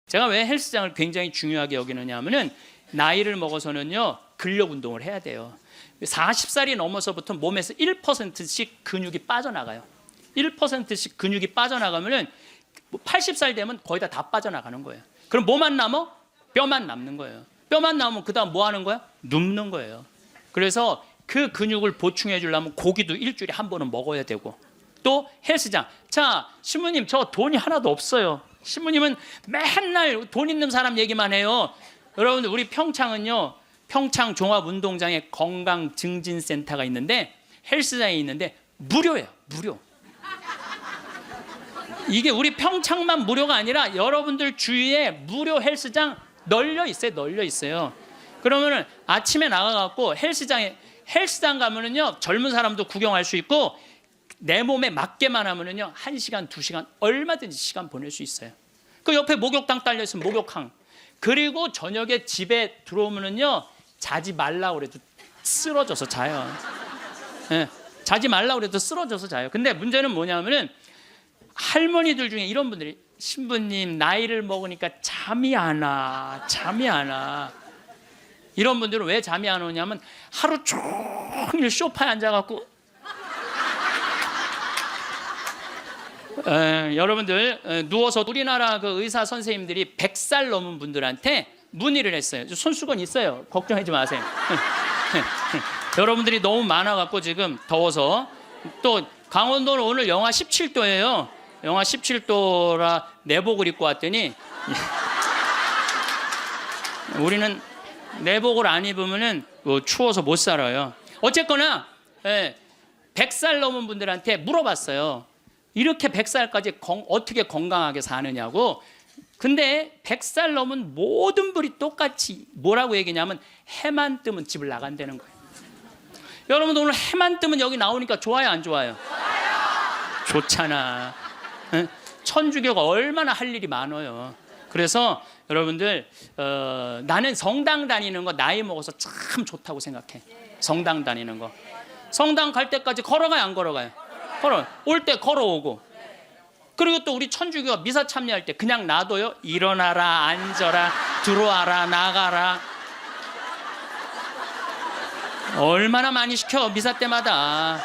제가 왜 헬스장을 굉장히 중요하게 여기느냐 하면은 나이를 먹어서는요 근력 운동을 해야 돼요. 40살이 넘어서부터 몸에서 1%씩 근육이 빠져나가요. 1%씩 근육이 빠져나가면은 80살 되면 거의 다 빠져나가는 거예요. 그럼 뭐만 남어? 뼈만 남는 거예요. 뼈만 남으면 그 다음 뭐 하는 거야? 눕는 거예요. 그래서 그 근육을 보충해 주려면 고기도 일주일에 한 번은 먹어야 되고, 또 헬스장. 자, 신부님 저 돈이 하나도 없어요. 신부님은 맨날 돈 있는 사람 얘기만 해요. 여러분들 우리 평창은요, 평창 종합운동장에 건강증진센터가 있는데, 헬스장이 있는데 무료예요. 무료. 이게 우리 평창만 무료가 아니라 여러분들 주위에 무료 헬스장 널려 있어요. 널려 있어요. 그러면은 아침에 나가갖고 헬스장 가면은요 젊은 사람도 구경할 수 있고, 내 몸에 맞게만 하면은요 1시간, 2시간 얼마든지 시간 보낼 수 있어요. 그 옆에 목욕탕 딸려 있으면 목욕탕. 그리고 저녁에 집에 들어오면은요 자지 말라 그래도 쓰러져서 자요. 네, 자지 말라 그래도 쓰러져서 자요. 근데 문제는 뭐냐면은 할머니들 중에 이런 분들이, 신부님 나이를 먹으니까 잠이 안 와. 잠이 안 와. 이런 분들은 왜 잠이 안 오냐면 하루 종일 소파에 앉아갖고 여러분들 누워서 우리나라 그 의사 선생님들이 100살 넘은 분들한테 문의를 했어요. 손수건 있어요. 걱정하지 마세요. 여러분들이 너무 많아갖고 지금 더워서. 또 강원도는 오늘 영하 17도예요. 영하 17도라 내복을 입고 왔더니 우리는 내복을 안 입으면은 추워서 못 살아요. 어쨌거나 100살 넘은 분들한테 물어봤어요. 이렇게 100살까지 어떻게 건강하게 사느냐고. 근데 100살 넘은 모든 분이 똑같이 뭐라고 얘기냐면 해만 뜨면 집을 나간다는 거예요. 여러분들 오늘 해만 뜨면 여기 나오니까 좋아요, 안 좋아요? 좋잖아. 천주교가 얼마나 할 일이 많아요. 그래서 여러분들 나는 성당 다니는 거 나이 먹어서 참 좋다고 생각해. 성당 다니는 거. 성당 갈 때까지 걸어가요, 안 걸어가요? 걸어. 올 때 걸어오고. 그리고 또 우리 천주교가 미사 참여할 때 그냥 놔둬요. 일어나라, 앉아라, 들어와라, 나가라. 얼마나 많이 시켜, 미사 때마다.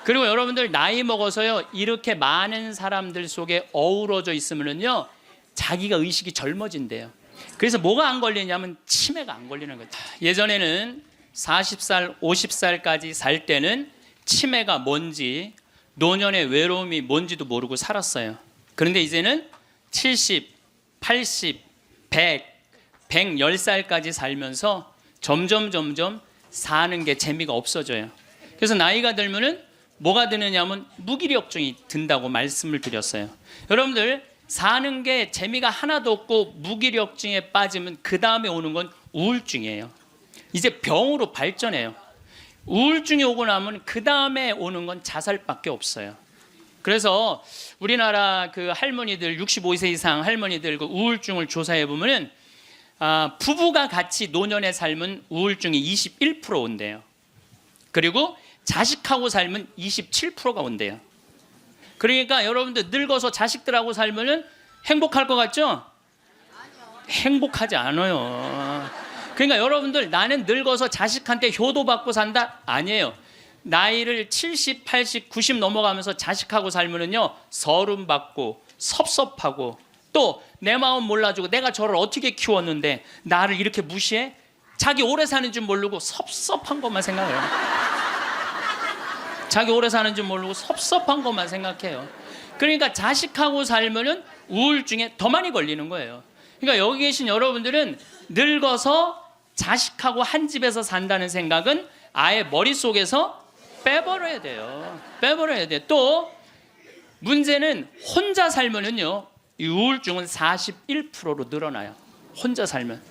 그리고 여러분들 나이 먹어서요 이렇게 많은 사람들 속에 어우러져 있으면요 자기가 의식이 젊어진대요. 그래서 뭐가 안 걸리냐면 치매가 안 걸리는 거죠. 예전에는 40살, 50살까지 살 때는 치매가 뭔지, 노년의 외로움이 뭔지도 모르고 살았어요. 그런데 이제는 70, 80, 100, 110살까지 살면서 점점 사는 게 재미가 없어져요. 그래서 나이가 들면은 뭐가 드느냐면 무기력증이 든다고 말씀을 드렸어요. 여러분들 사는 게 재미가 하나도 없고 무기력증에 빠지면 그 다음에 오는 건 우울증이에요. 이제 병으로 발전해요. 우울증이 오고 나면 그 다음에 오는 건 자살밖에 없어요. 그래서 우리나라 그 할머니들 65세 이상 할머니들 그 우울증을 조사해 보면은 부부가 같이 노년에 살면 우울증이 21% 온대요. 그리고 자식하고 살면 27%가 온대요. 그러니까 여러분들 늙어서 자식들하고 살면은 행복할 것 같죠? 행복하지 않아요. 그러니까 여러분들 나는 늙어서 자식한테 효도받고 산다? 아니에요. 나이를 70, 80, 90 넘어가면서 자식하고 살면은요 서름받고 섭섭하고, 또 내 마음 몰라주고 내가 저를 어떻게 키웠는데 나를 이렇게 무시해? 자기 오래 사는 줄 모르고 섭섭한 것만 생각해요. 자기 오래 사는 줄 모르고 섭섭한 것만 생각해요. 그러니까 자식하고 살면은 우울증에 더 많이 걸리는 거예요. 그러니까 여기 계신 여러분들은 늙어서 자식하고 한 집에서 산다는 생각은 아예 머릿속에서 빼버려야 돼요. 빼버려야 돼. 또 문제는 혼자 살면은요 이 우울증은 41%로 늘어나요. 혼자 살면.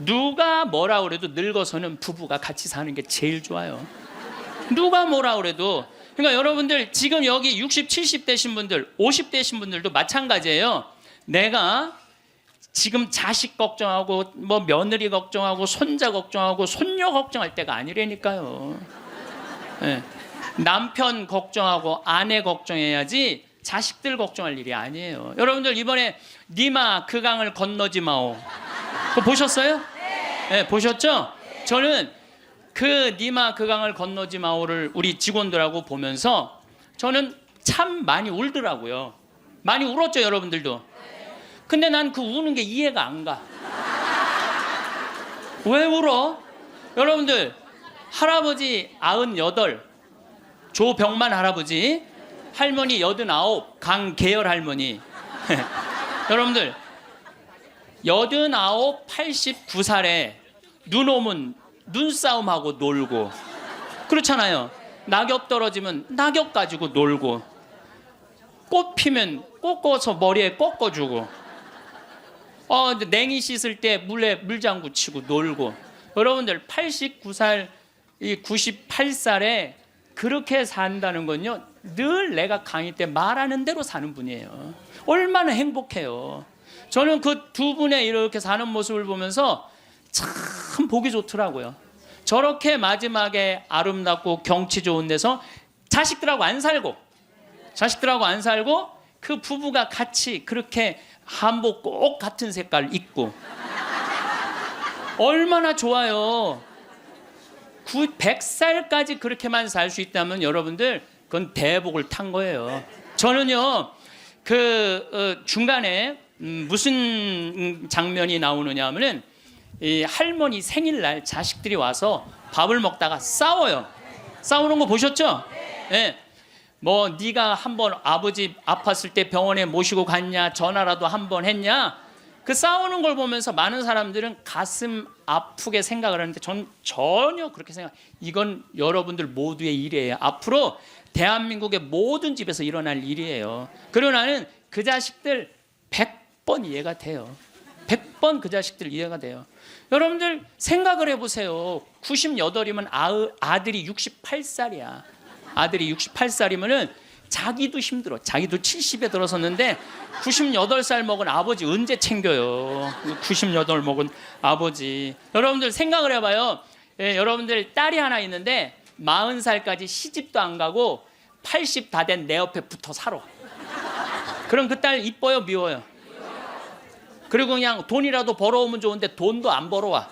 누가 뭐라 그래도 늙어서는 부부가 같이 사는 게 제일 좋아요. 누가 뭐라 그래도. 그러니까 여러분들 지금 여기 60, 70 되신 분들, 50 되신 분들도 마찬가지예요. 내가 지금 자식 걱정하고 뭐 며느리 걱정하고 손자 걱정하고 손녀 걱정할 때가 아니라니까요. 네. 남편 걱정하고 아내 걱정해야지 자식들 걱정할 일이 아니에요. 여러분들 이번에 니마 그 강을 건너지 마오. 그거 보셨어요? 네, 보셨죠? 저는 그 니마 그 강을 건너지 마오를 우리 직원들하고 보면서 저는 참 많이 울더라고요. 많이 울었죠, 여러분들도. 근데 난 그 우는 게 이해가 안 가. 왜 울어? 여러분들, 할아버지 98, 조병만 할아버지, 할머니 89, 강계열 할머니. 여러분들, 89, 89살에 눈 오면 눈싸움하고 놀고, 그렇잖아요. 낙엽 떨어지면 낙엽 가지고 놀고, 꽃 피면 꽃 꽂아서 머리에 꺾어주고, 냉이 씻을 때 물에 물장구 치고 놀고. 여러분들 89살, 이 98살에 그렇게 산다는 건요, 늘 내가 강의 때 말하는 대로 사는 분이에요. 얼마나 행복해요. 저는 그 두 분의 이렇게 사는 모습을 보면서 참 보기 좋더라고요. 저렇게 마지막에 아름답고 경치 좋은 데서 자식들하고 안 살고 그 부부가 같이 그렇게 한복 꼭 같은 색깔 입고 얼마나 좋아요. 100살까지 그렇게만 살 수 있다면 여러분들 그건 대복을 탄 거예요. 저는요 중간에 무슨 장면이 나오느냐 하면은 이 할머니 생일날 자식들이 와서 밥을 먹다가 싸워요. 싸우는 거 보셨죠? 네. 뭐 네가 한번 아버지 아팠을 때 병원에 모시고 갔냐, 전화라도 한번 했냐. 그 싸우는 걸 보면서 많은 사람들은 가슴 아프게 생각을 하는데 전 전혀 그렇게 생각. 이건 여러분들 모두의 일이에요. 앞으로 대한민국의 모든 집에서 일어날 일이에요. 그리고 나는 그 자식들 100번 이해가 돼요. 100번 그 자식들 이해가 돼요. 여러분들 생각을 해보세요. 98이면 아들이 68살이야. 아들이 68살이면은 자기도 힘들어. 자기도 70에 들어섰는데 98살 먹은 아버지 언제 챙겨요? 98 먹은 아버지. 여러분들 생각을 해봐요. 예, 여러분들 딸이 하나 있는데 40살까지 시집도 안 가고 80 다 된 내 옆에 붙어 살아. 그럼 그 딸 이뻐요, 미워요? 그리고 그냥 돈이라도 벌어오면 좋은데 돈도 안 벌어와.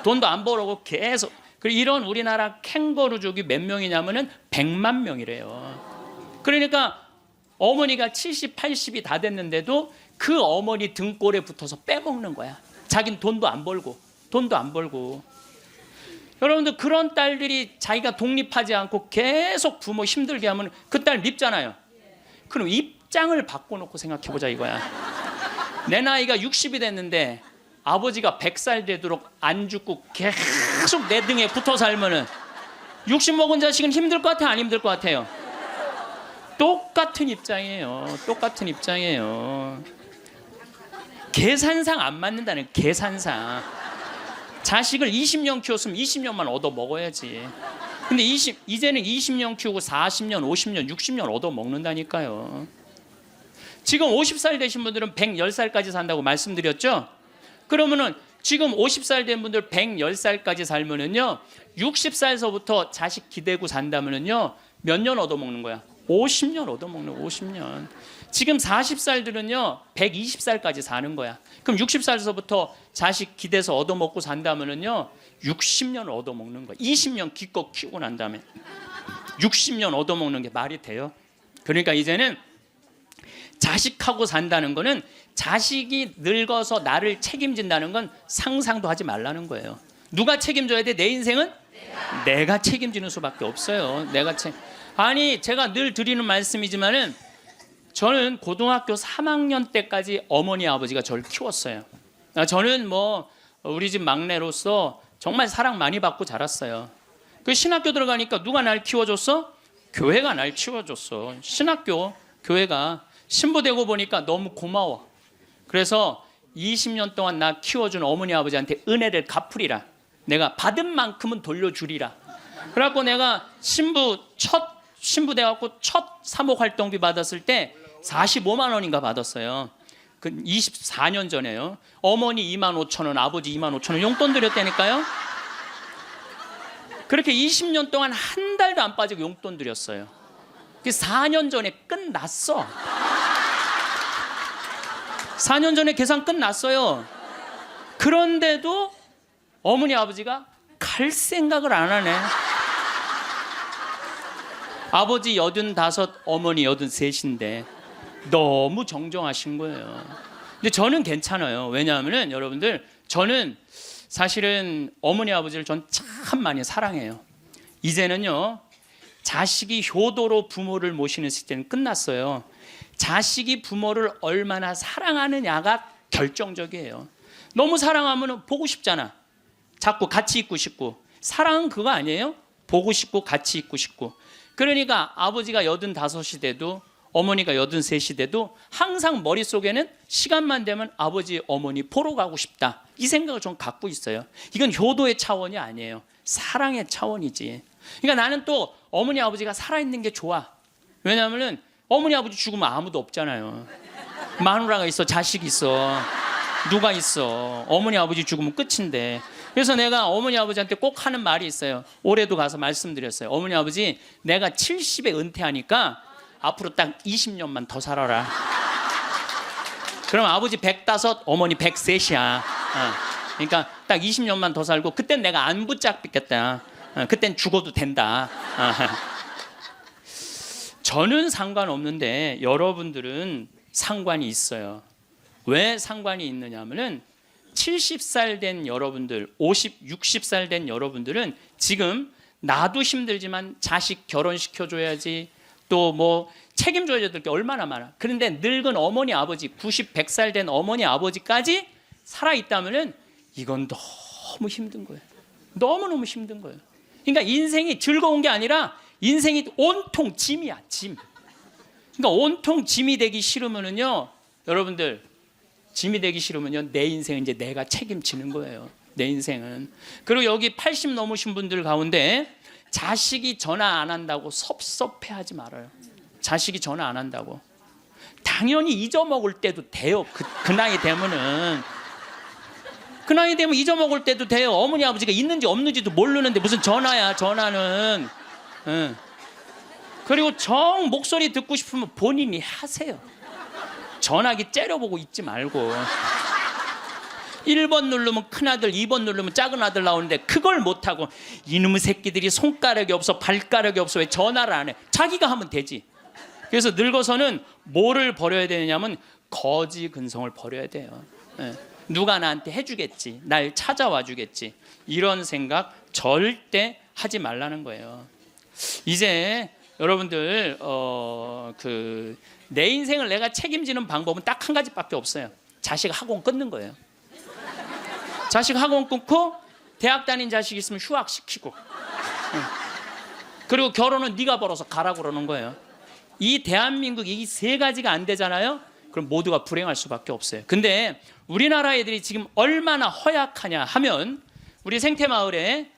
돈도 안 벌어오고 계속. 그리고 이런 우리나라 캥거루족이 몇 명이냐면은 100만 명이래요. 그러니까 어머니가 70, 80이 다 됐는데도 그 어머니 등골에 붙어서 빼먹는 거야. 자긴 돈도 안 벌고. 여러분들 그런 딸들이 자기가 독립하지 않고 계속 부모 힘들게 하면 그 딸 밉잖아요. 그럼 입장을 바꿔놓고 생각해보자 이거야. 내 나이가 60이 됐는데 아버지가 100살 되도록 안 죽고 계속 내 등에 붙어 살면은 60 먹은 자식은 힘들 것 같아요? 안 힘들 것 같아요? 똑같은 입장이에요. 계산상 안 맞는다는, 계산상. 자식을 20년 키웠으면 20년만 얻어 먹어야지. 근데 이제는 20년 키우고 40년, 50년, 60년 얻어 먹는다니까요. 지금 50살 되신 분들은 110살까지 산다고 말씀드렸죠? 그러면은 지금 50살 된 분들 110살까지 살면은요, 60살서부터 자식 기대고 산다면은요, 몇 년 얻어먹는 거야? 50년 얻어먹는 거야, 50년. 지금 40살들은요, 120살까지 사는 거야. 그럼 60살서부터 자식 기대서 얻어먹고 산다면은요, 60년 얻어먹는 거야. 20년 기껏 키우고 난 다음에 60년 얻어먹는 게 말이 돼요? 그러니까 이제는 자식하고 산다는 거는 자식이 늙어서 나를 책임진다는 건 상상도 하지 말라는 거예요. 누가 책임져야 돼? 내 인생은? 내가 책임지는 수밖에 없어요. 아니 제가 늘 드리는 말씀이지만은 저는 고등학교 3학년 때까지 어머니 아버지가 저를 키웠어요. 저는 뭐 우리 집 막내로서 정말 사랑 많이 받고 자랐어요. 그 신학교 들어가니까 누가 날 키워줬어? 교회가 날 키워줬어. 신학교, 교회가. 신부되고 보니까 너무 고마워. 그래서 20년 동안 나 키워준 어머니 아버지한테 은혜를 갚으리라. 내가 받은 만큼은 돌려주리라. 그래갖고 내가 신부 돼갖고 첫 사목 활동비 받았을 때 45만 원인가 받았어요. 그 24년 전에요. 어머니 25,000원, 아버지 25,000원 용돈 드렸다니까요. 그렇게 20년 동안 한 달도 안 빠지고 용돈 드렸어요. 그 4년 전에 끝났어. 4년 전에 계산 끝났어요. 그런데도 어머니 아버지가 갈 생각을 안 하네. 아버지 85, 어머니 83인데 너무 정정하신 거예요. 근데 저는 괜찮아요. 왜냐하면 여러분들, 저는 사실은 어머니 아버지를 전 참 많이 사랑해요. 이제는요, 자식이 효도로 부모를 모시는 시대는 끝났어요. 자식이 부모를 얼마나 사랑하느냐가 결정적이에요. 너무 사랑하면 보고 싶잖아. 자꾸 같이 있고 싶고. 사랑은 그거 아니에요? 보고 싶고 같이 있고 싶고. 그러니까 아버지가 85이 돼도 어머니가 83이 돼도 항상 머릿속에는 시간만 되면 아버지 어머니 보러 가고 싶다, 이 생각을 좀 갖고 있어요. 이건 효도의 차원이 아니에요. 사랑의 차원이지. 그러니까 나는 또 어머니 아버지가 살아있는 게 좋아. 왜냐하면 어머니 아버지 죽으면 아무도 없잖아요. 마누라가 있어, 자식이 있어, 누가 있어. 어머니 아버지 죽으면 끝인데. 그래서 내가 어머니 아버지한테 꼭 하는 말이 있어요. 올해도 가서 말씀드렸어요. 어머니 아버지, 내가 70에 은퇴하니까 앞으로 딱 20년만 더 살아라. 그럼 아버지 105, 어머니 103이야. 그러니까 딱 20년만 더 살고, 그땐 내가 안 붙잡겠다. 그땐 죽어도 된다. 저는 상관없는데 여러분들은 상관이 있어요. 왜 상관이 있느냐 하면은 70살 된 여러분들, 50, 60살 된 여러분들은 지금 나도 힘들지만 자식 결혼시켜줘야지, 또 뭐 책임져야 될 게 얼마나 많아. 그런데 늙은 어머니 아버지, 90, 100살 된 어머니 아버지까지 살아있다면은 이건 너무 힘든 거예요. 너무너무 힘든 거예요. 그러니까 인생이 즐거운 게 아니라 인생이 온통 짐이야, 짐. 그러니까 온통 짐이 되기 싫으면은요, 여러분들, 짐이 되기 싫으면요, 내 인생은 이제 내가 책임지는 거예요. 내 인생은. 그리고 여기 80 넘으신 분들 가운데 자식이 전화 안 한다고 섭섭해하지 말아요. 자식이 전화 안 한다고. 당연히 잊어먹을 때도 돼요. 그 나이 되면은. 그 나이 되면 잊어먹을 때도 돼요. 어머니 아버지가 있는지 없는지도 모르는데 무슨 전화야, 전화는. 응. 그리고 정 목소리 듣고 싶으면 본인이 하세요. 전화기 째려보고 있지 말고. 1번 누르면 큰아들, 2번 누르면 작은아들 나오는데 그걸 못하고 이놈의 새끼들이 손가락이 없어, 발가락이 없어, 왜 전화를 안 해? 자기가 하면 되지. 그래서 늙어서는 뭐를 버려야 되냐면 거지 근성을 버려야 돼요. 누가 나한테 해주겠지, 날 찾아와 주겠지, 이런 생각 절대 하지 말라는 거예요. 이제 여러분들 내 인생을 내가 책임지는 방법은 딱 한 가지밖에 없어요. 자식 학원 끊는 거예요. 자식 학원 끊고, 대학 다닌 자식 있으면 휴학시키고, 그리고 결혼은 네가 벌어서 가라고 그러는 거예요. 이 대한민국 이 세 가지가 안 되잖아요. 그럼 모두가 불행할 수밖에 없어요. 근데 우리나라 애들이 지금 얼마나 허약하냐 하면, 우리 생태마을은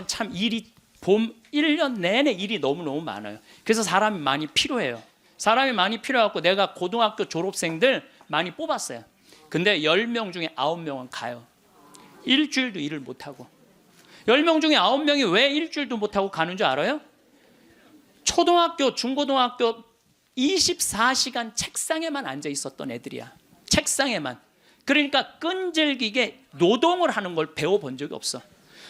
참 일이, 봄 1년 내내 일이 너무너무 많아요. 그래서 사람이 많이 필요해요. 사람이 많이 필요해갖고 내가 고등학교 졸업생들 많이 뽑았어요. 근데 10명 중에 9명은 가요. 일주일도 일을 못하고. 10명 중에 9명이 왜 일주일도 못하고 가는 줄 알아요? 초등학교, 중고등학교 24시간 책상에만 앉아 있었던 애들이야. 책상에만. 그러니까 끈질기게 노동을 하는 걸 배워본 적이 없어.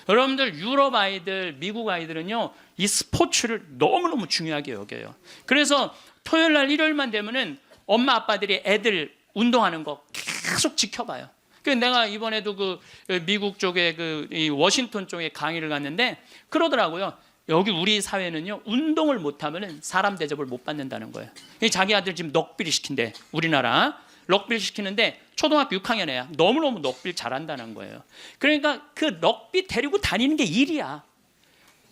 여러분들, 유럽 아이들, 미국 아이들은요, 이 스포츠를 너무너무 중요하게 여겨요. 그래서 토요일 날, 일요일만 되면은 엄마 아빠들이 애들 운동하는 거 계속 지켜봐요. 그래서 내가 이번에도 그 미국 쪽에 이 워싱턴 쪽에 강의를 갔는데 그러더라고요. 여기 우리 사회는요, 운동을 못하면 사람 대접을 못 받는다는 거예요. 자기 아들 지금 럭비를 시킨대. 우리나라 럭비를 시키는데 초등학교 6학년 애야. 너무너무 럭비를 잘한다는 거예요. 그러니까 그 럭비 데리고 다니는 게 일이야.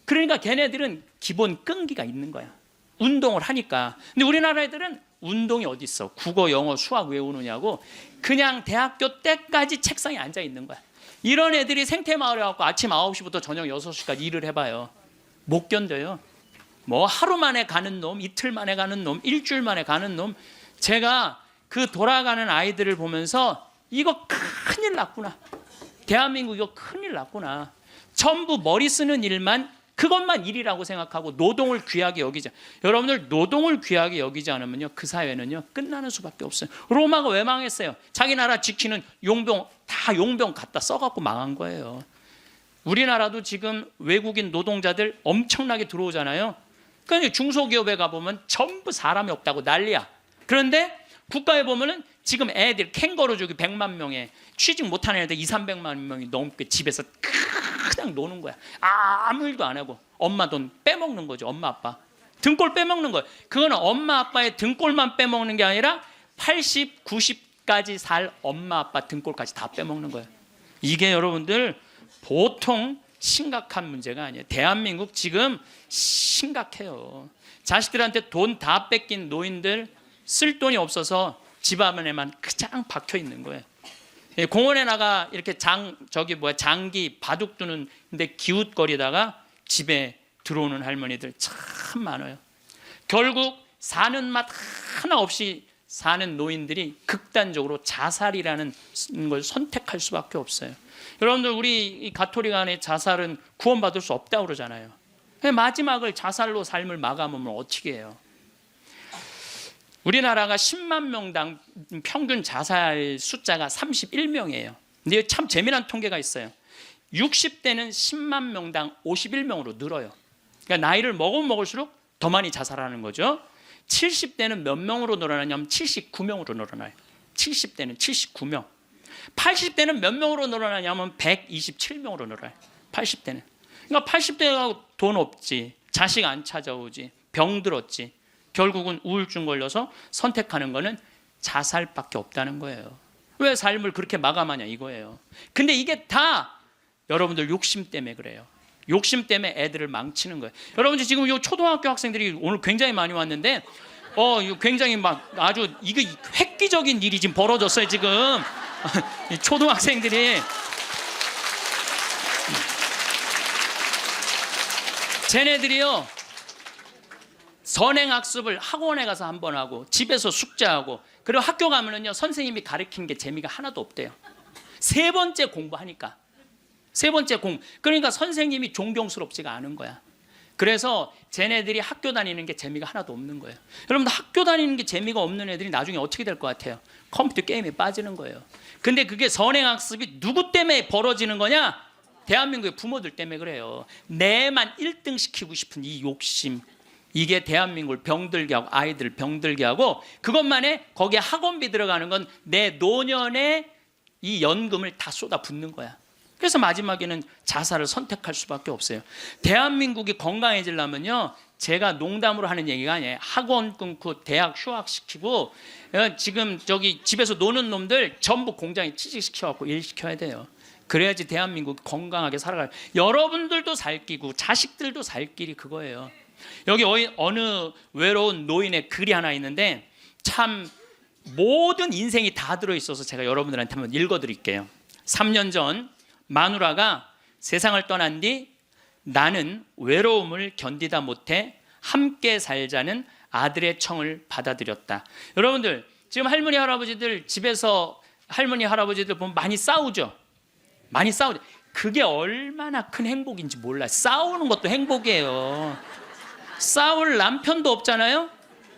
그러니까 걔네들은 기본 끈기가 있는 거야. 운동을 하니까. 근데 우리나라 애들은 운동이 어디 있어? 국어, 영어, 수학 외우느냐고 그냥 대학교 때까지 책상에 앉아 있는 거야. 이런 애들이 생태마을에 와서 아침 9시부터 저녁 6시까지 일을 해봐요. 못 견뎌요. 뭐 하루 만에 가는 놈, 이틀 만에 가는 놈, 일주일 만에 가는 놈. 제가 그 돌아가는 아이들을 보면서 이거 큰일 났구나. 대한민국 이거 큰일 났구나. 전부 머리 쓰는 일만 그것만 일이라고 생각하고 노동을 귀하게 여기지. 여러분들 노동을 귀하게 여기지 않으면요, 그 사회는요 끝나는 수밖에 없어요. 로마가 왜 망했어요? 자기 나라 지키는 용병 다 용병 갖다 써갖고 망한 거예요. 우리나라도 지금 외국인 노동자들 엄청나게 들어오잖아요. 그러니까 중소기업에 가보면 전부 사람이 없다고 난리야. 그런데 국가에 보면은 지금 애들 캥거루족이 100만 명에 취직 못하는 애들 200~300만 명이 넘게 집에서 그냥 노는 거야. 아무 일도 안 하고 엄마 돈 빼먹는 거죠. 엄마 아빠 등골 빼먹는 거예요. 그거는 엄마 아빠의 등골만 빼먹는 게 아니라 80, 90까지 살 엄마 아빠 등골까지 다 빼먹는 거예요. 이게 여러분들 보통 심각한 문제가 아니에요. 대한민국 지금 심각해요. 자식들한테 돈 다 뺏긴 노인들 쓸 돈이 없어서 집 안에만 그냥 박혀 있는 거예요. 공원에 나가 이렇게 장기 바둑 두는 데 기웃거리다가 집에 들어오는 할머니들 참 많아요. 결국 사는 맛 하나 없이 사는 노인들이 극단적으로 자살이라는 걸 선택할 수밖에 없어요. 여러분들 우리 이 가톨릭 안에 자살은 구원받을 수 없다고 그러잖아요. 마지막을 자살로 삶을 마감하면 어떻게 해요? 우리나라가 10만 명당 평균 자살 숫자가 31명이에요. 근데 참 재미난 통계가 있어요. 60대는 10만 명당 51명으로 늘어요. 그러니까 나이를 먹을수록 더 많이 자살하는 거죠. 70대는 몇 명으로 늘어나냐면 79명으로 늘어나요. 70대는 79명. 80대는 몇 명으로 늘어나냐면 127명으로 늘어나요. 80대는. 그러니까 80대가 돈 없지, 자식 안 찾아오지, 병 들었지, 결국은 우울증 걸려서 선택하는 거는 자살밖에 없다는 거예요. 왜 삶을 그렇게 마감하냐 이거예요. 근데 이게 다 여러분들 욕심 때문에 그래요. 욕심 때문에 애들을 망치는 거예요. 여러분들 지금 이 초등학교 학생들이 오늘 굉장히 많이 왔는데 굉장히 막 아주 이거 획기적인 일이 지금 벌어졌어요 지금. 초등학생들이 쟤네들이요 선행학습을 학원에 가서 한 번 하고 집에서 숙제하고 그리고 학교 가면은요 선생님이 가르치는 게 재미가 하나도 없대요. 세 번째 공부하니까 세 번째 그러니까 선생님이 존경스럽지가 않은 거야. 그래서 쟤네들이 학교 다니는 게 재미가 하나도 없는 거예요. 여러분들 학교 다니는 게 재미가 없는 애들이 나중에 어떻게 될 것 같아요? 컴퓨터 게임에 빠지는 거예요. 근데 그게 선행학습이 누구 때문에 벌어지는 거냐? 대한민국의 부모들 때문에 그래요. 내만 1등 시키고 싶은 이 욕심, 이게 대한민국을 병들게 하고 아이들 병들게 하고 그것만에 거기에 학원비 들어가는 건 내 노년의 이 연금을 다 쏟아붓는 거야. 그래서 마지막에는 자살을 선택할 수밖에 없어요. 대한민국이 건강해지려면요 제가 농담으로 하는 얘기가 아니에요. 학원 끊고 대학 휴학시키고 지금 저기 집에서 노는 놈들 전부 공장에 취직시켜갖고 일시켜야 돼요. 그래야지 대한민국이 건강하게 살아가요. 여러분들도 살 끼고 자식들도 살 길이 그거예요. 여기 어느 외로운 노인의 글이 하나 있는데 참 모든 인생이 다 들어있어서 제가 여러분들한테 한번 읽어드릴게요. 3년 전 마누라가 세상을 떠난 뒤 나는 외로움을 견디다 못해 함께 살자는 아들의 청을 받아들였다. 여러분들 지금 할머니 할아버지들 집에서 할머니 할아버지들 보면 많이 싸우죠. 많이 싸우죠. 그게 얼마나 큰 행복인지 몰라요. 싸우는 것도 행복이에요. 싸울 남편도 없잖아요.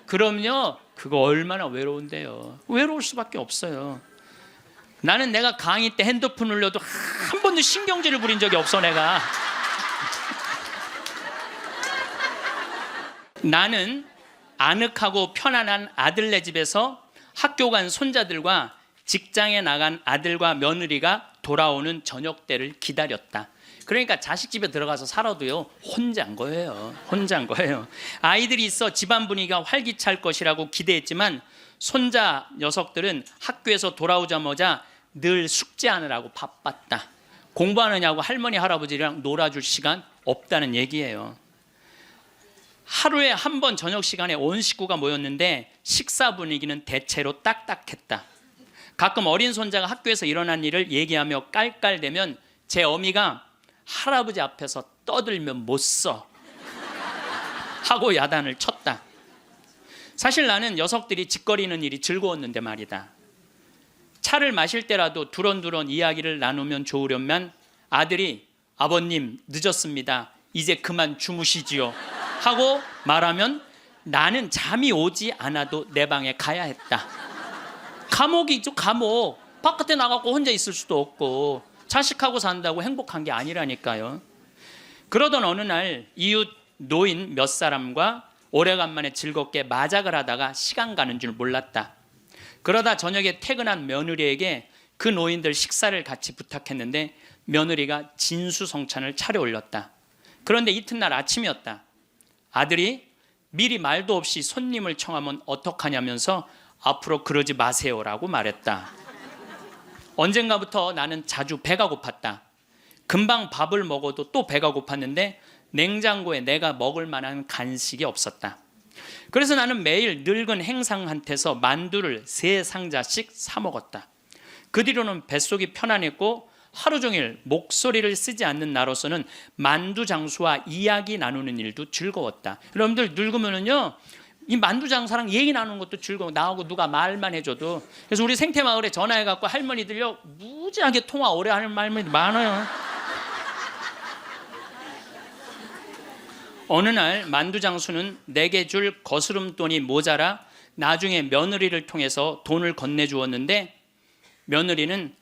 그럼요 그거 얼마나 외로운데요. 외로울 수밖에 없어요. 나는 내가 강의 때 핸드폰 울려도 한 번도 신경질을 부린 적이 없어. 내가 나는 아늑하고 편안한 아들네 집에서 학교 간 손자들과 직장에 나간 아들과 며느리가 돌아오는 저녁 때를 기다렸다. 그러니까 자식 집에 들어가서 살아도요 혼자인 거예요. 혼자인 거예요. 아이들이 있어 집안 분위기가 활기찰 것이라고 기대했지만 손자 녀석들은 학교에서 돌아오자마자 늘 숙제하느라고 바빴다. 공부하느냐고 할머니 할아버지랑 놀아줄 시간 없다는 얘기예요. 하루에 한 번 저녁 시간에 온 식구가 모였는데 식사 분위기는 대체로 딱딱했다. 가끔 어린 손자가 학교에서 일어난 일을 얘기하며 깔깔대면 제 어미가 할아버지 앞에서 떠들면 못 써 하고 야단을 쳤다. 사실 나는 녀석들이 짓거리는 일이 즐거웠는데 말이다. 차를 마실 때라도 두런두런 이야기를 나누면 좋으련만 아들이 아버님 늦었습니다 이제 그만 주무시지요 하고 말하면 나는 잠이 오지 않아도 내 방에 가야 했다. 감옥이죠, 감옥. 바깥에 나가고 혼자 있을 수도 없고 자식하고 산다고 행복한 게 아니라니까요. 그러던 어느 날 이웃 노인 몇 사람과 오래간만에 즐겁게 마작을 하다가 시간 가는 줄 몰랐다. 그러다 저녁에 퇴근한 며느리에게 그 노인들 식사를 같이 부탁했는데 며느리가 진수성찬을 차려 올렸다. 그런데 이튿날 아침이었다. 아들이 미리 말도 없이 손님을 청하면 어떡하냐면서 앞으로 그러지 마세요라고 말했다. 언젠가부터 나는 자주 배가 고팠다. 금방 밥을 먹어도 또 배가 고팠는데 냉장고에 내가 먹을 만한 간식이 없었다. 그래서 나는 매일 늙은 행상한테서 만두를 3상자씩 사 먹었다. 그 뒤로는 뱃속이 편안했고 하루 종일 목소리를 쓰지 않는 나로서는 만두 장수와 이야기 나누는 일도 즐거웠다. 여러분들 늙으면은요, 이 만두 장사랑 얘기 나누는 것도 즐거워. 나하고 누가 말만 해줘도. 그래서 우리 생태마을에 전화해갖고 할머니들요 무지하게 통화 오래 하는 할머니들 많아요. 어느 날 만두 장수는 내게 줄 거스름돈이 모자라 나중에 며느리를 통해서 돈을 건네주었는데 며느리는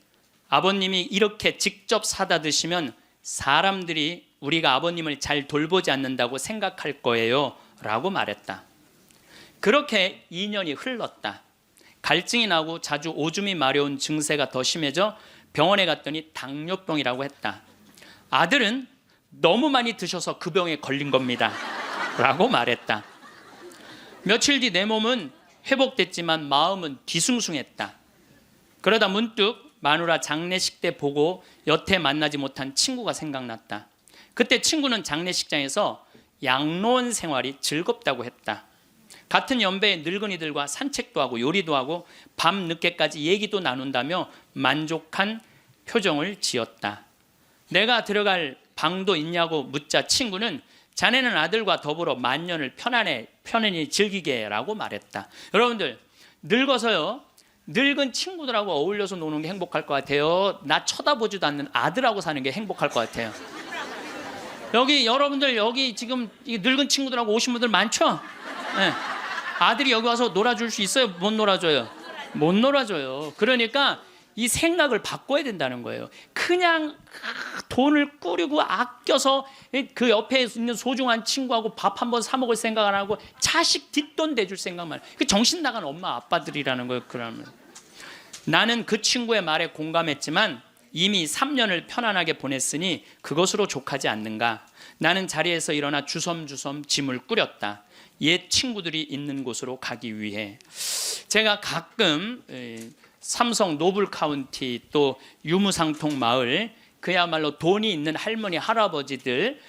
아버님이 이렇게 직접 사다 드시면 사람들이 우리가 아버님을 잘 돌보지 않는다고 생각할 거예요 라고 말했다. 그렇게 2년이 흘렀다. 갈증이 나고 자주 오줌이 마려운 증세가 더 심해져 병원에 갔더니 당뇨병이라고 했다. 아들은 너무 많이 드셔서 그 병에 걸린 겁니다 라고 말했다. 며칠 뒤 내 몸은 회복됐지만 마음은 뒤숭숭했다. 그러다 문득 마누라 장례식 때 보고 여태 만나지 못한 친구가 생각났다. 그때 친구는 장례식장에서 양로원 생활이 즐겁다고 했다. 같은 연배의 늙은이들과 산책도 하고 요리도 하고 밤 늦게까지 얘기도 나눈다며 만족한 표정을 지었다. 내가 들어갈 방도 있냐고 묻자 친구는 자네는 아들과 더불어 만년을 편안히 즐기게 라고 말했다. 여러분들 늙어서요 늙은 친구들하고 어울려서 노는 게 행복할 것 같아요? 나 쳐다보지도 않는 아들하고 사는 게 행복할 것 같아요? 여기 여러분들 여기 지금 늙은 친구들하고 오신 분들 많죠? 네. 아들이 여기 와서 놀아줄 수 있어요? 못 놀아줘요? 못 놀아줘요. 그러니까 이 생각을 바꿔야 된다는 거예요. 그냥 돈을 꾸리고 아껴서 그 옆에 있는 소중한 친구하고 밥 한 번 사 먹을 생각 안 하고 자식 뒷돈 대줄 생각만 해요. 그 정신 나간 엄마 아빠들이라는 거예요. 그러면 나는 그 친구의 말에 공감했지만 이미 3년을 편안하게 보냈으니 그것으로 족하지 않는가. 나는 자리에서 일어나 주섬주섬 짐을 꾸렸다. 옛 친구들이 있는 곳으로 가기 위해. 제가 가끔 삼성 노블 카운티 또 유무상통 마을 그야말로 돈이 있는 할머니 할아버지들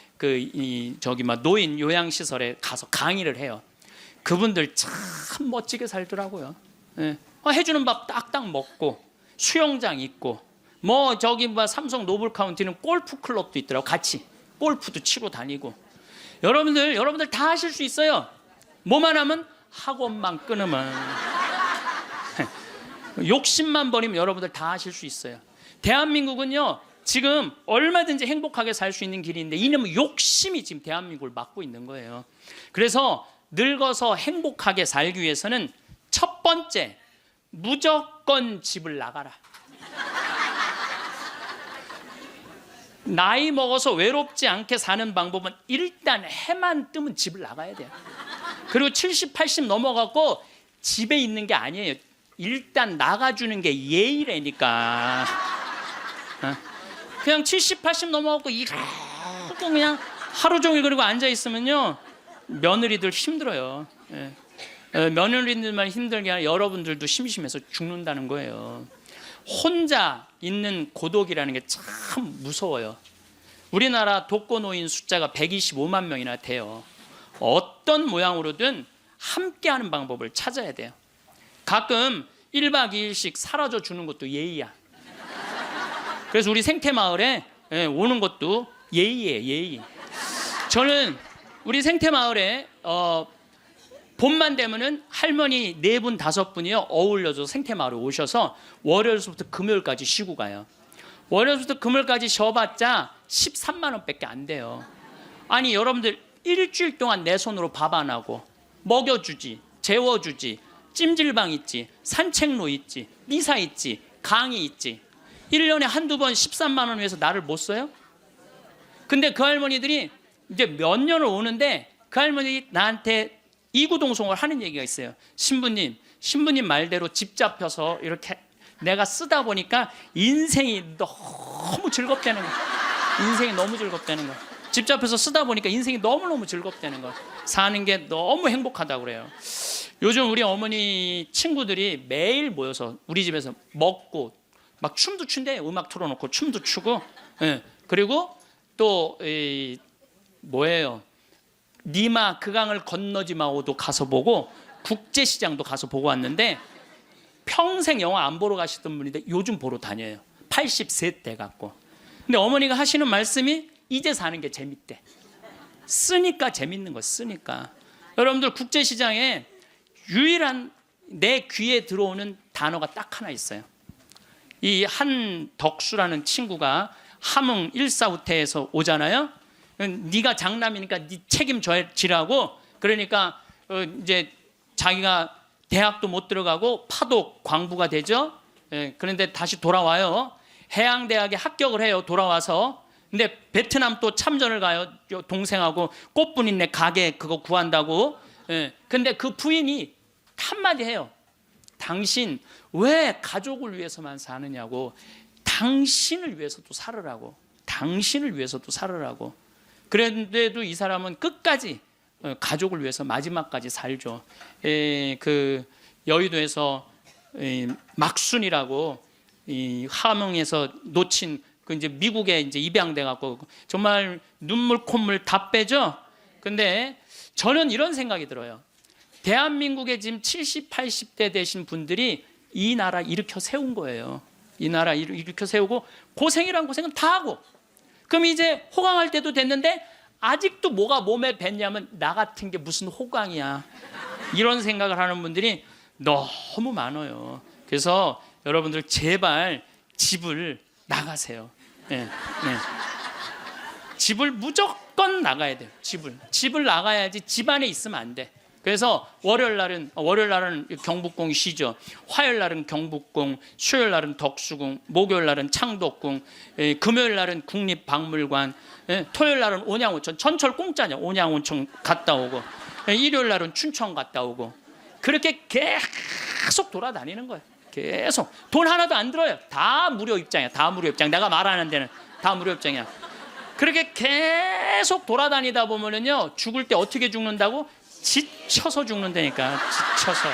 노인 요양시설에 가서 강의를 해요. 그분들 참 멋지게 살더라고요. 예. 해주는 밥 딱딱 먹고 수영장 있고 삼성 노블 카운티는 골프 클럽도 있더라고. 같이 골프도 치고 다니고. 여러분들 다 하실 수 있어요. 뭐만 하면 학원만 끊으면 욕심만 버리면 여러분들 다 하실 수 있어요. 대한민국은요 지금 얼마든지 행복하게 살 수 있는 길인데 이놈의 욕심이 지금 대한민국을 막고 있는 거예요. 그래서 늙어서 행복하게 살기 위해서는 첫 번째 무조건 집을 나가라. 나이 먹어서 외롭지 않게 사는 방법은 일단 해만 뜨면 집을 나가야 돼요. 그리고 70, 80 넘어가고 집에 있는 게 아니에요. 일단 나가주는 게 예의라니까. 그냥 70, 80 넘어가고 그냥 하루 종일 그리고 앉아 있으면요 며느리들 힘들어요. 며느리들만 힘들게 아니라 여러분들도 심심해서 죽는다는 거예요. 혼자 있는 고독이라는 게 참 무서워요. 우리나라 독거노인 숫자가 125만 명이나 돼요. 어떤 모양으로든 함께하는 방법을 찾아야 돼요. 가끔 1박 2일씩 사라져 주는 것도 예의야. 그래서 우리 생태마을에 오는 것도 예의예요. 예의. 저는 우리 생태마을에 봄만 되면은 할머니 4분 5분이요 어울려서 생태마을에 오셔서 월요일부터 금요일까지 쉬고 가요. 월요일부터 금요일까지 쉬어봤자 13만 원밖에 안 돼요. 아니 여러분들 일주일 동안 내 손으로 밥 안 하고 먹여주지, 재워주지, 찜질방 있지, 산책로 있지, 미사 있지, 강의 있지. 1년에 한두 번 13만 원 위해서 나를 못 써요? 근데 그 할머니들이 이제 몇 년을 오는데 그 할머니 나한테 이구동성을 하는 얘기가 있어요. 신부님 말대로 집 잡혀서 이렇게 내가 쓰다 보니까 인생이 너무 즐겁다는 거야. 인생이 너무 즐겁다는 거야. 집 잡혀서 쓰다 보니까 인생이 너무너무 즐겁다는 거야. 사는 게 너무 행복하다고 그래요. 요즘 우리 어머니 친구들이 매일 모여서 우리 집에서 먹고 막 춤도 춘대. 음악 틀어놓고 춤도 추고. 예. 그리고 또 뭐예요? 니마 그 강을 건너지 마오도 가서 보고 국제시장도 가서 보고 왔는데 평생 영화 안 보러 가시던 분인데 요즘 보러 다녀요. 80세 돼 갖고. 근데 어머니가 하시는 말씀이 이제 사는 게 재밌대. 쓰니까 재밌는 거 쓰니까. 여러분들 국제시장에 유일한 내 귀에 들어오는 단어가 딱 하나 있어요. 이 한덕수라는 친구가 함흥 일사후퇴에서 오잖아요. 네가 장남이니까 네 책임져지라고. 그러니까 이제 자기가 대학도 못 들어가고 파독 광부가 되죠. 그런데 다시 돌아와요. 해양대학에 합격을 해요. 돌아와서. 근데 베트남 또 참전을 가요. 동생하고 꽃분이네 가게 그거 구한다고. 근데 그 부인이 한마디 해요. 당신 왜 가족을 위해서만 사느냐고. 당신을 위해서도 살으라고. 당신을 위해서도 살으라고. 그런데도 이 사람은 끝까지 가족을 위해서 마지막까지 살죠. 그 여의도에서 막순이라고 함흥에서 놓친 그 이제 미국에 이제 입양돼 갖고 정말 눈물 콧물 다 빼죠. 근데 저는 이런 생각이 들어요. 대한민국에 지금 70, 80대 되신 분들이 이 나라 일으켜 세운 거예요. 이 나라 일으켜 세우고 고생이란 고생은 다 하고. 그럼 이제 호강할 때도 됐는데 아직도 뭐가 몸에 뱄냐면 나 같은 게 무슨 호강이야. 이런 생각을 하는 분들이 너무 많아요. 그래서 여러분들 제발 집을 나가세요. 네. 집을 무조건 나가야 돼요. 집을 나가야지 집 안에 있으면 안 돼. 그래서 월요일 날은 경복궁 쉬죠. 화요일 날은 경복궁, 수요일 날은 덕수궁, 목요일 날은 창덕궁, 금요일 날은 국립박물관, 토요일 날은 온양온천. 전철 공짜냐. 온양온천 갔다 오고, 일요일 날은 춘천 갔다 오고. 그렇게 계속 돌아다니는 거예요. 계속. 돈 하나도 안 들어요. 다 무료 입장이야. 다 무료 입장. 내가 말하는 데는 다 무료 입장이야. 그렇게 계속 돌아다니다 보면은요, 죽을 때 어떻게 죽는다고? 지쳐서 죽는다니까. 지쳐서.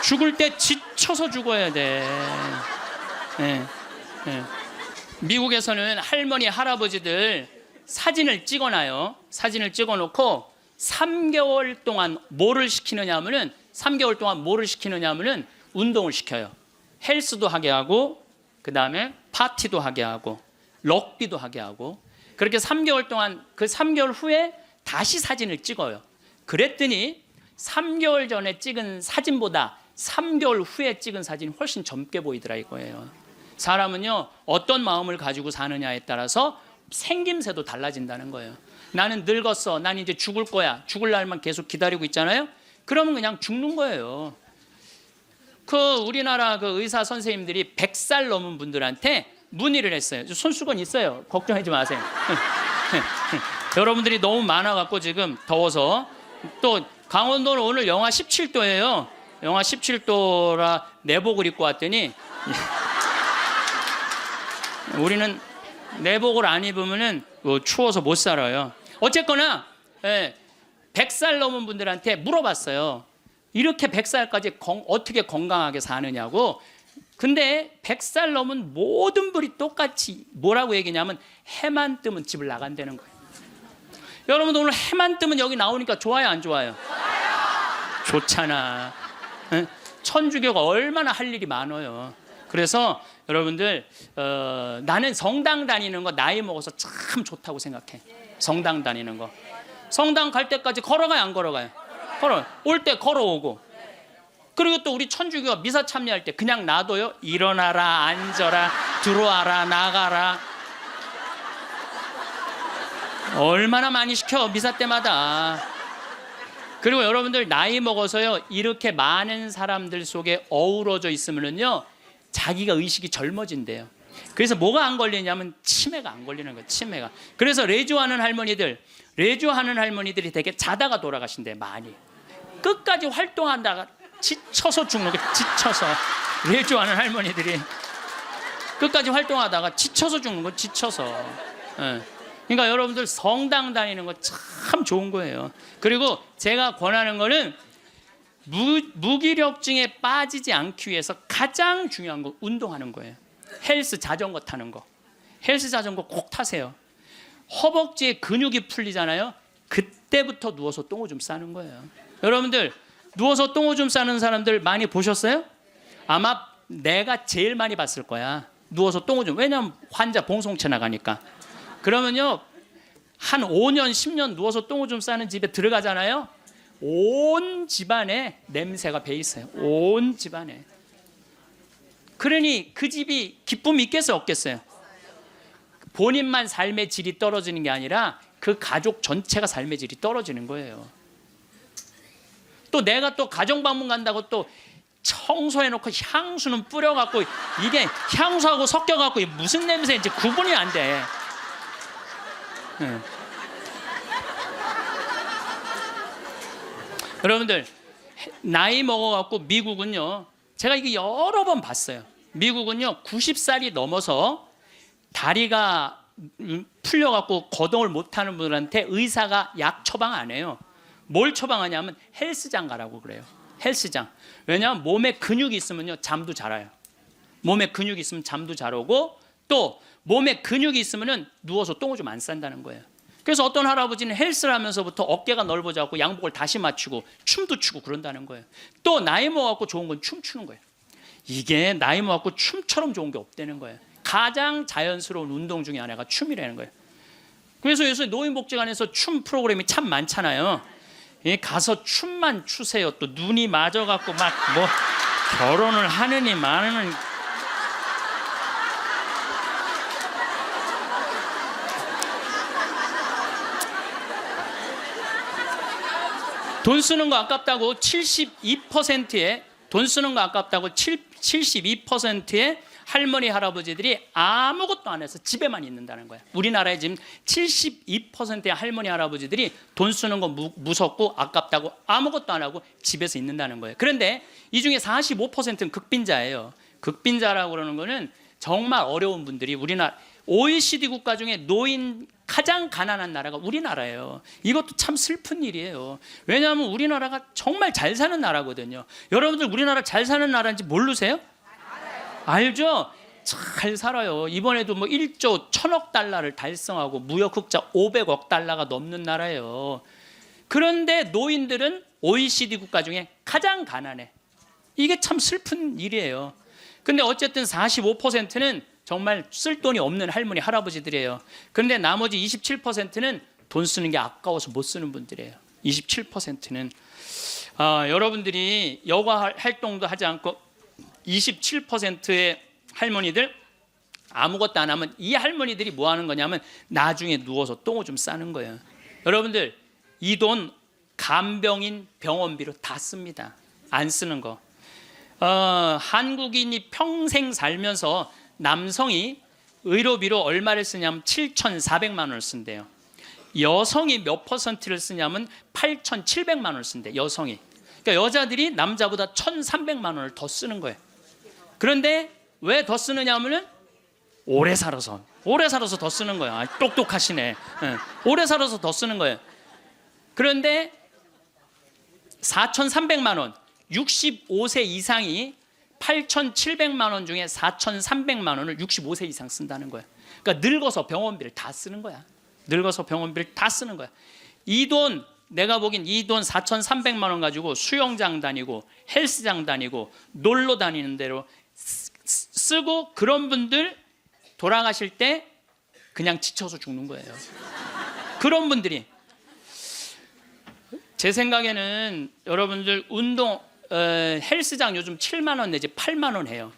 죽을 때 지쳐서 죽어야 돼. 미국에서는 할머니 할아버지들 사진을 찍어놔요. 사진을 찍어놓고 3개월 동안 뭐를 시키느냐면은 3개월 동안 뭐를 시키느냐면은 운동을 시켜요. 헬스도 하게 하고, 그 다음에 파티도 하게 하고, 럭비도 하게 하고. 그렇게 3개월 동안, 그 3개월 후에 다시 사진을 찍어요. 그랬더니 3개월 전에 찍은 사진보다 3개월 후에 찍은 사진이 훨씬 젊게 보이더라 이거예요. 사람은요, 어떤 마음을 가지고 사느냐에 따라서 생김새도 달라진다는 거예요. 나는 늙었어. 난 이제 죽을 거야. 죽을 날만 계속 기다리고 있잖아요. 그러면 그냥 죽는 거예요. 그 우리나라 그 의사 선생님들이 100살 넘은 분들한테 문의를 했어요. 손수건 있어요. 걱정하지 마세요. 여러분들이 너무 많아갖고 지금 더워서. 또 강원도는 오늘 영하 17도예요. 영하 17도라 내복을 입고 왔더니 우리는 내복을 안 입으면은 추워서 못 살아요. 어쨌거나 100살 넘은 분들한테 물어봤어요. 이렇게 100살까지 어떻게 건강하게 사느냐고. 근데 100살 넘은 모든 분이 똑같이 뭐라고 얘기냐면 해만 뜨면 집을 나간다는 거예요. 여러분들 오늘 해만 뜨면 여기 나오니까 좋아요 안 좋아요? 좋잖아. 천주교가 얼마나 할 일이 많아요. 그래서 여러분들 나는 성당 다니는 거 나이 먹어서 참 좋다고 생각해. 성당 다니는 거. 성당 갈 때까지 걸어가요 안 걸어가요? 걸어. 올 때 걸어오고. 그리고 또 우리 천주교가 미사 참여할 때 그냥 놔둬요? 일어나라, 앉아라, 들어와라, 나가라. 얼마나 많이 시켜 미사 때마다. 그리고 여러분들 나이 먹어서요 이렇게 많은 사람들 속에 어우러져 있으면요 자기가 의식이 젊어진대요. 그래서 뭐가 안 걸리냐면 치매가 안 걸리는 거예요. 치매가. 그래서 레주하는 할머니들이 되게 자다가 돌아가신대. 많이 끝까지 활동한다가 지쳐서 죽는 거예요. 지쳐서. 레주하는 할머니들이 끝까지 활동하다가 지쳐서 죽는 거예요. 지쳐서. 예. 그러니까 여러분들 성당 다니는 거 참 좋은 거예요. 그리고 제가 권하는 거는 무기력증에 빠지지 않기 위해서 가장 중요한 거 운동하는 거예요. 헬스 자전거 타는 거. 헬스 자전거 꼭 타세요. 허벅지에 근육이 풀리잖아요. 그때부터 누워서 똥오줌 싸는 거예요. 여러분들 누워서 똥오줌 싸는 사람들 많이 보셨어요? 아마 내가 제일 많이 봤을 거야. 누워서 똥오줌. 왜냐면 환자 봉송체 나가니까. 그러면요 한 5년 10년 누워서 똥오줌 싸는 집에 들어가잖아요. 온 집안에 냄새가 배 있어요. 온 집안에. 그러니 그 집이 기쁨이 있겠어요 없겠어요? 본인만 삶의 질이 떨어지는 게 아니라 그 가족 전체가 삶의 질이 떨어지는 거예요. 또 내가 또 가정방문 간다고 또 청소해놓고 향수는 뿌려갖고 이게 향수하고 섞여갖고 무슨 냄새인지 구분이 안 돼. 여러분들 나이 먹어갖고 미국은요 제가 이게 여러 번 봤어요. 미국은요 90살이 넘어서 다리가 풀려갖고 거동을 못하는 분들한테 의사가 약 처방 안 해요. 뭘 처방하냐면 헬스장 가라고 그래요. 헬스장. 왜냐하면 몸에 근육이 있으면요 잠도 잘 와요. 몸에 근육이 있으면 잠도 잘 오고 또 몸에 근육이 있으면은 누워서 똥오줌 안 싼다는 거예요. 그래서 어떤 할아버지는 헬스를 하면서부터 어깨가 넓어져갖고 양복을 다시 맞추고 춤도 추고 그런다는 거예요. 또 나이 먹어갖고 좋은 건 춤추는 거예요. 이게 나이 먹어갖고 춤처럼 좋은 게 없다는 거예요. 가장 자연스러운 운동 중에 하나가 춤이라는 거예요. 그래서 요새 노인복지관에서 춤 프로그램이 참 많잖아요. 가서 춤만 추세요. 또 눈이 맞아갖고 막 뭐 결혼을 하느니 마느니. 돈 쓰는 거 아깝다고 72%의 돈 쓰는 거 아깝다고 72%의 할머니 할아버지들이 아무것도 안 해서 집에만 있는다는 거야. 우리나라에 지금 72%의 할머니 할아버지들이 돈 쓰는 거 무섭고 아깝다고 아무것도 안 하고 집에서 있는다는 거예요. 그런데 이 중에 45%는 극빈자예요. 극빈자라고 그러는 거는 정말 어려운 분들이 우리나라 OECD 국가 중에 노인 가장 가난한 나라가 우리나라예요. 이것도 참 슬픈 일이에요. 왜냐하면 우리나라가 정말 잘 사는 나라거든요. 여러분들 우리나라 잘 사는 나라인지 모르세요? 알죠? 잘 살아요. 이번에도 뭐 1조 1000억 달러를 달성하고 무역 흑자 500억 달러가 넘는 나라예요. 그런데 노인들은 OECD 국가 중에 가장 가난해. 이게 참 슬픈 일이에요. 근데 어쨌든 45%는 정말 쓸 돈이 없는 할머니 할아버지들이에요. 그런데 나머지 27%는 돈 쓰는 게 아까워서 못 쓰는 분들이에요. 27%는 여러분들이 여가 활동도 하지 않고 27%의 할머니들 아무것도 안 하면 이 할머니들이 뭐 하는 거냐면 나중에 누워서 똥오줌 싸는 거예요. 여러분들 이 돈 간병인 병원비로 다 씁니다. 안 쓰는 거. 한국인이 평생 살면서 남성이 의료비로 얼마를 쓰냐면 7,400만 원을 쓴대요. 여성이 몇 퍼센트를 쓰냐면 8,700만 원을 쓴대. 여성이. 그러니까 여자들이 남자보다 1,300만 원을 더 쓰는 거예요. 그런데 왜 더 쓰느냐 하면은 오래 살아서 더 쓰는 거예요. 똑똑하시네. 오래 살아서 더 쓰는 거예요. 그런데 4,300만 원 65세 이상이 8,700만 원 중에 4,300만 원을 65세 이상 쓴다는 거예요. 그러니까 늙어서 병원비를 다 쓰는 거야. 늙어서 병원비를 다 쓰는 거야. 이 돈 내가 보긴 이 돈 4,300만 원 가지고 수영장 다니고 헬스장 다니고 놀러 다니는 대로 쓰고 그런 분들 돌아가실 때 그냥 지쳐서 죽는 거예요. 그런 분들이 제 생각에는 여러분들 운동 헬스장 요즘 7만 원 내지 8만 원 해요.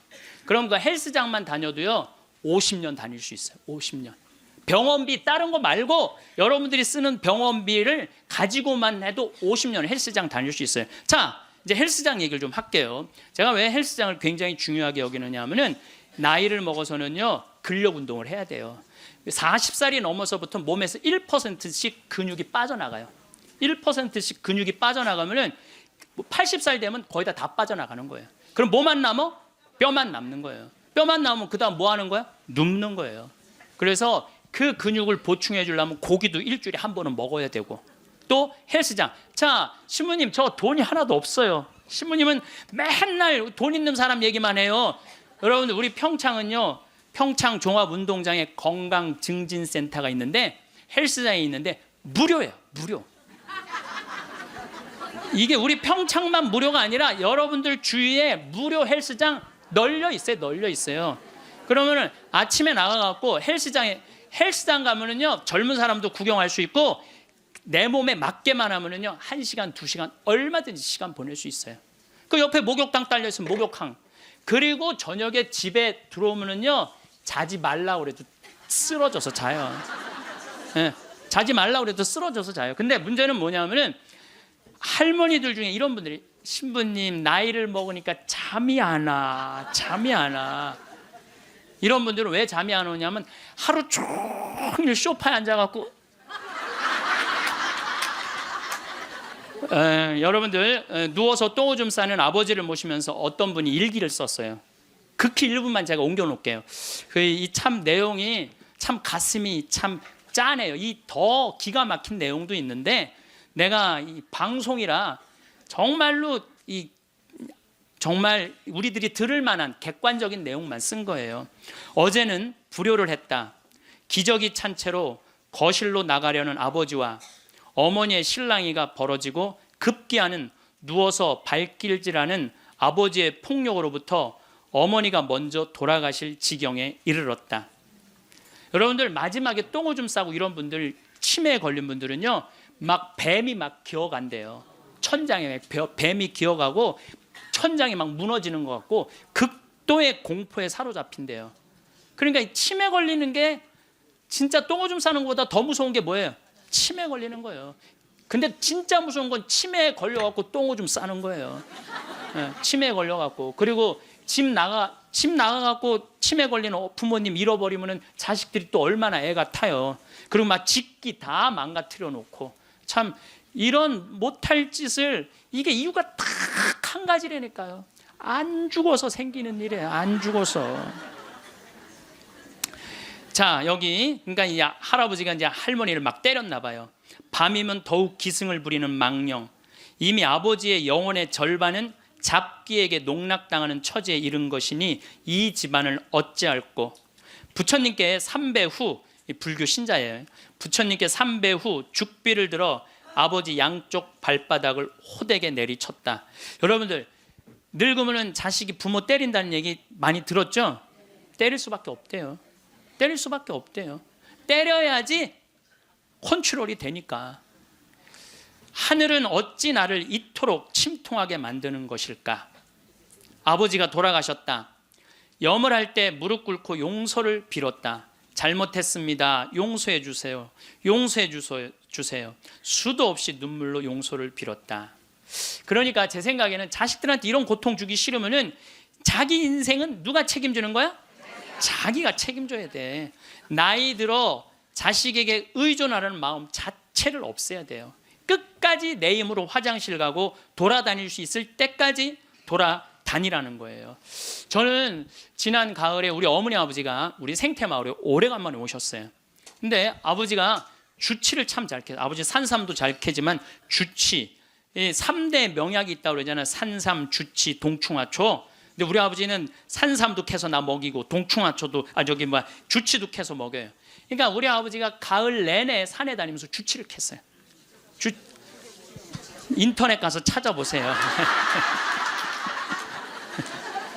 그럼 그 헬스장만 다녀도요 50년 다닐 수 있어요. 50년. 병원비 다른 거 말고 여러분들이 쓰는 병원비를 가지고만 해도 50년 헬스장 다닐 수 있어요. 자, 이제 헬스장 얘기를 좀 할게요. 제가 왜 헬스장을 굉장히 중요하게 여기느냐 하면은 나이를 먹어서는요 근력 운동을 해야 돼요. 40살이 넘어서부터 몸에서 1%씩 근육이 빠져나가요. 1%씩 근육이 빠져나가면은 80살 되면 거의 다 빠져나가는 거예요. 그럼 뭐만 남아? 뼈만 남는 거예요. 뼈만 남으면 그다음 뭐 하는 거야? 눕는 거예요. 그래서 그 근육을 보충해 주려면 고기도 일주일에 한 번은 먹어야 되고, 또 헬스장. 자, 신부님 저 돈이 하나도 없어요. 신부님은 맨날 돈 있는 사람 얘기만 해요. 여러분들 우리 평창은요, 평창 종합운동장에 건강증진센터가 있는데 헬스장이 있는데 무료예요. 무료. 이게 우리 평창만 무료가 아니라 여러분들 주위에 무료 헬스장 널려 있어요. 그러면은 아침에 나가갖고 헬스장 가면은요 젊은 사람도 구경할 수 있고 내 몸에 맞게만 하면은요 1시간, 2시간 얼마든지 시간 보낼 수 있어요. 그 옆에 목욕탕 딸려 있으면 목욕탕. 그리고 저녁에 집에 들어오면은요 자지 말라 그래도 쓰러져서 자요. 네, 자지 말라 그래도 쓰러져서 자요. 근데 문제는 뭐냐면은 할머니들 중에 이런 분들이, 신부님 나이를 먹으니까 잠이 안 와. 이런 분들은 왜 잠이 안 오냐면 하루 종일 소파에 앉아갖고 여러분들 누워서 똥오줌 싸는 아버지를 모시면서 어떤 분이 일기를 썼어요. 극히 일부만 제가 옮겨놓을게요. 이 참 내용이 참 가슴이 참 짠해요. 이 더 기가 막힌 내용도 있는데 내가 이 방송이라 정말로 정말 우리들이 들을 만한 객관적인 내용만 쓴 거예요. 어제는 불효를 했다. 기저귀 찬 채로 거실로 나가려는 아버지와 어머니의 실랑이가 벌어지고 급기야는 누워서 발길질하는 아버지의 폭력으로부터 어머니가 먼저 돌아가실 지경에 이르렀다. 여러분들 마지막에 똥오줌 싸고 이런 분들, 치매에 걸린 분들은요 막 뱀이 막 기어간대요. 천장에 뱀이 기어가고 천장이 막 무너지는 것 같고 극도의 공포에 사로잡힌대요. 그러니까 치매 걸리는 게 진짜 똥오줌 싸는 것보다 더 무서운 게 뭐예요? 치매 걸리는 거예요. 근데 진짜 무서운 건 치매에 걸려갖고 똥오줌 싸는 거예요. 네, 치매에 걸려갖고. 그리고 집 나가갖고 치매 걸리는 부모님 잃어버리면은 자식들이 또 얼마나 애가 타요. 그리고 막 짓기 다 망가뜨려 놓고. 참 이런 못할 짓을, 이게 이유가 딱 한 가지라니까요. 안 죽어서 생기는 일이에요. 안 죽어서. 자, 여기 그러니까 이 할아버지가 이제 할머니를 막 때렸나 봐요. 밤이면 더욱 기승을 부리는 망령. 이미 아버지의 영혼의 절반은 잡기에게 농락당하는 처지에 이른 것이니 이 집안을 어찌할꼬. 부처님께 3배 후, 불교 신자예요. 부처님께 3배 후 죽비를 들어 아버지 양쪽 발바닥을 호되게 내리쳤다. 여러분들 늙으면 자식이 부모 때린다는 얘기 많이 들었죠? 때릴 수밖에 없대요. 때릴 수밖에 없대요. 때려야지 컨트롤이 되니까. 하늘은 어찌 나를 이토록 침통하게 만드는 것일까? 아버지가 돌아가셨다. 염을 할 때 무릎 꿇고 용서를 빌었다. 잘못했습니다. 용서해 주세요. 용서해 주세요. 수도 없이 눈물로 용서를 빌었다. 그러니까 제 생각에는 자식들한테 이런 고통 주기 싫으면은 자기 인생은 누가 책임지는 거야? 자기가 책임져야 돼. 나이 들어 자식에게 의존하는 마음 자체를 없애야 돼요. 끝까지 내 힘으로 화장실 가고 돌아다닐 수 있을 때까지 돌아다니라는 거예요. 저는 지난 가을에 우리 어머니 아버지가 우리 생태마을에 오래간만에 오셨어요. 근데 아버지가 주치를 참 잘 캐요. 아버지 산삼도 잘 캐지만 주치, 3대 명약이 있다고 그러잖아요. 산삼, 주치, 동충하초. 근데 우리 아버지는 산삼도 캐서 나 먹이고 동충하초도 주치도 캐서 먹여요. 그러니까 우리 아버지가 가을 내내 산에 다니면서 주치를 캤어요. 인터넷 가서 찾아보세요.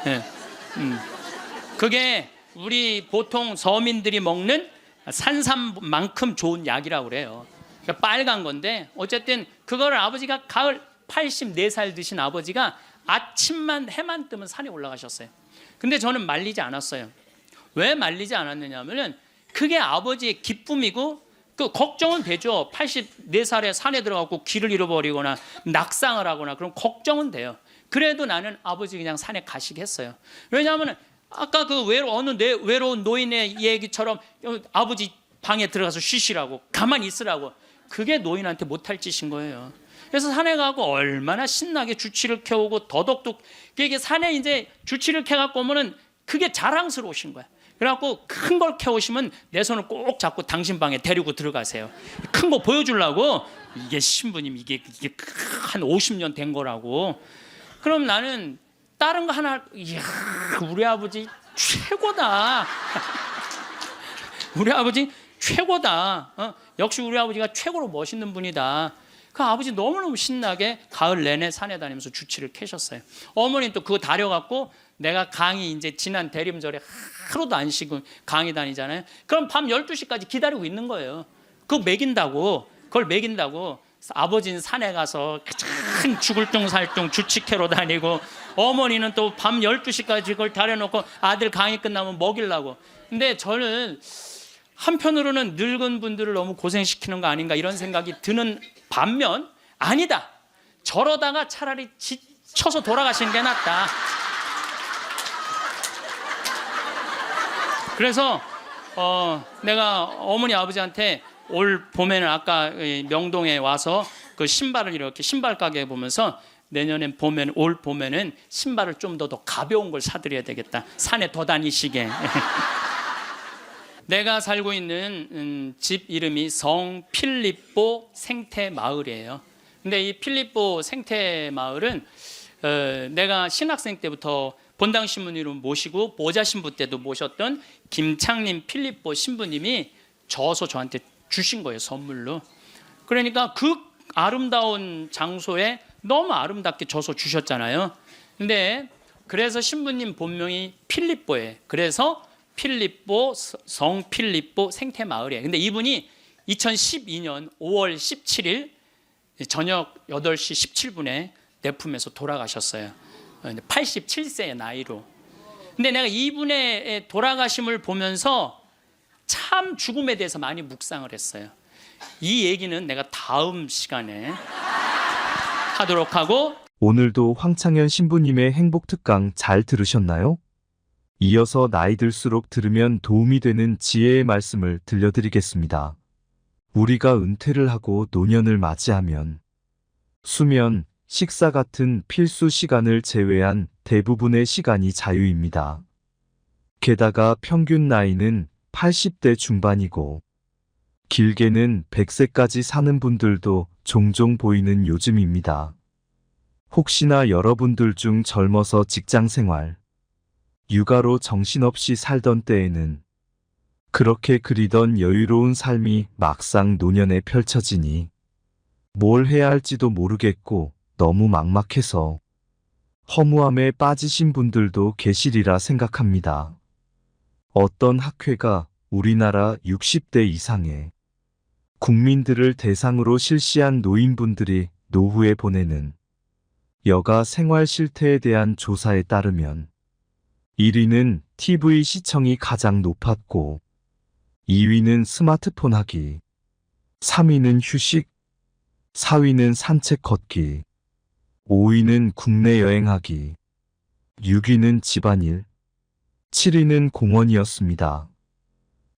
네. 그게 우리 보통 서민들이 먹는 산삼만큼 좋은 약이라고 그래요. 그러니까 빨간 건데 어쨌든 그거를 아버지가 가을 84살 드신 아버지가 아침만 해만 뜨면 산에 올라가셨어요. 근데 저는 말리지 않았어요. 왜 말리지 않았느냐 하면은 그 그게 아버지의 기쁨이고 그 걱정은 되죠. 84살에 산에 들어가고 길을 잃어버리거나 낙상을 하거나 그럼 걱정은 돼요. 그래도 나는 아버지 그냥 산에 가시게 했어요. 왜냐하면 아까 그 외로운 노인의 얘기처럼 아버지 방에 들어가서 쉬시라고 가만히 있으라고 그게 노인한테 못할 짓인 거예요. 그래서 산에 가고 얼마나 신나게 주치를 켜오고 더덕도 이게 산에 이제 주치를 켜갖고 오면은 그게 자랑스러우신 거야. 그래갖고 큰 걸 켜오시면 내 손을 꼭 잡고 당신 방에 데리고 들어가세요. 큰 거 보여주려고 이게 신부님 이게 한 50년 된 거라고. 그럼 나는 다른 거 하나 이야 우리 아버지 최고다. 우리 아버지 최고다. 역시 우리 아버지가 최고로 멋있는 분이다. 그 아버지 너무너무 신나게 가을 내내 산에 다니면서 주치를 캐셨어요. 어머니는 또 그거 다려갖고 내가 강의 이제 지난 대림절에 하루도 안 쉬고 강의 다니잖아요. 그럼 밤 12시까지 기다리고 있는 거예요. 그걸 먹인다고. 아버지는 산에 가서 가장 죽을 둥 살 둥 주치캐로 다니고 어머니는 또 밤 12시까지 그걸 다려놓고 아들 강의 끝나면 먹이려고. 근데 저는 한편으로는 늙은 분들을 너무 고생시키는 거 아닌가 이런 생각이 드는 반면 아니다. 저러다가 차라리 지쳐서 돌아가시는 게 낫다. 그래서 내가 어머니 아버지한테 올 봄에는 아까 명동에 와서 그 신발을 이렇게 신발 가게 보면서 내년엔 올 봄에는 신발을 좀 더 가벼운 걸 사드려야 되겠다. 산에 더 다니시게. 내가 살고 있는 집 이름이 성 필립보 생태마을이에요. 근데 이 필립보 생태마을은 내가 신학생 때부터 본당 신부님을 모시고 보좌 신부 때도 모셨던 김창림 필립보 신부님이 저서 저한테 주신 거예요, 선물로. 그러니까 그 아름다운 장소에 너무 아름답게 저서 주셨잖아요. 근데 그래서 신부님 본명이 필립보예요. 그래서 필립보 성 필립보 생태마을이에요. 근데 이분이 2012년 5월 17일 저녁 8시 17분에 내 품에서 돌아가셨어요. 87세의 나이로. 근데 내가 이분의 돌아가심을 보면서 참 죽음에 대해서 많이 묵상을 했어요. 이 얘기는 내가 다음 시간에 하도록 하고. 오늘도 황창현 신부님의 행복 특강 잘 들으셨나요? 이어서 나이 들수록 들으면 도움이 되는 지혜의 말씀을 들려드리겠습니다. 우리가 은퇴를 하고 노년을 맞이하면 수면, 식사 같은 필수 시간을 제외한 대부분의 시간이 자유입니다. 게다가 평균 나이는 80대 중반이고 길게는 100세까지 사는 분들도 종종 보이는 요즘입니다. 혹시나 여러분들 중 젊어서 직장생활, 육아로 정신없이 살던 때에는 그렇게 그리던 여유로운 삶이 막상 노년에 펼쳐지니 뭘 해야 할지도 모르겠고 너무 막막해서 허무함에 빠지신 분들도 계시리라 생각합니다. 어떤 학회가 우리나라 60대 이상의 국민들을 대상으로 실시한 노인분들이 노후에 보내는 여가 생활 실태에 대한 조사에 따르면 1위는 TV 시청이 가장 높았고 2위는 스마트폰 하기, 3위는 휴식, 4위는 산책 걷기, 5위는 국내 여행하기, 6위는 집안일, 7위는 공원이었습니다.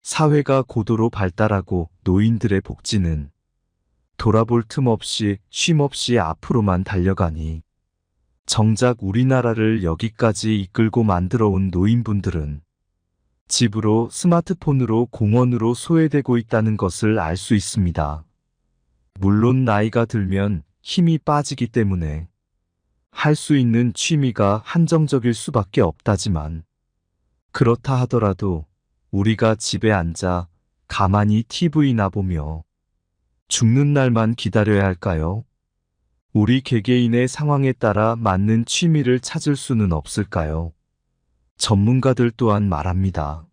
사회가 고도로 발달하고 노인들의 복지는 돌아볼 틈 없이 쉼없이 앞으로만 달려가니 정작 우리나라를 여기까지 이끌고 만들어 온 노인분들은 집으로 스마트폰으로 공원으로 소외되고 있다는 것을 알 수 있습니다. 물론 나이가 들면 힘이 빠지기 때문에 할 수 있는 취미가 한정적일 수밖에 없다지만 그렇다 하더라도 우리가 집에 앉아 가만히 TV나 보며 죽는 날만 기다려야 할까요? 우리 개개인의 상황에 따라 맞는 취미를 찾을 수는 없을까요? 전문가들 또한 말합니다.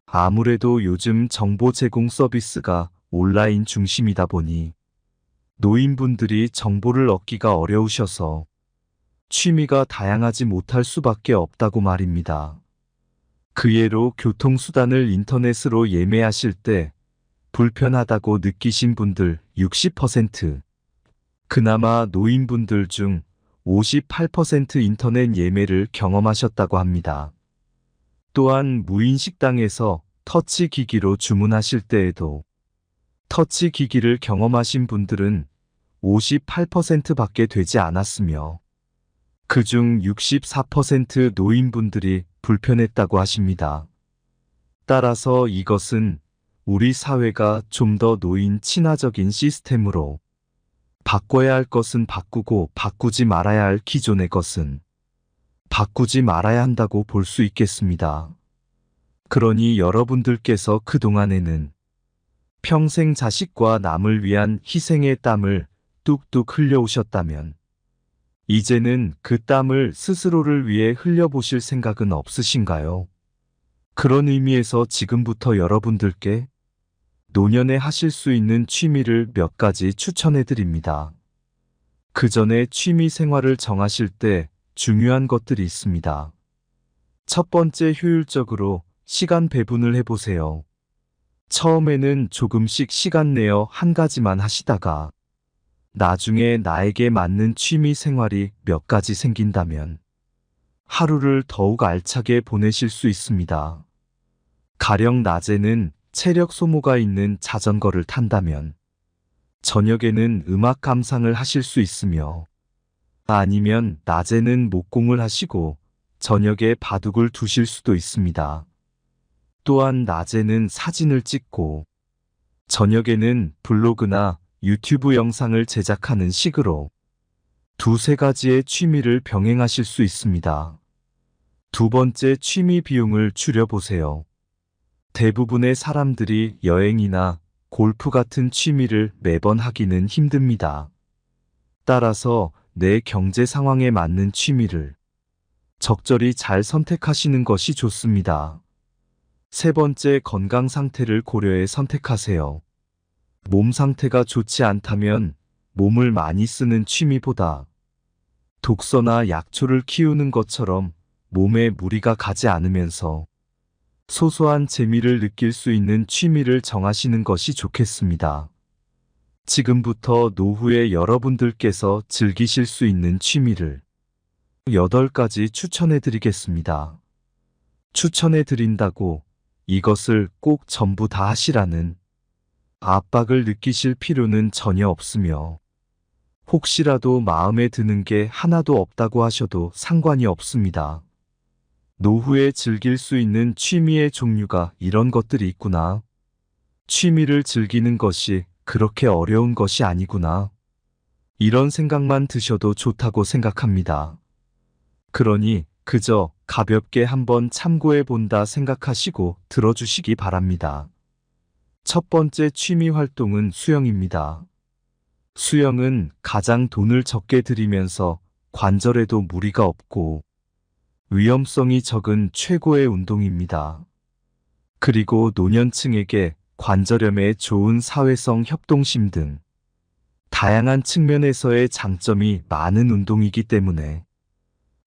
아무래도 요즘 정보 제공 서비스가 온라인 중심이다 보니 노인분들이 정보를 얻기가 어려우셔서 취미가 다양하지 못할 수밖에 없다고 말입니다. 그 예로 교통수단을 인터넷으로 예매하실 때 불편하다고 느끼신 분들 60%, 그나마 노인분들 중 58% 인터넷 예매를 경험하셨다고 합니다. 또한 무인 식당에서 터치 기기로 주문하실 때에도 터치 기기를 경험하신 분들은 58%밖에 되지 않았으며 그중 64% 노인분들이 불편했다고 하십니다. 따라서 이것은 우리 사회가 좀 더 노인 친화적인 시스템으로 바꿔야 할 것은 바꾸고 바꾸지 말아야 할 기존의 것은 바꾸지 말아야 한다고 볼 수 있겠습니다. 그러니 여러분들께서 그동안에는 평생 자식과 남을 위한 희생의 땀을 뚝뚝 흘려오셨다면 이제는 그 땀을 스스로를 위해 흘려보실 생각은 없으신가요? 그런 의미에서 지금부터 여러분들께 노년에 하실 수 있는 취미를 몇 가지 추천해 드립니다. 그 전에 취미 생활을 정하실 때 중요한 것들이 있습니다. 첫 번째, 효율적으로 시간 배분을 해보세요. 처음에는 조금씩 시간 내어 한 가지만 하시다가 나중에 나에게 맞는 취미 생활이 몇 가지 생긴다면 하루를 더욱 알차게 보내실 수 있습니다. 가령 낮에는 체력 소모가 있는 자전거를 탄다면 저녁에는 음악 감상을 하실 수 있으며 아니면 낮에는 목공을 하시고 저녁에 바둑을 두실 수도 있습니다. 또한 낮에는 사진을 찍고 저녁에는 블로그나 유튜브 영상을 제작하는 식으로 두세 가지의 취미를 병행하실 수 있습니다. 두 번째, 취미 비용을 줄여보세요. 대부분의 사람들이 여행이나 골프 같은 취미를 매번 하기는 힘듭니다. 따라서 내 경제 상황에 맞는 취미를 적절히 잘 선택하시는 것이 좋습니다. 세 번째, 건강 상태를 고려해 선택하세요. 몸 상태가 좋지 않다면 몸을 많이 쓰는 취미보다 독서나 약초를 키우는 것처럼 몸에 무리가 가지 않으면서 소소한 재미를 느낄 수 있는 취미를 정하시는 것이 좋겠습니다. 지금부터 노후에 여러분들께서 즐기실 수 있는 취미를 8가지 추천해 드리겠습니다. 추천해 드린다고 이것을 꼭 전부 다 하시라는 압박을 느끼실 필요는 전혀 없으며 혹시라도 마음에 드는 게 하나도 없다고 하셔도 상관이 없습니다. 노후에 즐길 수 있는 취미의 종류가 이런 것들이 있구나. 취미를 즐기는 것이 그렇게 어려운 것이 아니구나. 이런 생각만 드셔도 좋다고 생각합니다. 그러니 그저 가볍게 한번 참고해 본다 생각하시고 들어주시기 바랍니다. 첫 번째 취미 활동은 수영입니다. 수영은 가장 돈을 적게 들이면서 관절에도 무리가 없고 위험성이 적은 최고의 운동입니다. 그리고 노년층에게 관절염에 좋은 사회성 협동심 등 다양한 측면에서의 장점이 많은 운동이기 때문에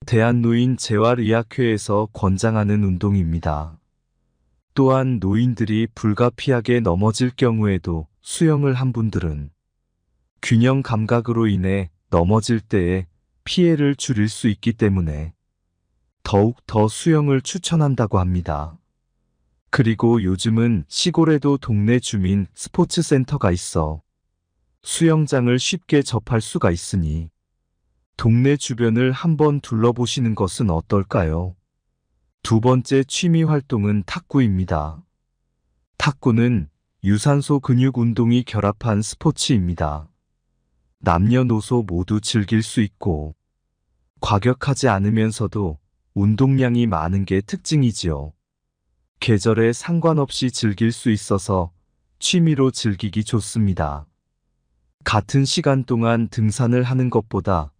대한노인 재활의학회에서 권장하는 운동입니다. 또한 노인들이 불가피하게 넘어질 경우에도 수영을 한 분들은 균형 감각으로 인해 넘어질 때의 피해를 줄일 수 있기 때문에 더욱 더 수영을 추천한다고 합니다. 그리고 요즘은 시골에도 동네 주민 스포츠 센터가 있어 수영장을 쉽게 접할 수가 있으니 동네 주변을 한번 둘러보시는 것은 어떨까요? 두 번째 취미 활동은 탁구입니다. 탁구는 유산소 근육 운동이 결합한 스포츠입니다. 남녀노소 모두 즐길 수 있고 과격하지 않으면서도 운동량이 많은 게 특징이지요. 계절에 상관없이 즐길 수 있어서 취미로 즐기기 좋습니다. 같은 시간 동안 등산을 하는 것보다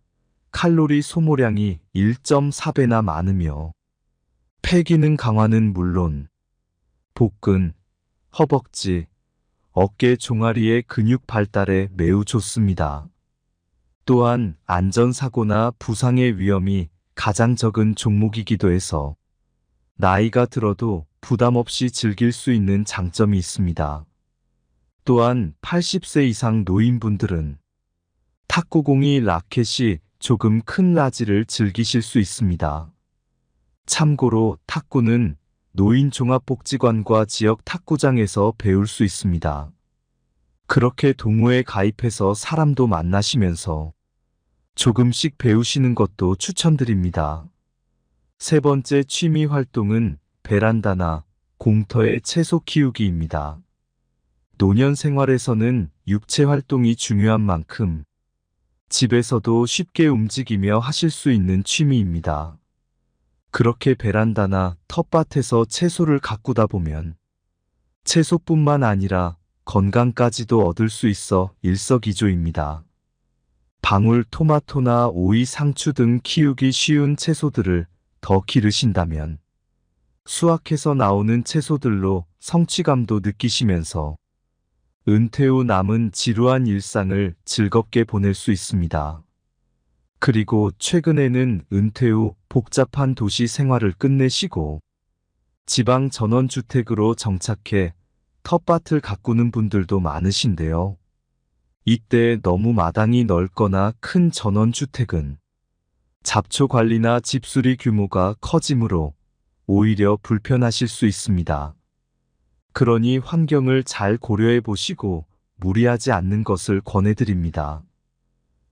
칼로리 소모량이 1.4배나 많으며 폐기능 강화는 물론 복근, 허벅지, 어깨 종아리의 근육 발달에 매우 좋습니다. 또한 안전사고나 부상의 위험이 가장 적은 종목이기도 해서 나이가 들어도 부담 없이 즐길 수 있는 장점이 있습니다. 또한 80세 이상 노인분들은 탁구공이 라켓이 조금 큰 라지를 즐기실 수 있습니다. 참고로 탁구는 노인 종합복지관과 지역 탁구장에서 배울 수 있습니다. 그렇게 동호회 가입해서 사람도 만나시면서 조금씩 배우시는 것도 추천드립니다. 세 번째 취미 활동은 베란다나 공터의 채소 키우기입니다. 노년 생활에서는 육체 활동이 중요한 만큼 집에서도 쉽게 움직이며 하실 수 있는 취미입니다. 그렇게 베란다나 텃밭에서 채소를 가꾸다 보면 채소뿐만 아니라 건강까지도 얻을 수 있어 일석이조입니다. 방울 토마토나 오이 상추 등 키우기 쉬운 채소들을 더 기르신다면 수확해서 나오는 채소들로 성취감도 느끼시면서 은퇴 후 남은 지루한 일상을 즐겁게 보낼 수 있습니다. 그리고 최근에는 은퇴 후 복잡한 도시 생활을 끝내시고 지방 전원주택으로 정착해 텃밭을 가꾸는 분들도 많으신데요. 이때 너무 마당이 넓거나 큰 전원주택은 잡초 관리나 집수리 규모가 커지므로 오히려 불편하실 수 있습니다. 그러니 환경을 잘 고려해 보시고 무리하지 않는 것을 권해드립니다.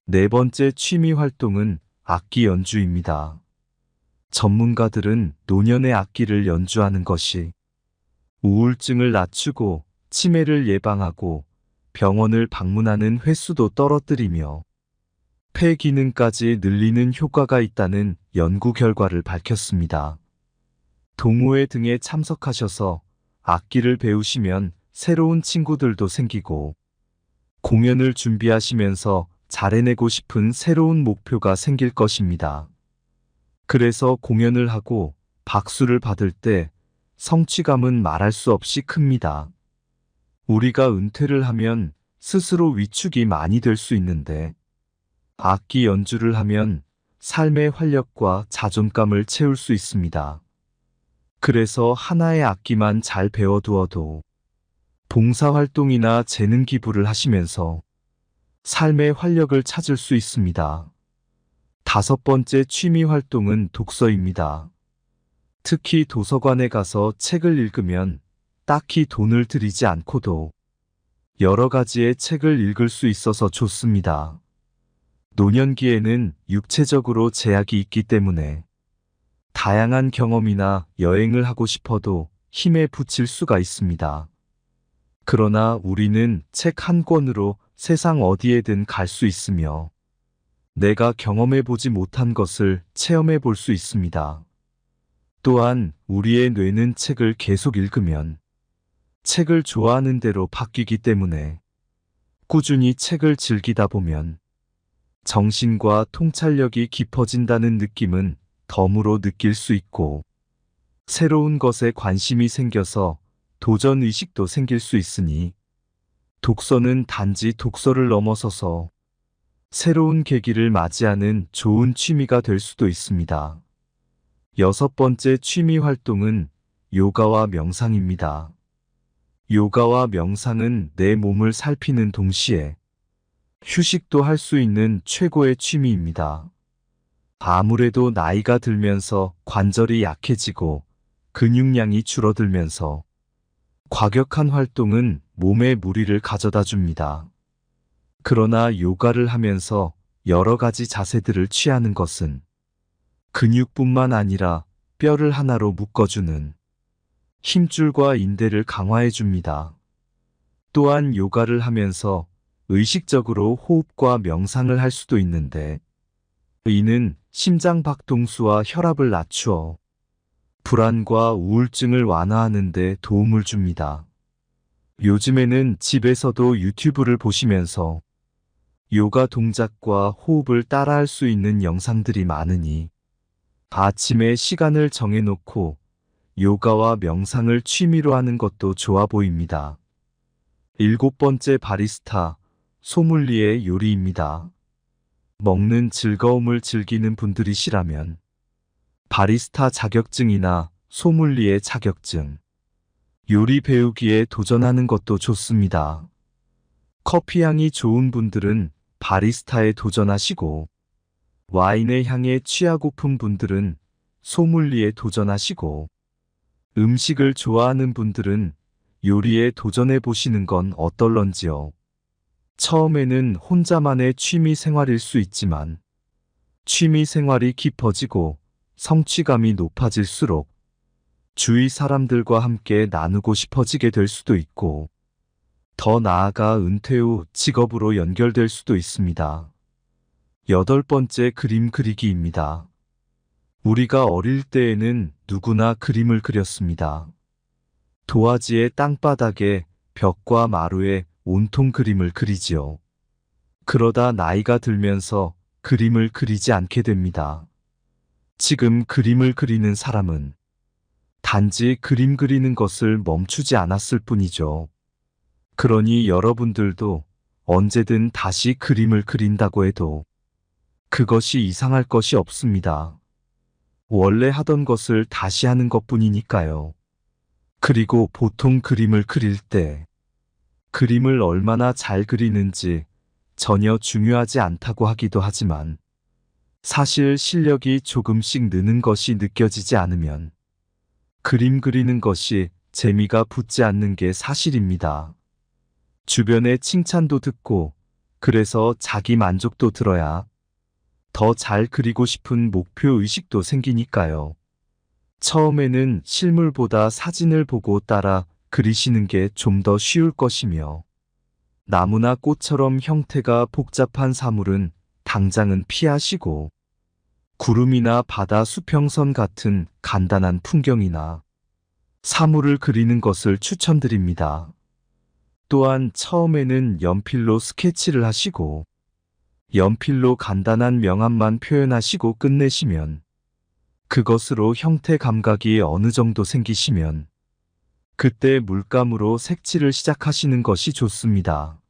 네 번째 취미 활동은 악기 연주입니다. 전문가들은 노년의 악기를 연주하는 것이 우울증을 낮추고 치매를 예방하고 병원을 방문하는 횟수도 떨어뜨리며 폐 기능까지 늘리는 효과가 있다는 연구 결과를 밝혔습니다. 동호회 등에 참석하셔서 악기를 배우시면 새로운 친구들도 생기고 공연을 준비하시면서 잘해내고 싶은 새로운 목표가 생길 것입니다. 그래서 공연을 하고 박수를 받을 때 성취감은 말할 수 없이 큽니다. 우리가 은퇴를 하면 스스로 위축이 많이 될 수 있는데 악기 연주를 하면 삶의 활력과 자존감을 채울 수 있습니다. 그래서 하나의 악기만 잘 배워두어도 봉사활동이나 재능 기부를 하시면서 삶의 활력을 찾을 수 있습니다. 다섯 번째 취미 활동은 독서입니다. 특히 도서관에 가서 책을 읽으면 딱히 돈을 들이지 않고도 여러 가지의 책을 읽을 수 있어서 좋습니다. 노년기에는 육체적으로 제약이 있기 때문에 다양한 경험이나 여행을 하고 싶어도 힘에 부칠 수가 있습니다. 그러나 우리는 책 한 권으로 세상 어디에든 갈 수 있으며 내가 경험해 보지 못한 것을 체험해 볼 수 있습니다. 또한 우리의 뇌는 책을 계속 읽으면 책을 좋아하는 대로 바뀌기 때문에 꾸준히 책을 즐기다 보면 정신과 통찰력이 깊어진다는 느낌은 덤으로 느낄 수 있고 새로운 것에 관심이 생겨서 도전 의식도 생길 수 있으니 독서는 단지 독서를 넘어서서 새로운 계기를 맞이하는 좋은 취미가 될 수도 있습니다. 여섯 번째 취미 활동은 요가와 명상입니다. 요가와 명상은 내 몸을 살피는 동시에 휴식도 할 수 있는 최고의 취미입니다. 아무래도 나이가 들면서 관절이 약해지고 근육량이 줄어들면서 과격한 활동은 몸에 무리를 가져다 줍니다. 그러나 요가를 하면서 여러 가지 자세들을 취하는 것은 근육뿐만 아니라 뼈를 하나로 묶어주는 힘줄과 인대를 강화해 줍니다. 또한 요가를 하면서 의식적으로 호흡과 명상을 할 수도 있는데 이는 심장 박동수와 혈압을 낮추어 불안과 우울증을 완화하는 데 도움을 줍니다. 요즘에는 집에서도 유튜브를 보시면서 요가 동작과 호흡을 따라할 수 있는 영상들이 많으니 아침에 시간을 정해놓고 요가와 명상을 취미로 하는 것도 좋아 보입니다. 일곱 번째 바리스타, 소믈리에 요리입니다. 먹는 즐거움을 즐기는 분들이시라면 바리스타 자격증이나 소믈리에 자격증, 요리 배우기에 도전하는 것도 좋습니다. 커피 향이 좋은 분들은 바리스타에 도전하시고, 와인의 향에 취하고픈 분들은 소믈리에 도전하시고, 음식을 좋아하는 분들은 요리에 도전해 보시는 건 어떨런지요. 처음에는 혼자만의 취미 생활일 수 있지만, 취미 생활이 깊어지고 성취감이 높아질수록 주위 사람들과 함께 나누고 싶어지게 될 수도 있고, 더 나아가 은퇴 후 직업으로 연결될 수도 있습니다. 8번째, 그림 그리기입니다. 우리가 어릴 때에는 누구나 그림을 그렸습니다. 도화지의 땅바닥에, 벽과 마루에 온통 그림을 그리지요. 그러다 나이가 들면서 그림을 그리지 않게 됩니다. 지금 그림을 그리는 사람은 단지 그림 그리는 것을 멈추지 않았을 뿐이죠. 그러니 여러분들도 언제든 다시 그림을 그린다고 해도 그것이 이상할 것이 없습니다. 원래 하던 것을 다시 하는 것뿐이니까요. 그리고 보통 그림을 그릴 때 그림을 얼마나 잘 그리는지 전혀 중요하지 않다고 하기도 하지만, 사실 실력이 조금씩 느는 것이 느껴지지 않으면 그림 그리는 것이 재미가 붙지 않는 게 사실입니다. 주변의 칭찬도 듣고, 그래서 자기 만족도 들어야 더 잘 그리고 싶은 목표 의식도 생기니까요. 처음에는 실물보다 사진을 보고 따라 그리시는 게 좀 더 쉬울 것이며, 나무나 꽃처럼 형태가 복잡한 사물은 당장은 피하시고, 구름이나 바다 수평선 같은 간단한 풍경이나 사물을 그리는 것을 추천드립니다. 또한 처음에는 연필로 스케치를 하시고, 연필로 간단한 명암만 표현하시고 끝내시면, 그것으로 형태 감각이 어느 정도 생기시면 그때 물감으로 색칠을 시작하시는 것이 좋습니다.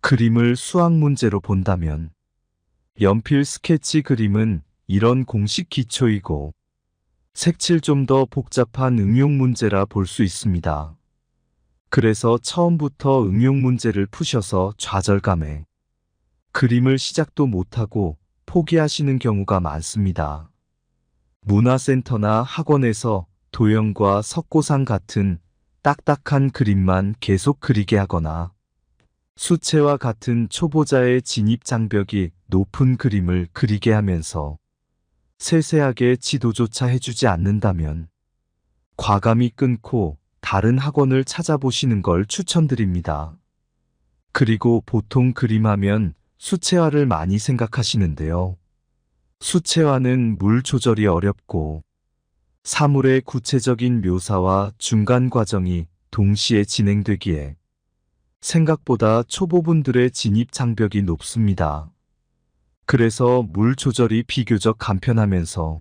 그림을 수학 문제로 본다면 연필 스케치 그림은 이런 공식 기초이고, 색칠 좀 더 복잡한 응용 문제라 볼 수 있습니다. 그래서 처음부터 응용 문제를 푸셔서 좌절감에 그림을 시작도 못하고 포기하시는 경우가 많습니다. 문화센터나 학원에서 도형과 석고상 같은 딱딱한 그림만 계속 그리게 하거나, 수채화 같은 초보자의 진입 장벽이 높은 그림을 그리게 하면서 세세하게 지도조차 해주지 않는다면 과감히 끊고 다른 학원을 찾아보시는 걸 추천드립니다. 그리고 보통 그림하면 수채화를 많이 생각하시는데요. 수채화는 물 조절이 어렵고 사물의 구체적인 묘사와 중간 과정이 동시에 진행되기에 생각보다 초보분들의 진입 장벽이 높습니다. 그래서 물 조절이 비교적 간편하면서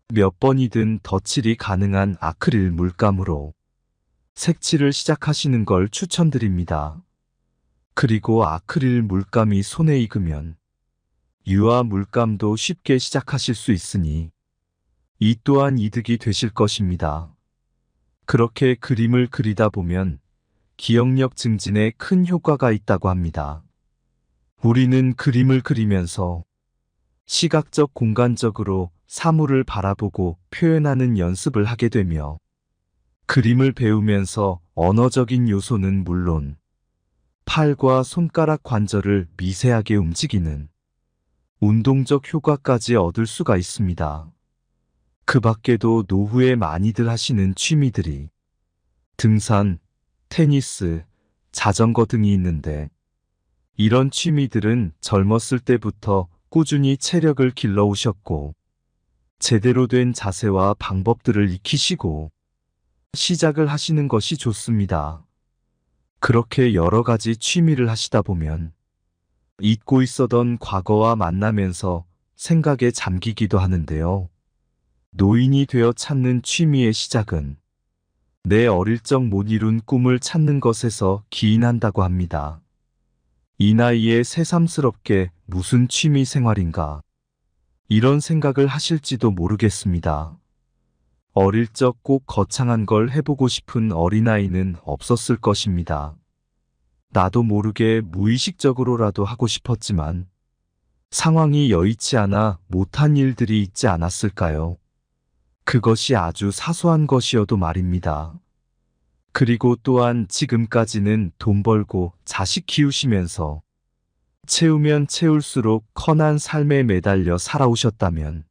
몇 번이든 덧칠이 가능한 아크릴 물감으로 색칠을 시작하시는 걸 추천드립니다. 그리고 아크릴 물감이 손에 익으면 유화 물감도 쉽게 시작하실 수 있으니 이 또한 이득이 되실 것입니다. 그렇게 그림을 그리다 보면 기억력 증진에 큰 효과가 있다고 합니다. 우리는 그림을 그리면서 시각적 공간적으로 사물을 바라보고 표현하는 연습을 하게 되며, 그림을 배우면서 언어적인 요소는 물론 팔과 손가락 관절을 미세하게 움직이는 운동적 효과까지 얻을 수가 있습니다. 그 밖에도 노후에 많이들 하시는 취미들이 등산, 테니스, 자전거 등이 있는데, 이런 취미들은 젊었을 때부터 꾸준히 체력을 길러오셨고 제대로 된 자세와 방법들을 익히시고 시작을 하시는 것이 좋습니다. 그렇게 여러 가지 취미를 하시다 보면 잊고 있었던 과거와 만나면서 생각에 잠기기도 하는데요. 노인이 되어 찾는 취미의 시작은 내 어릴 적 못 이룬 꿈을 찾는 것에서 기인한다고 합니다. 이 나이에 새삼스럽게 무슨 취미 생활인가, 이런 생각을 하실지도 모르겠습니다. 어릴 적 꼭 거창한 걸 해보고 싶은 어린아이는 없었을 것입니다. 나도 모르게 무의식적으로라도 하고 싶었지만 상황이 여의치 않아 못한 일들이 있지 않았을까요? 그것이 아주 사소한 것이어도 말입니다. 그리고 또한 지금까지는 돈 벌고 자식 키우시면서 채우면 채울수록 커난 삶에 매달려 살아오셨다면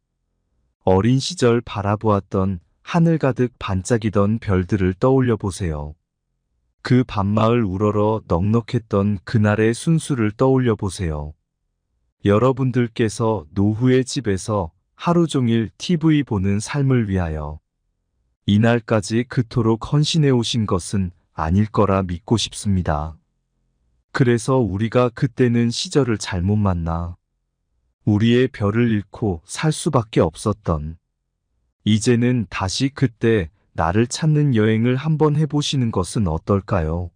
어린 시절 바라보았던 하늘 가득 반짝이던 별들을 떠올려 보세요. 그 밤마을 우러러 넉넉했던 그날의 순수를 떠올려 보세요. 여러분들께서 노후의 집에서 하루 종일 TV 보는 삶을 위하여 이날까지 그토록 헌신해 오신 것은 아닐 거라 믿고 싶습니다. 그래서 우리가 그때는 시절을 잘못 만나 우리의 별을 잃고 살 수밖에 없었던, 이제는 다시 그때 나를 찾는 여행을 한번 해보시는 것은 어떨까요?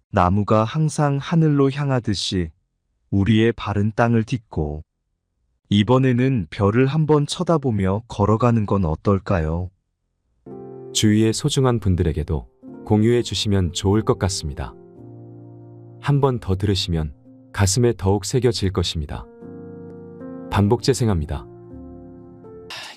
나무가 항상 하늘로 향하듯이 우리의 발은 땅을 딛고 이번에는 별을 한번 쳐다보며 걸어가는 건 어떨까요? 주위의 소중한 분들에게도 공유해 주시면 좋을 것 같습니다. 한 번 더 들으시면 가슴에 더욱 새겨질 것입니다. 반복 재생합니다.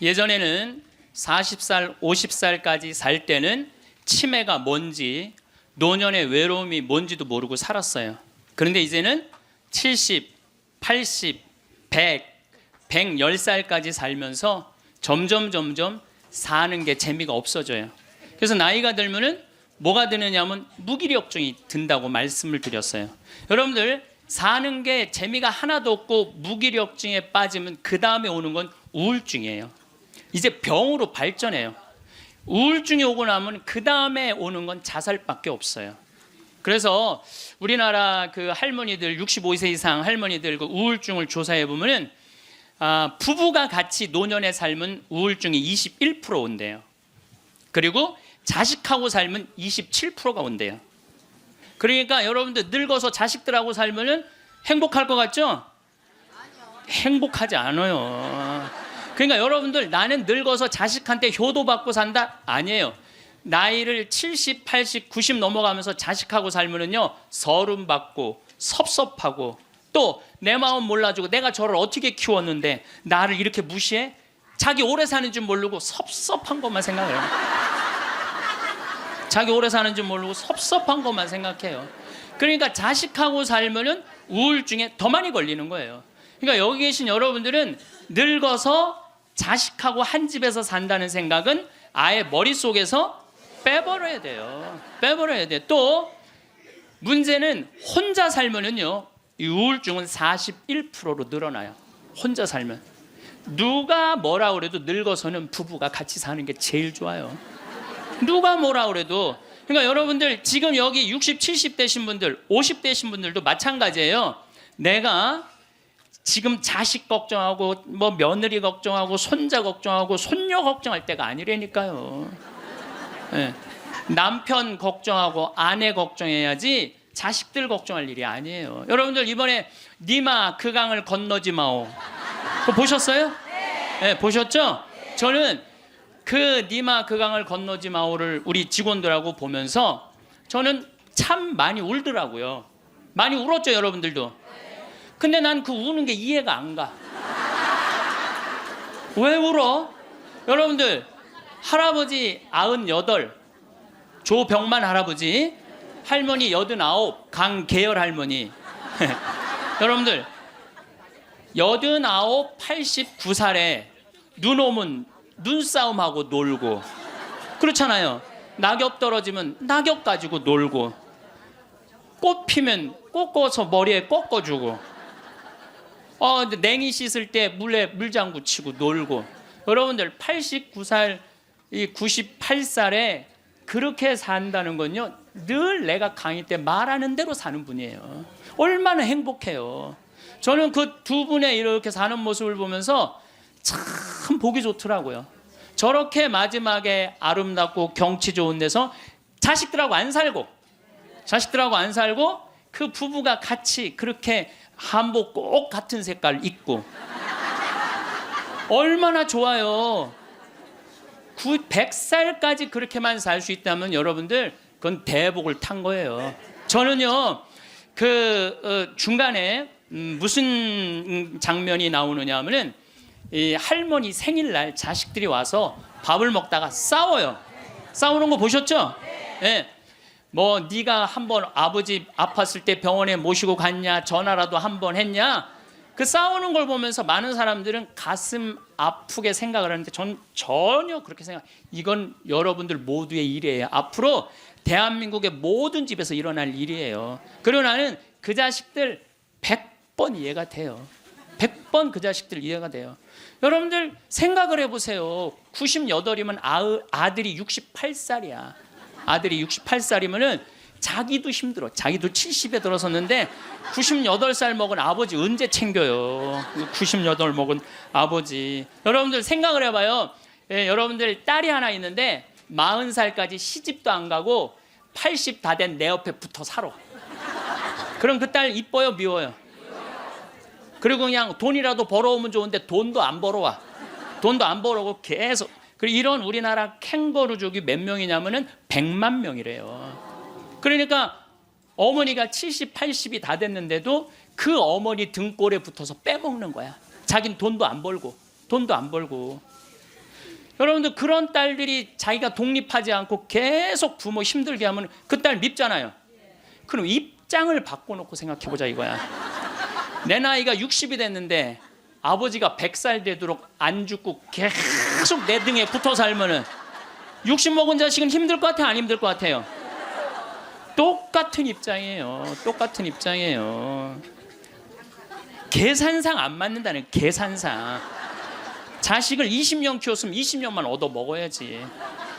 예전에는 40살, 50살까지 살 때는 치매가 뭔지, 노년의 외로움이 뭔지도 모르고 살았어요. 그런데 이제는 70, 80, 100, 110살까지 살면서 점점 사는 게 재미가 없어져요. 그래서 나이가 들면은 뭐가 드느냐면 무기력증이 든다고 말씀을 드렸어요. 여러분들 사는 게 재미가 하나도 없고 무기력증에 빠지면 그 다음에 오는 건 우울증이에요. 이제 병으로 발전해요. 우울증이 오고 나면 그 다음에 오는 건 자살밖에 없어요. 그래서 우리나라 그 할머니들 65세 이상 할머니들 그 우울증을 조사해 보면은 부부가 같이 노년에 살면 우울증이 21% 온대요. 그리고 자식하고 살면 27%가 온대요. 그러니까 여러분들 늙어서 자식들하고 살면은 행복할 것 같죠? 행복하지 않아요. 그러니까 여러분들 나는 늙어서 자식한테 효도받고 산다? 아니에요. 나이를 70, 80, 90 넘어가면서 자식하고 살면은요 서름받고 섭섭하고 또 내 마음 몰라주고 내가 저를 어떻게 키웠는데 나를 이렇게 무시해? 자기 오래 사는 줄 모르고 섭섭한 것만 생각해요. 자기 오래 사는 줄 모르고 섭섭한 것만 생각해요. 그러니까 자식하고 살면은 우울증에 더 많이 걸리는 거예요. 그러니까 여기 계신 여러분들은 늙어서 자식하고 한 집에서 산다는 생각은 아예 머릿속에서 빼버려야 돼요. 빼버려야 돼. 또 문제는 혼자 살면은요 이 우울증은 41%로 늘어나요. 혼자 살면 누가 뭐라 그래도 늙어서는 부부가 같이 사는 게 제일 좋아요. 누가 뭐라 그래도. 그러니까 여러분들 지금 여기 60, 70 되신 분들 50 되신 분들도 마찬가지예요. 내가 지금 자식 걱정하고 뭐 며느리 걱정하고 손자 걱정하고 손녀 걱정할 때가 아니라니까요. 네. 남편 걱정하고 아내 걱정해야지 자식들 걱정할 일이 아니에요. 여러분들 이번에 니마 그 강을 건너지 마오. 그거 보셨어요? 네, 보셨죠? 저는 그 니마 그 강을 건너지 마오를 우리 직원들하고 보면서 저는 참 많이 울더라고요. 많이 울었죠, 여러분들도. 근데 난 그 우는 게 이해가 안 가. 왜 울어? 여러분들 할아버지 98, 조병만 할아버지, 할머니 89, 강계열 할머니. 여러분들 89, 89살에 눈 오면 눈싸움하고 놀고 그렇잖아요. 낙엽 떨어지면 낙엽 가지고 놀고 꽃 피면 꽃 꽂아서 머리에 꺾어주고 근데 냉이 씻을 때 물에 물장구 치고 놀고. 여러분들 89살, 98살에 그렇게 산다는 건요 늘 내가 강의 때 말하는 대로 사는 분이에요. 얼마나 행복해요. 저는 그 두 분의 이렇게 사는 모습을 보면서 참 보기 좋더라고요. 저렇게 마지막에 아름답고 경치 좋은 데서 자식들하고 안 살고 그 부부가 같이 그렇게 한복 꼭 같은 색깔 입고 얼마나 좋아요. 100살까지 그렇게만 살 수 있다면 여러분들 그건 대복을 탄 거예요. 저는요 중간에 무슨 장면이 나오느냐 하면은 이 할머니 생일날 자식들이 와서 밥을 먹다가 싸워요. 싸우는 거 보셨죠? 예. 뭐 네가 한번 아버지 아팠을 때 병원에 모시고 갔냐, 전화라도 한번 했냐. 그 싸우는 걸 보면서 많은 사람들은 가슴 아프게 생각을 하는데 전 전혀 그렇게 생각. 이건 여러분들 모두의 일이에요. 앞으로 대한민국의 모든 집에서 일어날 일이에요. 그리고 나는 그 자식들 100번 이해가 돼요. 100번 그 자식들 이해가 돼요. 여러분들 생각을 해보세요. 98이면 아들이 68살이야. 아들이 68살이면은 자기도 힘들어. 자기도 70에 들어섰는데 98살 먹은 아버지 언제 챙겨요? 98 먹은 아버지. 여러분들 생각을 해봐요. 예, 여러분들 딸이 하나 있는데 40살까지 시집도 안 가고 80 다 된 내 옆에 붙어 살아. 그럼 그 딸 이뻐요, 미워요? 그리고 그냥 돈이라도 벌어오면 좋은데 돈도 안 벌어와. 돈도 안 벌어오고 계속. 그리고 이런 우리나라 캥거루족이 몇 명이냐면은 100만 명이래요. 그러니까 어머니가 70, 80이 다 됐는데도 그 어머니 등골에 붙어서 빼먹는 거야. 자긴 돈도 안 벌고. 여러분들 그런 딸들이 자기가 독립하지 않고 계속 부모 힘들게 하면 그 딸 밉잖아요. 그럼 입장을 바꿔놓고 생각해보자 이거야. 내 나이가 60이 됐는데 아버지가 100살 되도록 안 죽고 계속 내 등에 붙어 살면은 60 먹은 자식은 힘들 것 같아, 안 힘들 것 같아요? 똑같은 입장이에요. 계산상 안 맞는다는, 계산상. 자식을 20년 키웠으면 20년만 얻어 먹어야지.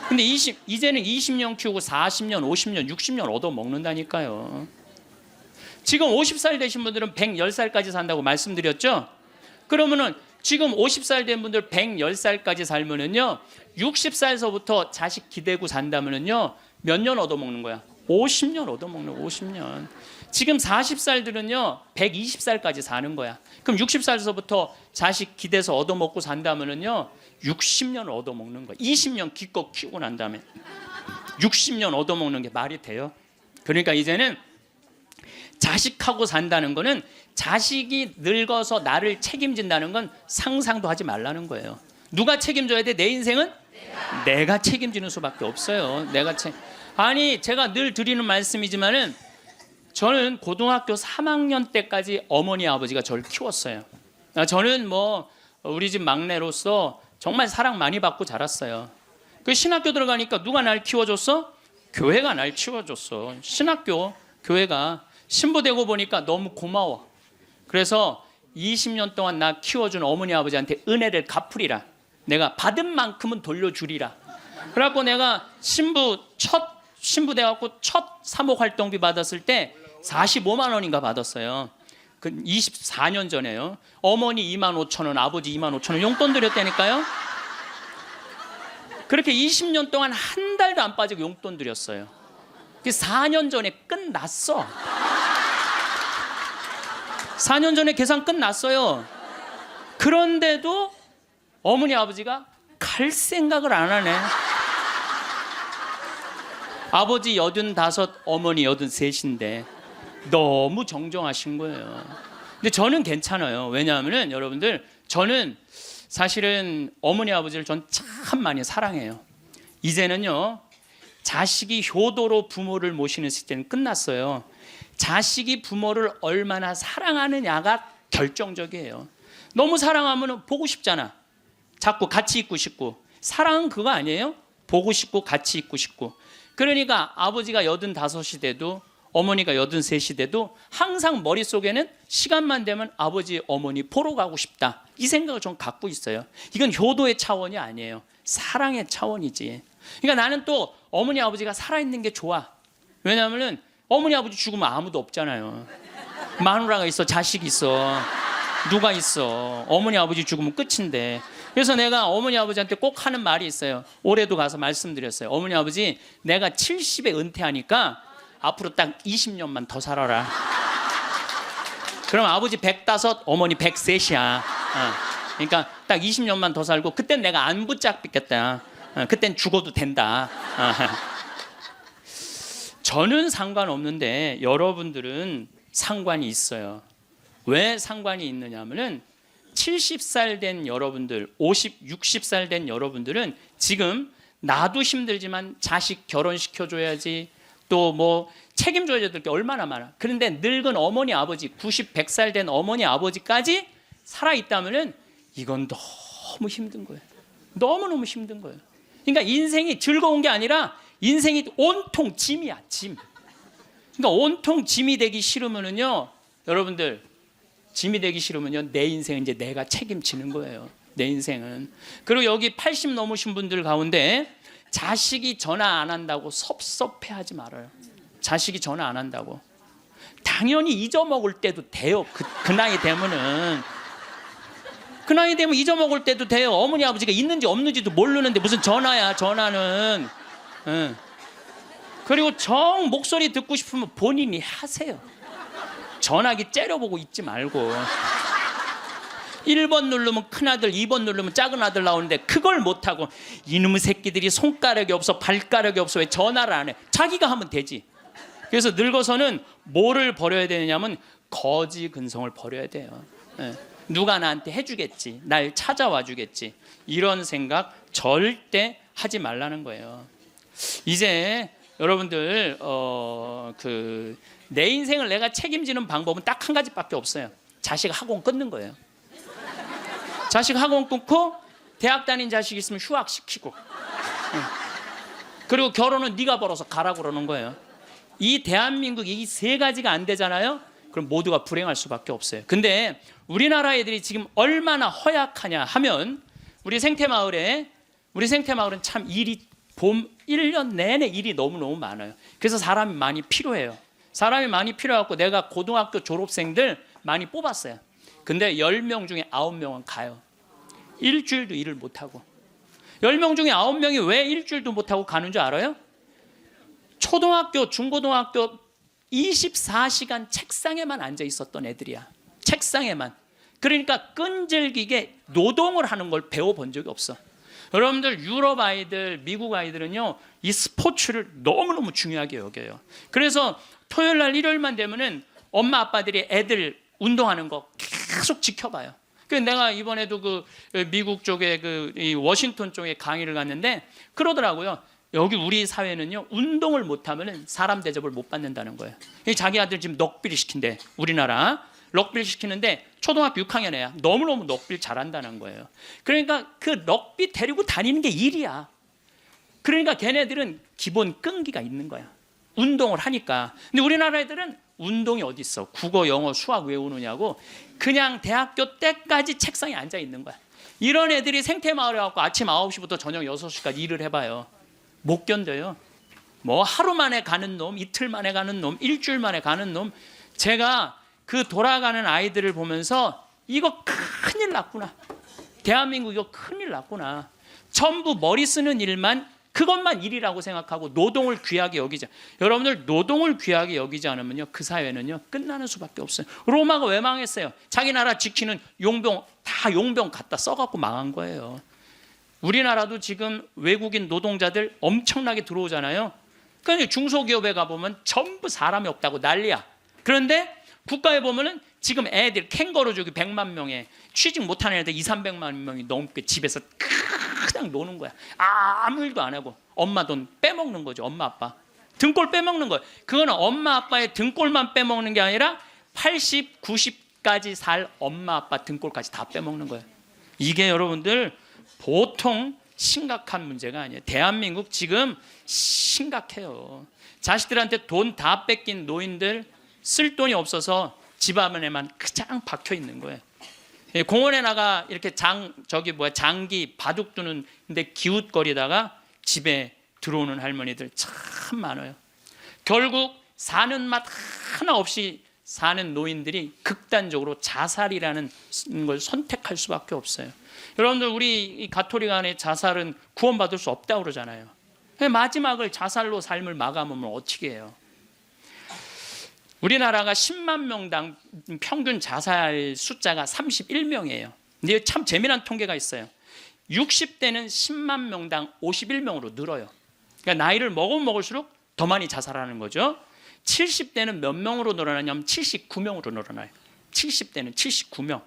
근데 이제는 20년 키우고 40년, 50년, 60년 얻어 먹는다니까요. 지금 50살 되신 분들은 110살까지 산다고 말씀드렸죠? 그러면은 지금 50살 된 분들 110살까지 살면은요, 60살서부터 자식 기대고 산다면은요, 몇 년 얻어먹는 거야? 50년 얻어먹는, 50년. 지금 40살들은요, 120살까지 사는 거야. 그럼 60살서부터 자식 기대서 얻어먹고 산다면은요, 60년 얻어먹는 거야. 20년 기껏 키우고 난 다음에 60년 얻어먹는 게 말이 돼요? 그러니까 이제는 자식하고 산다는 거는 자식이 늙어서 나를 책임진다는 건 상상도 하지 말라는 거예요. 누가 책임져야 돼? 내 인생은? 내가 책임지는 수밖에 없어요. 아니 제가 늘 드리는 말씀이지만은 저는 고등학교 3학년 때까지 어머니 아버지가 저를 키웠어요. 저는 뭐 우리 집 막내로서 정말 사랑 많이 받고 자랐어요. 그 신학교 들어가니까 누가 날 키워줬어? 교회가 날 키워줬어. 신학교 교회가. 신부되고 보니까 너무 고마워. 그래서 20년 동안 나 키워준 어머니 아버지한테 은혜를 갚으리라. 내가 받은 만큼은 돌려주리라. 그래갖고 내가 신부 돼갖고 첫 사목 활동비 받았을 때 45만 원인가 받았어요. 그 24년 전에요. 어머니 25,000원, 아버지 25,000원 용돈 드렸다니까요. 그렇게 20년 동안 한 달도 안 빠지고 용돈 드렸어요. 4년 전에 끝났어. 4년 전에 계산 끝났어요. 그런데도 어머니 아버지가 갈 생각을 안 하네. 아버지 85, 어머니 83인데 너무 정정하신 거예요. 근데 저는 괜찮아요. 왜냐하면 여러분들 저는 사실은 어머니 아버지를 전 참 많이 사랑해요. 이제는요, 자식이 효도로 부모를 모시는 시대는 끝났어요. 자식이 부모를 얼마나 사랑하느냐가 결정적이에요. 너무 사랑하면 보고 싶잖아. 자꾸 같이 있고 싶고. 사랑은 그거 아니에요? 보고 싶고 같이 있고 싶고. 그러니까 아버지가 85이 돼도 어머니가 83이 돼도 항상 머릿속에는 시간만 되면 아버지 어머니 보러 가고 싶다. 이 생각을 좀 갖고 있어요. 이건 효도의 차원이 아니에요. 사랑의 차원이지. 그러니까 나는 또 어머니 아버지가 살아있는 게 좋아. 왜냐하면 어머니 아버지 죽으면 아무도 없잖아요. 마누라가 있어, 자식이 있어, 누가 있어. 어머니 아버지 죽으면 끝인데. 그래서 내가 어머니 아버지한테 꼭 하는 말이 있어요. 올해도 가서 말씀드렸어요. 어머니 아버지, 내가 70에 은퇴하니까 앞으로 딱 20년만 더 살아라. 그럼 아버지 105, 어머니 103이야. 그러니까 딱 20년만 더 살고 그땐 내가 안 붙잡겠다. 그땐 죽어도 된다. 저는 상관없는데 여러분들은 상관이 있어요. 왜 상관이 있느냐면은 70살 된 여러분들, 50, 60살 된 여러분들은 지금 나도 힘들지만 자식 결혼시켜줘야지, 또 뭐 책임져야 될 게 얼마나 많아. 그런데 늙은 어머니 아버지, 90, 100살 된 어머니 아버지까지 살아있다면은 이건 너무 힘든 거예요. 너무너무 힘든 거예요. 그러니까 인생이 즐거운 게 아니라 인생이 온통 짐이야, 짐. 그러니까 온통 짐이 되기 싫으면은요, 여러분들, 짐이 되기 싫으면요, 내 인생은 이제 내가 책임지는 거예요. 내 인생은. 그리고 여기 80 넘으신 분들 가운데 자식이 전화 안 한다고 섭섭해하지 말아요. 자식이 전화 안 한다고. 당연히 잊어먹을 때도 돼요. 그 나이 되면은. 그 나이 되면 잊어먹을 때도 돼요. 어머니 아버지가 있는지 없는지도 모르는데 무슨 전화야, 전화는. 응. 그리고 정 목소리 듣고 싶으면 본인이 하세요. 전화기 째려보고 있지 말고. 1번 누르면 큰아들, 2번 누르면 작은 아들 나오는데 그걸 못하고 이놈의 새끼들이 손가락이 없어, 발가락이 없어, 왜 전화를 안 해? 자기가 하면 되지. 그래서 늙어서는 뭐를 버려야 되느냐면 거지 근성을 버려야 돼요. 누가 나한테 해주겠지, 날 찾아와 주겠지, 이런 생각 절대 하지 말라는 거예요. 이제 여러분들 내 인생을 내가 책임지는 방법은 딱 한 가지밖에 없어요. 자식 학원 끊는 거예요. 자식 학원 끊고 대학 다닌 자식 있으면 휴학시키고, 그리고 결혼은 네가 벌어서 가라고 그러는 거예요. 이 대한민국 이 세 가지가 안 되잖아요. 그럼 모두가 불행할 수밖에 없어요. 근데 우리나라 애들이 지금 얼마나 허약하냐 하면 우리 생태마을은 참 일이 봄 1년 내내 일이 너무너무 많아요. 그래서 사람이 많이 필요해요. 사람이 많이 필요해갖고 내가 고등학교 졸업생들 많이 뽑았어요. 근데 10명 중에 9명은 가요. 일주일도 일을 못하고. 10명 중에 9명이 왜 일주일도 못하고 가는 줄 알아요? 초등학교, 중고등학교 24시간 책상에만 앉아 있었던 애들이야. 책상에만. 그러니까 끈질기게 노동을 하는 걸 배워본 적이 없어. 여러분들 유럽 아이들, 미국 아이들은요, 이 스포츠를 너무너무 중요하게 여겨요. 그래서 토요일 날, 일요일만 되면은 엄마 아빠들이 애들 운동하는 거 계속 지켜봐요. 그래서 내가 이번에도 그 미국 쪽에 이 워싱턴 쪽에 강의를 갔는데 그러더라고요. 여기 우리 사회는요, 운동을 못하면 사람 대접을 못 받는다는 거예요. 자기 아들 지금 럭비를 시킨대. 우리나라 럭비를 시키는데 초등학교 6학년 애야. 너무너무 럭비를 잘한다는 거예요. 그러니까 그 럭비 데리고 다니는 게 일이야. 그러니까 걔네들은 기본 끈기가 있는 거야. 운동을 하니까. 근데 우리나라 애들은 운동이 어디 있어? 국어, 영어, 수학 외우느냐고 그냥 대학교 때까지 책상에 앉아 있는 거야. 이런 애들이 생태마을에 와서 아침 9시부터 저녁 6시까지 일을 해봐요. 못 견뎌요. 뭐 하루 만에 가는 놈, 이틀 만에 가는 놈, 일주일 만에 가는 놈. 제가 그 돌아가는 아이들을 보면서 이거 큰일 났구나. 대한민국 이거 큰일 났구나. 전부 머리 쓰는 일만, 그것만 일이라고 생각하고 노동을 귀하게 여기지. 여러분들 노동을 귀하게 여기지 않으면요, 그 사회는요 끝나는 수밖에 없어요. 로마가 왜 망했어요? 자기 나라 지키는 용병 다 용병 갖다 써갖고 망한 거예요. 우리나라도 지금 외국인 노동자들 엄청나게 들어오잖아요. 그러니까 중소기업에 가보면 전부 사람이 없다고 난리야. 그런데 국가에 보면은 지금 애들 캥거루족이 100만 명에 취직 못하는 애들 2, 300만 명이 넘게 집에서 그냥 노는 거야. 아무 일도 안 하고 엄마 돈 빼먹는 거죠. 엄마 아빠 등골 빼먹는 거예요. 그거는 엄마 아빠의 등골만 빼먹는 게 아니라 80, 90까지 살 엄마 아빠 등골까지 다 빼먹는 거예요. 이게 여러분들 보통 심각한 문제가 아니에요. 대한민국 지금 심각해요. 자식들한테 돈 다 뺏긴 노인들, 쓸 돈이 없어서 집 안에만 그냥 박혀 있는 거예요. 공원에 나가 이렇게 장기 바둑 두는 데 기웃거리다가 집에 들어오는 할머니들 참 많아요. 결국 사는 맛 하나 없이 사는 노인들이 극단적으로 자살이라는 걸 선택할 수밖에 없어요. 여러분들 우리 가톨릭 안에 자살은 구원받을 수 없다고 그러잖아요. 마지막을 자살로 삶을 마감하면 어떻게 해요? 우리나라가 10만 명당 평균 자살 숫자가 31명이에요. 근데 참 재미난 통계가 있어요. 60대는 10만 명당 51명으로 늘어요. 그러니까 나이를 먹으면 먹을수록 더 많이 자살하는 거죠. 70대는 몇 명으로 늘어나냐면 79명으로 늘어나요. 70대는 79명.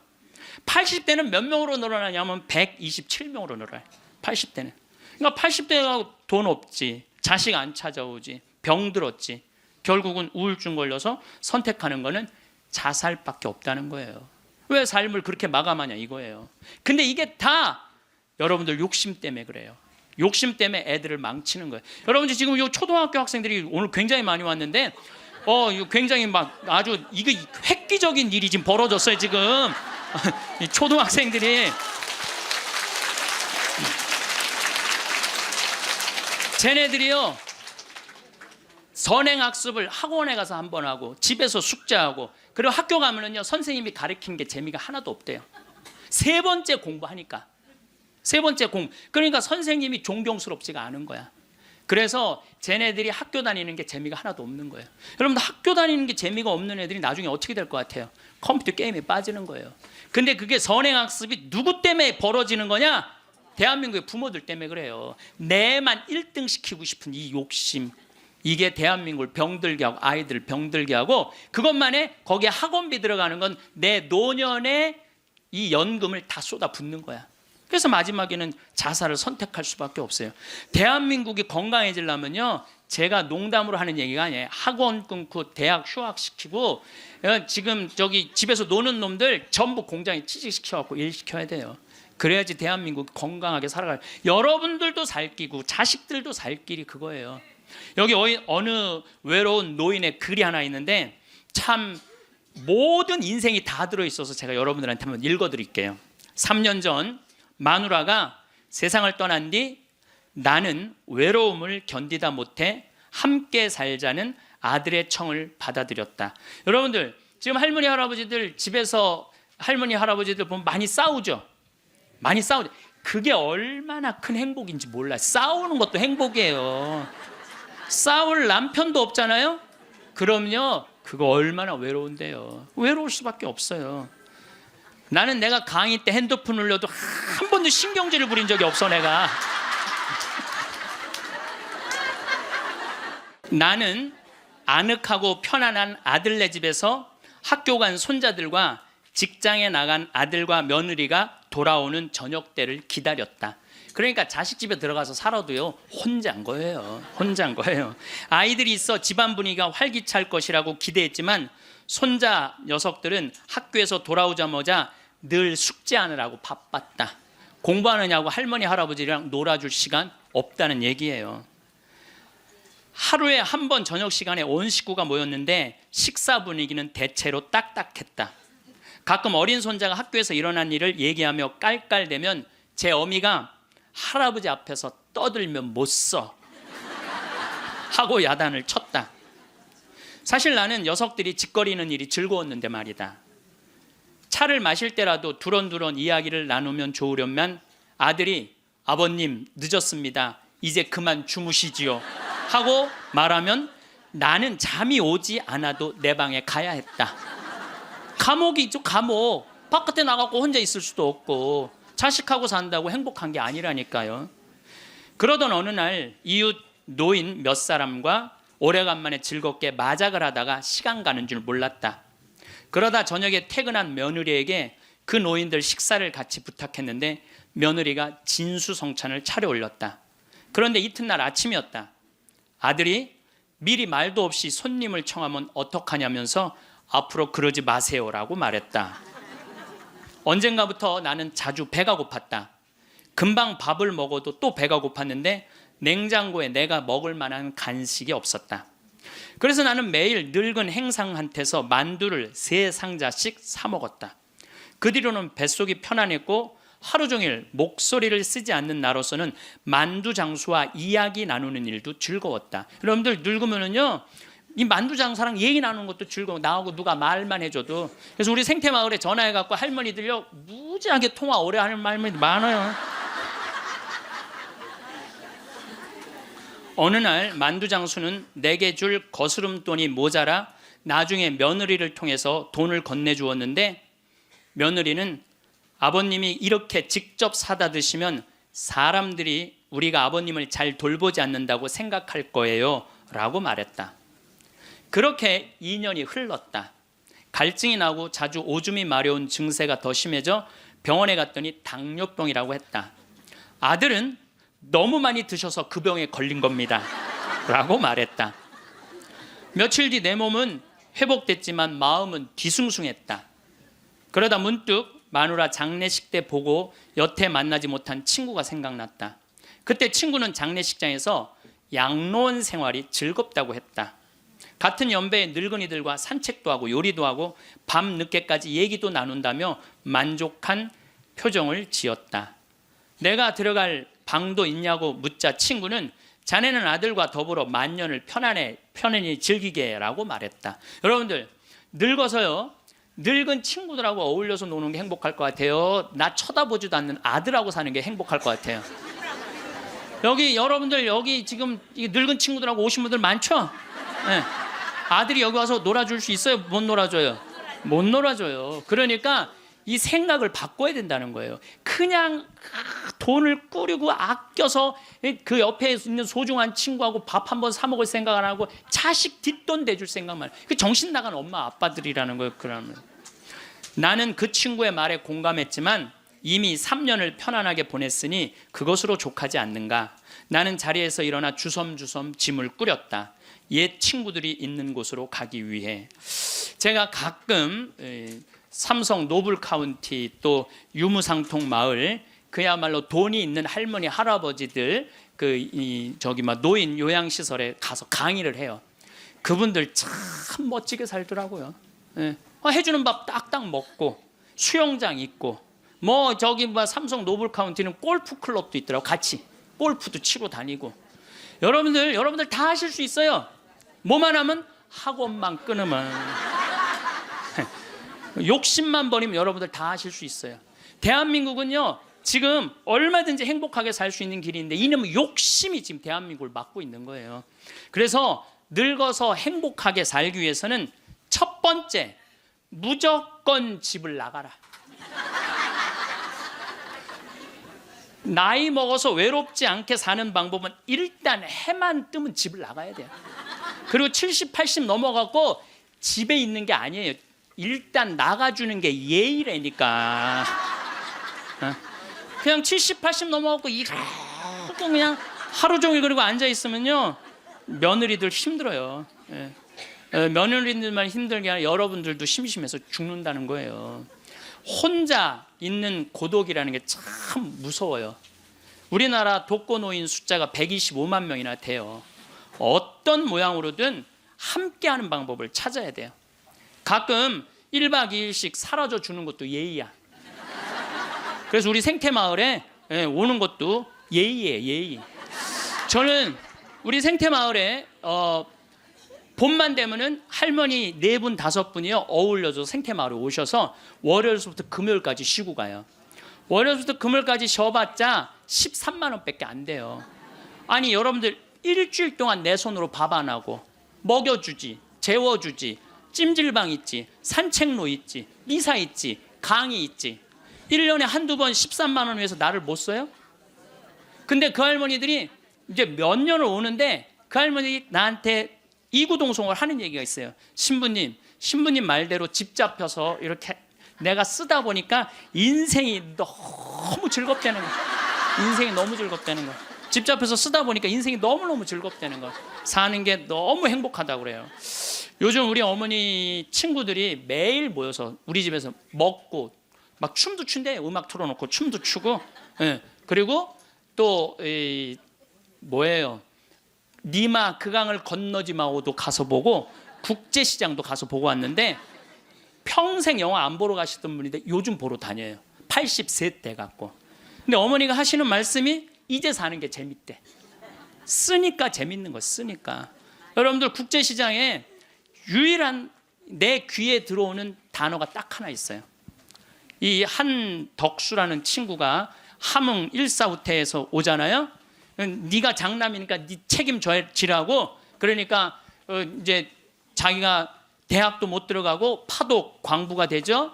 80대는 몇 명으로 늘어나냐면 127명으로 늘어나요. 80대는. 그러니까 80대가 돈 없지, 자식 안 찾아오지, 병 들었지, 결국은 우울증 걸려서 선택하는 거는 자살밖에 없다는 거예요. 왜 삶을 그렇게 마감하냐 이거예요. 근데 이게 다 여러분들 욕심 때문에 그래요. 욕심 때문에 애들을 망치는 거예요. 여러분들 지금 이 초등학교 학생들이 오늘 굉장히 많이 왔는데 이거 굉장히 막 아주 이거 획기적인 일이 지금 벌어졌어요 지금. 이 초등학생들이 쟤네들이요 선행학습을 학원에 가서 한 번 하고 집에서 숙제하고 그리고 학교 가면은요 선생님이 가르치는 게 재미가 하나도 없대요. 세 번째 공부하니까. 세 번째 공부. 그러니까 선생님이 존경스럽지가 않은 거야. 그래서 쟤네들이 학교 다니는 게 재미가 하나도 없는 거예요. 여러분들 학교 다니는 게 재미가 없는 애들이 나중에 어떻게 될 것 같아요? 컴퓨터 게임에 빠지는 거예요. 근데 그게 선행학습이 누구 때문에 벌어지는 거냐? 대한민국의 부모들 때문에 그래요. 내만 1등 시키고 싶은 이 욕심. 이게 대한민국을 병들게 하고 아이들 병들게 하고 그것만에 거기에 학원비 들어가는 건 내 노년의 이 연금을 다 쏟아붓는 거야. 그래서 마지막에는 자살을 선택할 수밖에 없어요. 대한민국이 건강해지려면요 제가 농담으로 하는 얘기가 아니에요. 학원 끊고 대학 휴학시키고 지금 저기 집에서 노는 놈들 전부 공장에 취직시켜갖고 일시켜야 돼요. 그래야지 대한민국 건강하게 살아가요. 여러분들도 살 끼고 자식들도 살 길이 그거예요. 여기 어느 외로운 노인의 글이 하나 있는데 참 모든 인생이 다 들어있어서 제가 여러분들한테 한번 읽어드릴게요. 3년 전 마누라가 세상을 떠난 뒤 나는 외로움을 견디다 못해 함께 살자는 아들의 청을 받아들였다. 여러분들 지금 할머니 할아버지들 집에서 할머니 할아버지들 보면 많이 싸우죠. 많이 싸우죠. 그게 얼마나 큰 행복인지 몰라요. 싸우는 것도 행복이에요. 싸울 남편도 없잖아요. 그럼요 그거 얼마나 외로운데요. 외로울 수밖에 없어요. 나는 내가 강의 때 핸드폰 울려도 한 번도 신경질을 부린 적이 없어. 내가 나는 아늑하고 편안한 아들네 집에서 학교 간 손자들과 직장에 나간 아들과 며느리가 돌아오는 저녁 때를 기다렸다. 그러니까 자식 집에 들어가서 살아도요 혼자인 거예요. 혼자인 거예요. 아이들이 있어 집안 분위기가 활기찰 것이라고 기대했지만 손자 녀석들은 학교에서 돌아오자마자 늘 숙제하느라고 바빴다. 공부하느냐고 할머니 할아버지랑 놀아줄 시간 없다는 얘기예요. 하루에 한 번 저녁 시간에 온 식구가 모였는데 식사 분위기는 대체로 딱딱했다. 가끔 어린 손자가 학교에서 일어난 일을 얘기하며 깔깔대면 제 어미가 할아버지 앞에서 떠들면 못 써 하고 야단을 쳤다. 사실 나는 녀석들이 짓거리는 일이 즐거웠는데 말이다. 차를 마실 때라도 두런두런 이야기를 나누면 좋으련만 아들이 아버님 늦었습니다. 이제 그만 주무시지요 하고 말하면 나는 잠이 오지 않아도 내 방에 가야 했다. 감옥이죠. 감옥. 바깥에 나가고 혼자 있을 수도 없고 자식하고 산다고 행복한 게 아니라니까요. 그러던 어느 날 이웃 노인 몇 사람과 오래간만에 즐겁게 마작을 하다가 시간 가는 줄 몰랐다. 그러다 저녁에 퇴근한 며느리에게 그 노인들 식사를 같이 부탁했는데 며느리가 진수성찬을 차려 올렸다. 그런데 이튿날 아침이었다. 아들이 미리 말도 없이 손님을 청하면 어떡하냐면서 앞으로 그러지 마세요라고 말했다. 언젠가부터 나는 자주 배가 고팠다. 금방 밥을 먹어도 또 배가 고팠는데 냉장고에 내가 먹을 만한 간식이 없었다. 그래서 나는 매일 늙은 행상한테서 만두를 3상자씩 사 먹었다. 그 뒤로는 뱃속이 편안했고 하루 종일 목소리를 쓰지 않는 나로서는 만두 장수와 이야기 나누는 일도 즐거웠다. 여러분들 늙으면은요 이 만두 장사랑 얘기 나누는 것도 즐거워. 나하고 누가 말만 해줘도. 그래서 우리 생태마을에 전화해갖고 할머니들요 무지하게 통화 오래 하는 할머니들 많아요. 어느 날 만두 장수는 내게 줄 거스름돈이 모자라 나중에 며느리를 통해서 돈을 건네주었는데 며느리는 아버님이 이렇게 직접 사다 드시면 사람들이 우리가 아버님을 잘 돌보지 않는다고 생각할 거예요 라고 말했다. 그렇게 2년이 흘렀다. 갈증이 나고 자주 오줌이 마려운 증세가 더 심해져 병원에 갔더니 당뇨병이라고 했다. 아들은 너무 많이 드셔서 그 병에 걸린 겁니다 라고 말했다. 며칠 뒤 내 몸은 회복됐지만 마음은 뒤숭숭했다. 그러다 문득 마누라 장례식 때 보고 여태 만나지 못한 친구가 생각났다. 그때 친구는 장례식장에서 양로원 생활이 즐겁다고 했다. 같은 연배의 늙은이들과 산책도 하고 요리도 하고 밤 늦게까지 얘기도 나눈다며 만족한 표정을 지었다. 내가 들어갈 방도 있냐고 묻자 친구는 자네는 아들과 더불어 만년을 편안히 즐기게 라고 말했다. 여러분들, 늙어서요, 늙은 친구들하고 어울려서 노는 게 행복할 것 같아요? 나 쳐다보지도 않는 아들하고 사는 게 행복할 것 같아요? 여러분들 여기 지금 늙은 친구들하고 오신 분들 많죠? 네. 아들이 여기 와서 놀아줄 수 있어요? 못 놀아줘요? 못 놀아줘요. 그러니까 이 생각을 바꿔야 된다는 거예요. 그냥 돈을 꾸리고 아껴서 그 옆에 있는 소중한 친구하고 밥 한번 사 먹을 생각 안 하고 자식 뒷돈 대줄 생각만. 그 정신 나간 엄마 아빠들이라는 거예요. 그러면 나는 그 친구의 말에 공감했지만 이미 3년을 편안하게 보냈으니 그것으로 족하지 않는가. 나는 자리에서 일어나 주섬주섬 짐을 꾸렸다. 옛 친구들이 있는 곳으로 가기 위해. 제가 가끔 삼성 노블 카운티 또 유무상통 마을 그야말로 돈이 있는 할머니 할아버지들 노인 요양시설에 가서 강의를 해요. 그분들 참 멋지게 살더라고요. 해주는 밥 딱딱 먹고 수영장 있고 삼성 노블 카운티는 골프 클럽도 있더라고. 같이 골프도 치고 다니고. 여러분들 다 하실 수 있어요. 뭐만 하면 학원만 끊으면 욕심만 버리면 여러분들 다 하실 수 있어요. 대한민국은요 지금 얼마든지 행복하게 살 수 있는 길이 있는데 이놈의 욕심이 지금 대한민국을 막고 있는 거예요. 그래서 늙어서 행복하게 살기 위해서는 첫 번째, 무조건 집을 나가라. 나이 먹어서 외롭지 않게 사는 방법은 일단 해만 뜨면 집을 나가야 돼요. 그리고 70, 80 넘어가고 집에 있는 게 아니에요. 일단 나가주는 게 예의라니까. 그냥 70, 80 넘어가고 그냥 하루 종일 그리고 앉아 있으면요 며느리들 힘들어요. 며느리들만 힘들게 아니라 여러분들도 심심해서 죽는다는 거예요. 혼자 있는 고독이라는 게 참 무서워요. 우리나라 독거노인 숫자가 125만 명이나 돼요. 어떤 모양으로든 함께하는 방법을 찾아야 돼요. 가끔 1박 2일씩 사라져 주는 것도 예의야. 그래서 우리 생태마을에 오는 것도 예의예요. 예의. 저는 우리 생태마을에 봄만 되면은 할머니 4분 5분이요 어울려서 생태마을에 오셔서 월요일부터 금요일까지 쉬고 가요. 월요일부터 금요일까지 쉬어봤자 13만 원밖에 안 돼요. 아니 여러분들 일주일 동안 내 손으로 밥 안 하고 먹여주지, 재워주지, 찜질방 있지, 산책로 있지, 미사 있지, 강의 있지. 1년에 한두 번 13만 원 위해서 나를 못 써요? 근데 그 할머니들이 이제 몇 년을 오는데 그 할머니 나한테 이구동성을 하는 얘기가 있어요. 신부님 말대로 집 잡혀서 이렇게 내가 쓰다 보니까 인생이 너무 즐겁다는 거야. 인생이 너무 즐겁다는 거야. 집 잡혀서 쓰다 보니까 인생이 너무너무 즐겁다는 거야. 사는 게 너무 행복하다고 그래요. 요즘 우리 어머니 친구들이 매일 모여서 우리 집에서 먹고 막 춤도 춘대. 음악 틀어놓고 춤도 추고. 그리고 또 니마 그 강을 건너지 마오도 가서 보고 국제시장도 가서 보고 왔는데 평생 영화 안 보러 가시던 분인데 요즘 보러 다녀요. 83 돼 갖고. 근데 어머니가 하시는 말씀이 이제 사는 게 재밌대. 쓰니까 재밌는 거 쓰니까. 여러분들 국제시장에 유일한 내 귀에 들어오는 단어가 딱 하나 있어요. 이 한덕수라는 친구가 함흥 일사후퇴에서 오잖아요. 네가 장남이니까 네 책임지라고. 그러니까 이제 자기가 대학도 못 들어가고 파독 광부가 되죠.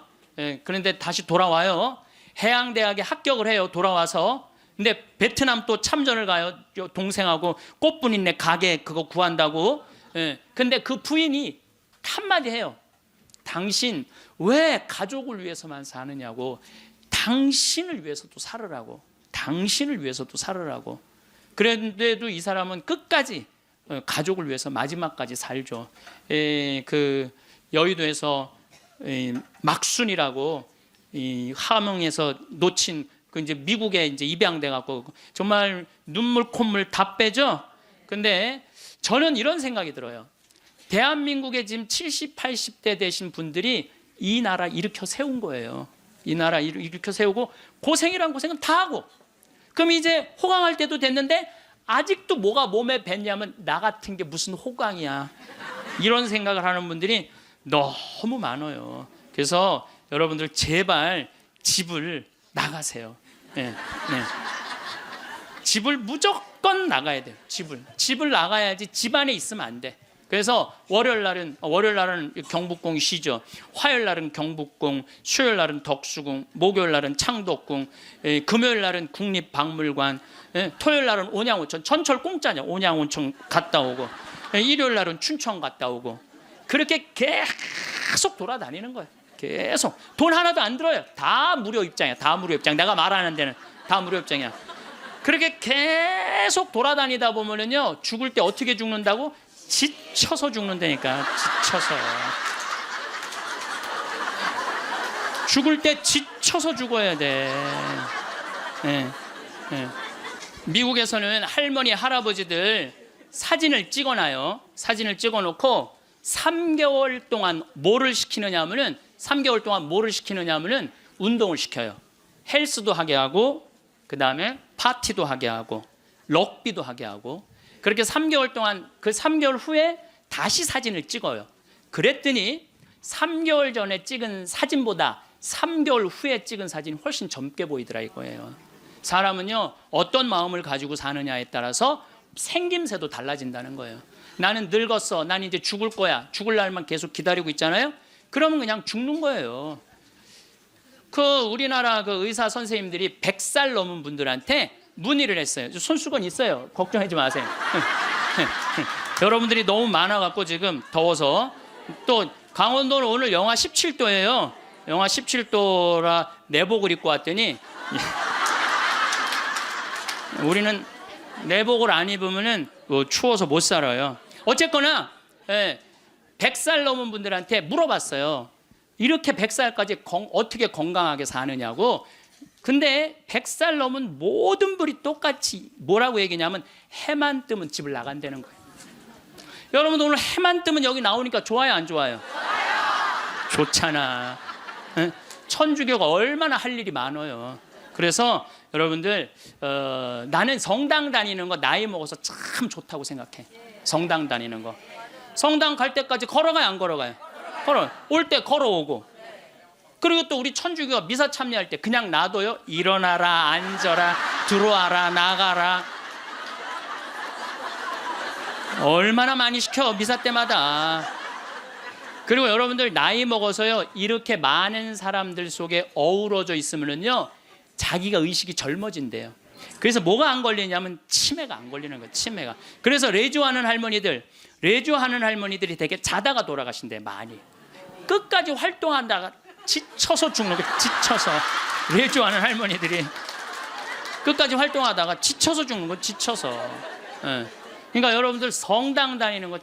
그런데 다시 돌아와요. 해양대학에 합격을 해요. 돌아와서. 근데 베트남 또 참전을 가요. 동생하고 꽃분이네 가게 그거 구한다고. 예. 근데 그 부인이 한마디 해요. 당신 왜 가족을 위해서만 사느냐고. 당신을 위해서도 살으라고. 당신을 위해서도 살으라고. 그런데도 이 사람은 끝까지 가족을 위해서 마지막까지 살죠. 그 여의도에서 막순이라고 함흥에서 놓친 그 이제 미국에 이제 입양돼 갖고 정말 눈물 콧물 다 빼죠. 근데 저는 이런 생각이 들어요. 대한민국에 지금 70, 80대 되신 분들이 이 나라 일으켜 세운 거예요. 이 나라 일으켜 세우고 고생이란 고생은 다 하고 그럼 이제 호강할 때도 됐는데 아직도 뭐가 몸에 뱉냐면 나 같은 게 무슨 호강이야. 이런 생각을 하는 분들이 너무 많아요. 그래서 여러분들 제발 집을 나가세요. 네, 네. 집을 무조건 나가야 돼요. 집을 나가야지 집 안에 있으면 안 돼. 그래서 월요일 날은 경복궁 쉬죠. 화요일 날은 경복궁, 수요일 날은 덕수궁, 목요일 날은 창덕궁, 금요일 날은 국립박물관, 토요일 날은 온양온천. 전철 공짜냐. 온양온천 갔다 오고, 일요일 날은 춘천 갔다 오고. 그렇게 계속 돌아다니는 거예요. 계속 돈 하나도 안 들어요. 다 무료 입장이야. 다 무료 입장. 내가 말하는 데는 다 무료 입장이야. 그렇게 계속 돌아다니다 보면은요, 죽을 때 어떻게 죽는다고? 지쳐서 죽는다니까. 지쳐서. 죽을 때 지쳐서 죽어야 돼. 네, 네. 미국에서는 할머니 할아버지들 사진을 찍어놔요. 사진을 찍어놓고 3개월 동안 뭐를 시키느냐면은 3개월 동안 뭐를 시키느냐면은 운동을 시켜요. 헬스도 하게 하고 그 다음에 파티도 하게 하고 럭비도 하게 하고 그렇게 3개월 동안 그 3개월 후에 다시 사진을 찍어요. 그랬더니 3개월 전에 찍은 사진보다 3개월 후에 찍은 사진이 훨씬 젊게 보이더라 이거예요. 사람은요 어떤 마음을 가지고 사느냐에 따라서 생김새도 달라진다는 거예요. 나는 늙었어. 난 이제 죽을 거야. 죽을 날만 계속 기다리고 있잖아요. 그러면 그냥 죽는 거예요. 그 우리나라 그 의사 선생님들이 100살 넘은 분들한테 문의를 했어요. 손수건 있어요. 걱정하지 마세요. 여러분들이 너무 많아갖고 지금 더워서 또 강원도는 오늘 영하 17도예요. 영하 17도라 내복을 입고 왔더니 우리는 내복을 안 입으면은 추워서 못 살아요. 어쨌거나 100살 넘은 분들한테 물어봤어요. 이렇게 100살까지 어떻게 건강하게 사느냐고. 근데 100살 넘은 모든 분이 똑같이 뭐라고 얘기냐면 해만 뜨면 집을 나간다는 거예요. 여러분 오늘 해만 뜨면 여기 나오니까 좋아요 안 좋아요? 좋잖아. 천주교가 얼마나 할 일이 많아요. 그래서 여러분들 나는 성당 다니는 거 나이 먹어서 참 좋다고 생각해. 성당 다니는 거. 성당 갈 때까지 걸어가요 안 걸어가요? 올 때 걸어오고. 그리고 또 우리 천주교가 미사 참여할 때 그냥 놔둬요. 일어나라 앉아라 들어와라 나가라. 얼마나 많이 시켜 미사 때마다. 그리고 여러분들 나이 먹어서요 이렇게 많은 사람들 속에 어우러져 있으면요 자기가 의식이 젊어진대요. 그래서 뭐가 안 걸리냐면 치매가 안 걸리는 거예요. 치매가. 그래서 레주하는 할머니들이 되게 자다가 돌아가신대. 많이 끝까지 활동한다가 지쳐서 죽는 거예요. 지쳐서. 레주하는 할머니들이 끝까지 활동하다가 지쳐서 죽는 거예요. 지쳐서. 그러니까 여러분들 성당 다니는 거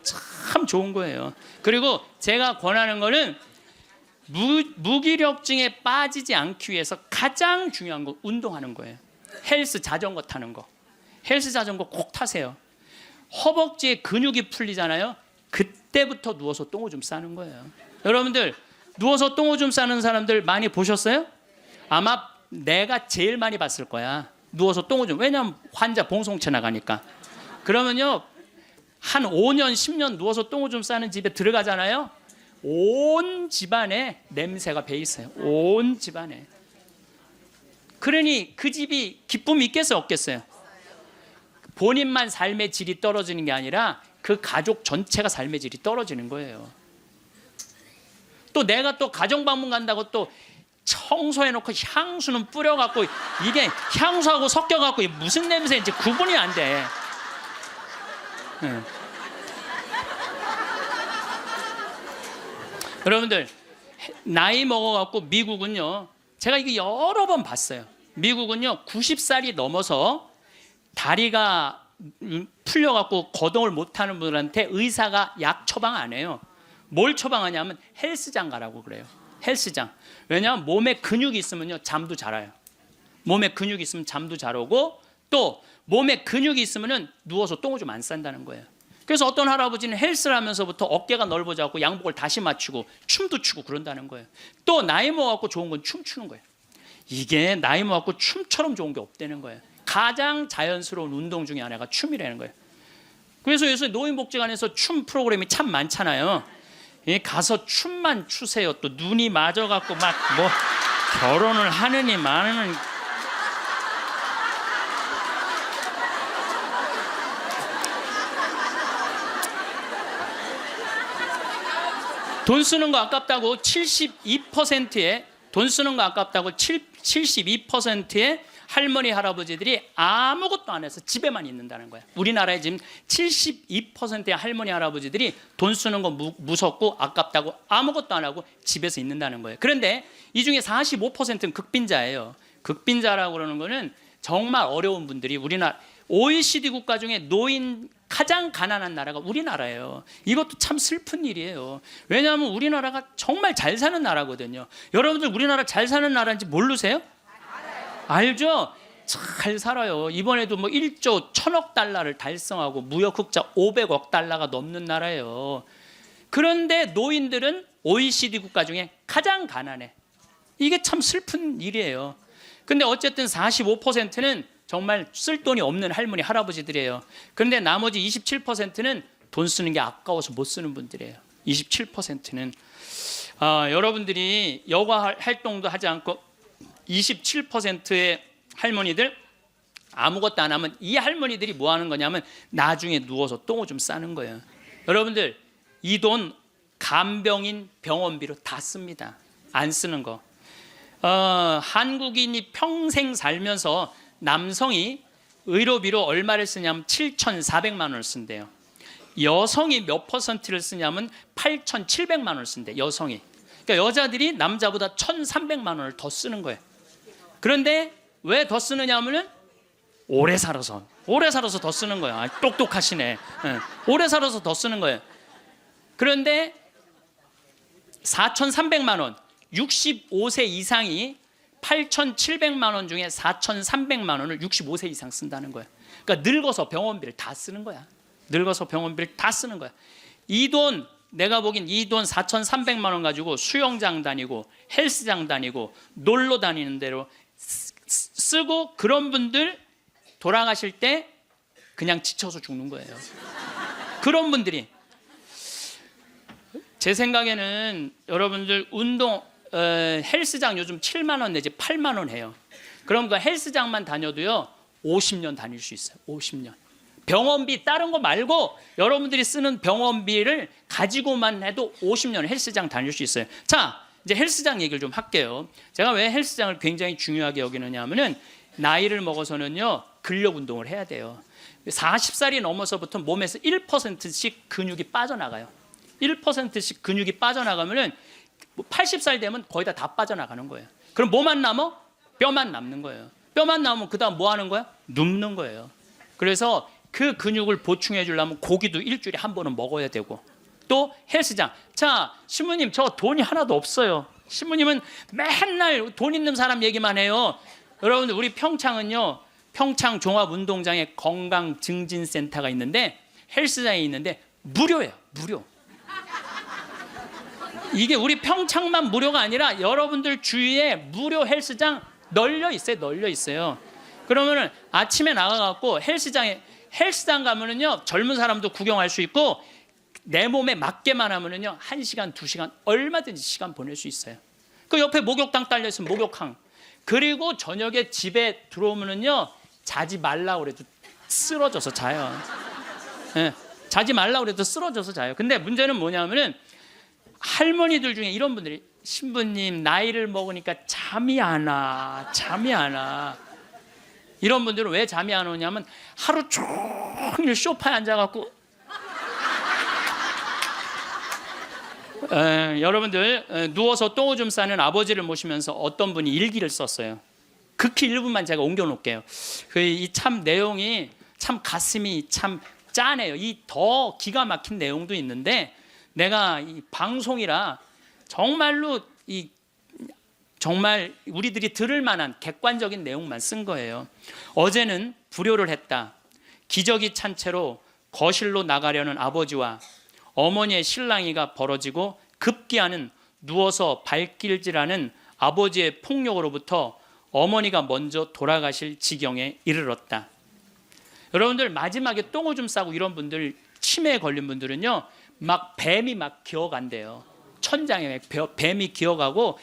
참 좋은 거예요. 그리고 제가 권하는 거는 무기력증에 빠지지 않기 위해서 가장 중요한 거 운동하는 거예요. 헬스 자전거 타는 거. 헬스 자전거 꼭 타세요. 허벅지에 근육이 풀리잖아요. 그때부터 누워서 똥오줌 싸는 거예요. 여러분들 누워서 똥오줌 싸는 사람들 많이 보셨어요? 아마 내가 제일 많이 봤을 거야. 누워서 똥오줌. 왜냐면 환자 봉송체 나가니까. 그러면요 한 5년 10년 누워서 똥오줌 싸는 집에 들어가잖아요. 온 집안에 냄새가 배 있어요. 온 집안에. 그러니 그 집이 기쁨이 있겠어요 없겠어요? 본인만 삶의 질이 떨어지는 게 아니라 그 가족 전체가 삶의 질이 떨어지는 거예요. 또 내가 또 가정방문 간다고 또 청소해놓고 향수는 뿌려갖고 이게 향수하고 섞여갖고 무슨 냄새인지 구분이 안 돼. 여러분들 나이 먹어갖고 미국은요, 제가 이거 여러 번 봤어요. 미국은요 90살이 넘어서 다리가 풀려갖고 거동을 못하는 분들한테 의사가 약 처방 안 해요. 뭘 처방하냐면 헬스장 가라고 그래요. 헬스장. 왜냐하면 몸에 근육이 있으면요 잠도 잘 와요. 몸에 근육이 있으면 잠도 잘 오고, 또 몸에 근육이 있으면은 누워서 똥오줌 안 싼다는 거예요. 그래서 어떤 할아버지는 헬스를 하면서부터 어깨가 넓어져갖고 양복을 다시 맞추고 춤도 추고 그런다는 거예요. 또 나이 먹어갖고 좋은 건 춤추는 거예요. 이게 나이 먹어갖고 춤처럼 좋은 게 없다는 거예요. 가장 자연스러운 운동 중에 하나가 춤이라는 거예요. 그래서 요새 노인복지관에서 춤 프로그램이 참 많잖아요. 가서 춤만 추세요. 또 눈이 맞아갖고 막 뭐 결혼을 하느니 마느니. 돈 쓰는 거 아깝다고 72%의 돈 쓰는 거 아깝다고 72%의 할머니 할아버지들이 아무것도 안 해서 집에만 있는다는 거야. 우리나라에 지금 72%의 할머니 할아버지들이 돈 쓰는 거 무섭고 아깝다고 아무것도 안 하고 집에서 있는다는 거예요. 그런데 이 중에 45%는 극빈자예요. 극빈자라고 그러는 거는 정말 어려운 분들이, 우리나라 OECD 국가 중에 노인 가장 가난한 나라가 우리나라예요. 이것도 참 슬픈 일이에요. 왜냐하면 우리나라가 정말 잘 사는 나라거든요. 여러분들 우리나라 잘 사는 나라인지 모르세요? 알죠? 잘 살아요. 이번에도 뭐 1조 1000억 달러를 달성하고 무역 흑자 500억 달러가 넘는 나라예요. 그런데 노인들은 OECD 국가 중에 가장 가난해. 이게 참 슬픈 일이에요. 근데 어쨌든 45%는 정말 쓸 돈이 없는 할머니 할아버지들이에요. 그런데 나머지 27%는 돈 쓰는 게 아까워서 못 쓰는 분들이에요. 27%는 여러분들이 여가 활동도 하지 않고 27%의 할머니들 아무것도 안 하면 이 할머니들이 뭐 하는 거냐면 나중에 누워서 똥오줌 싸는 거예요. 여러분들 이 돈 간병인 병원비로 다 씁니다. 안 쓰는 거. 한국인이 평생 살면서 남성이 의료비로 얼마를 쓰냐면 7,400만 원을 쓴대요. 여성이 몇 퍼센트를 쓰냐면 8,700만 원을 쓴대. 여성이. 그러니까 여자들이 남자보다 1,300만 원을 더 쓰는 거예요. 그런데 왜 더 쓰느냐 하면은 오래 살아서 더 쓰는 거예요. 똑똑하시네. 오래 살아서 더 쓰는 거예요. 그런데 4,300만 원, 65세 이상이 8,700만 원 중에 4,300만 원을 65세 이상 쓴다는 거예요. 그러니까 늙어서 병원비를 다 쓰는 거야. 늙어서 병원비를 다 쓰는 거야. 이 돈, 내가 보긴 이 돈 4,300만 원 가지고 수영장 다니고 헬스장 다니고 놀러 다니는 대로 쓰고, 그런 분들 돌아가실 때 그냥 지쳐서 죽는 거예요. 그런 분들이. 제 생각에는 여러분들 운동 헬스장 요즘 7만 원 내지 8만 원 해요. 그럼 그 헬스장만 다녀도요 50년 다닐 수 있어요. 50년. 병원비 다른 거 말고 여러분들이 쓰는 병원비를 가지고만 해도 50년 헬스장 다닐 수 있어요. 자, 이제 헬스장 얘기를 좀 할게요. 제가 왜 헬스장을 굉장히 중요하게 여기느냐 하면은 나이를 먹어서는요 근력 운동을 해야 돼요. 40살이 넘어서부터 몸에서 1%씩 근육이 빠져나가요. 1%씩 근육이 빠져나가면은 80살 되면 거의 다 빠져나가는 거예요. 그럼 뭐만 남아? 뼈만 남는 거예요. 뼈만 남으면 그 다음 뭐 하는 거야? 눕는 거예요. 그래서 그 근육을 보충해 주려면 고기도 일주일에 한 번은 먹어야 되고, 또 헬스장. 자, 신부님 저 돈이 하나도 없어요. 신부님은 맨날 돈 있는 사람 얘기만 해요. 여러분들 우리 평창은요, 평창 종합운동장에 건강증진센터가 있는데 헬스장이 있는데 무료예요. 무료. 이게 우리 평창만 무료가 아니라 여러분들 주위에 무료 헬스장 널려 있어요. 그러면은 아침에 나가갖고 헬스장 가면은요 젊은 사람도 구경할 수 있고, 내 몸에 맞게만 하면은요 1시간, 2시간 얼마든지 시간 보낼 수 있어요. 그 옆에 목욕탕 딸려 있으면 목욕탕. 그리고 저녁에 집에 들어오면은요 자지 말라고 그래도 쓰러져서 자요. 네, 자지 말라고 그래도 쓰러져서 자요. 근데 문제는 뭐냐면은 할머니들 중에 이런 분들이 신부님 나이를 먹으니까 잠이 안 와. 이런 분들은 왜 잠이 안 오냐면 하루 종일 소파에 앉아갖고 여러분들 누워서 똥오줌 싸는 아버지를 모시면서 어떤 분이 일기를 썼어요. 극히 일부만 제가 옮겨놓을게요. 이 참 내용이 참 가슴이 참 짠해요. 이 더 기가 막힌 내용도 있는데 내가 이 방송이라 정말로 정말 우리들이 들을 만한 객관적인 내용만 쓴 거예요. 어제는 불효를 했다. 기저귀 찬 채로 거실로 나가려는 아버지와 어머니의 실랑이가 벌어지고 급기야는 누워서 발길질하는 아버지의 폭력으로부터 어머니가 먼저 돌아가실 지경에 이르렀다. 여러분들 마지막에 똥오줌 싸고 이런 분들 치매에 걸린 분들은요 막 뱀이 막 기어간대요. 천장에 뱀이 기어가고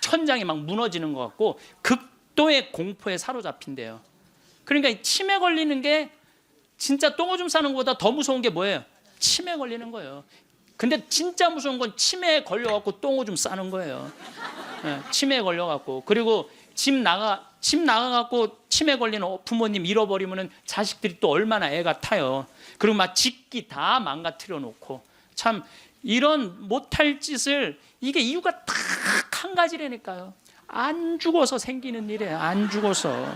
천장이 막 무너지는 것 같고 극도의 공포에 사로잡힌대요. 그러니까 이 치매 걸리는 게 진짜 똥오줌 싸는 것보다 더 무서운 게 뭐예요? 치매 걸리는 거예요. 근데 진짜 무서운 건 치매에 걸려갖고 똥오줌 싸는 거예요. 치매에 걸려갖고 그리고 집 나가갖고 치매 걸리는 부모님 잃어버리면은 자식들이 또 얼마나 애가 타요. 그리고 막 집기 다 망가뜨려 놓고 참 이런 못할 짓을 이게 이유가 딱 한 가지라니까요. 안 죽어서 생기는 일이에요. 안 죽어서.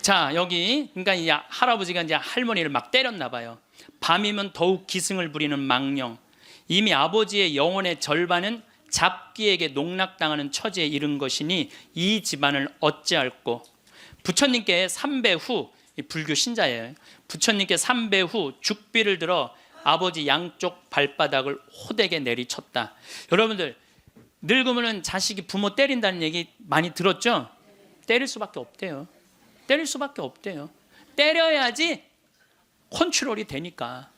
자 여기 그러니까 이 할아버지가 이제 할머니를 막 때렸나 봐요. 밤이면 더욱 기승을 부리는 망령. 이미 아버지의 영혼의 절반은 잡기에게 농락당하는 처지에 이른 것이니 이 집안을 어찌할꼬. 부처님께 3배 후 불교 신자예요. 부처님께 3배 후 죽비를 들어 아버지 양쪽 발바닥을 호되게 내리쳤다. 여러분들 늙으면 자식이 부모 때린다는 얘기 많이 들었죠? 때릴 수밖에 없대요. 때릴 수밖에 없대요. 때려야지 컨트롤이 되니까.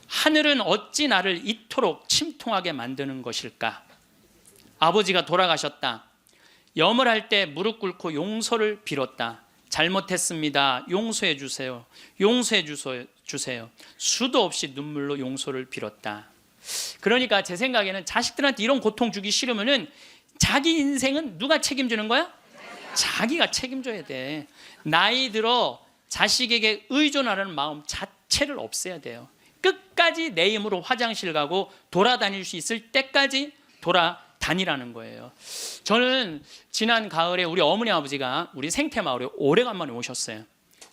하늘은 어찌 나를 이토록 침통하게 만드는 것일까? 아버지가 돌아가셨다. 염을 할 때 무릎 꿇고 용서를 빌었다. 잘못했습니다. 용서해 주세요. 용서해 주세요. 수도 없이 눈물로 용서를 빌었다. 그러니까 제 생각에는 자식들한테 이런 고통 주기 싫으면은 자기 인생은 누가 책임지는 거야? 자기가 책임져야 돼. 나이 들어 자식에게 의존하려는 마음 자체를 없애야 돼요. 끝까지 내 힘으로 화장실 가고 돌아다닐 수 있을 때까지 돌아다니라는 거예요. 저는 지난 가을에 우리 어머니 아버지가 우리 생태마을에 오래간만에 오셨어요.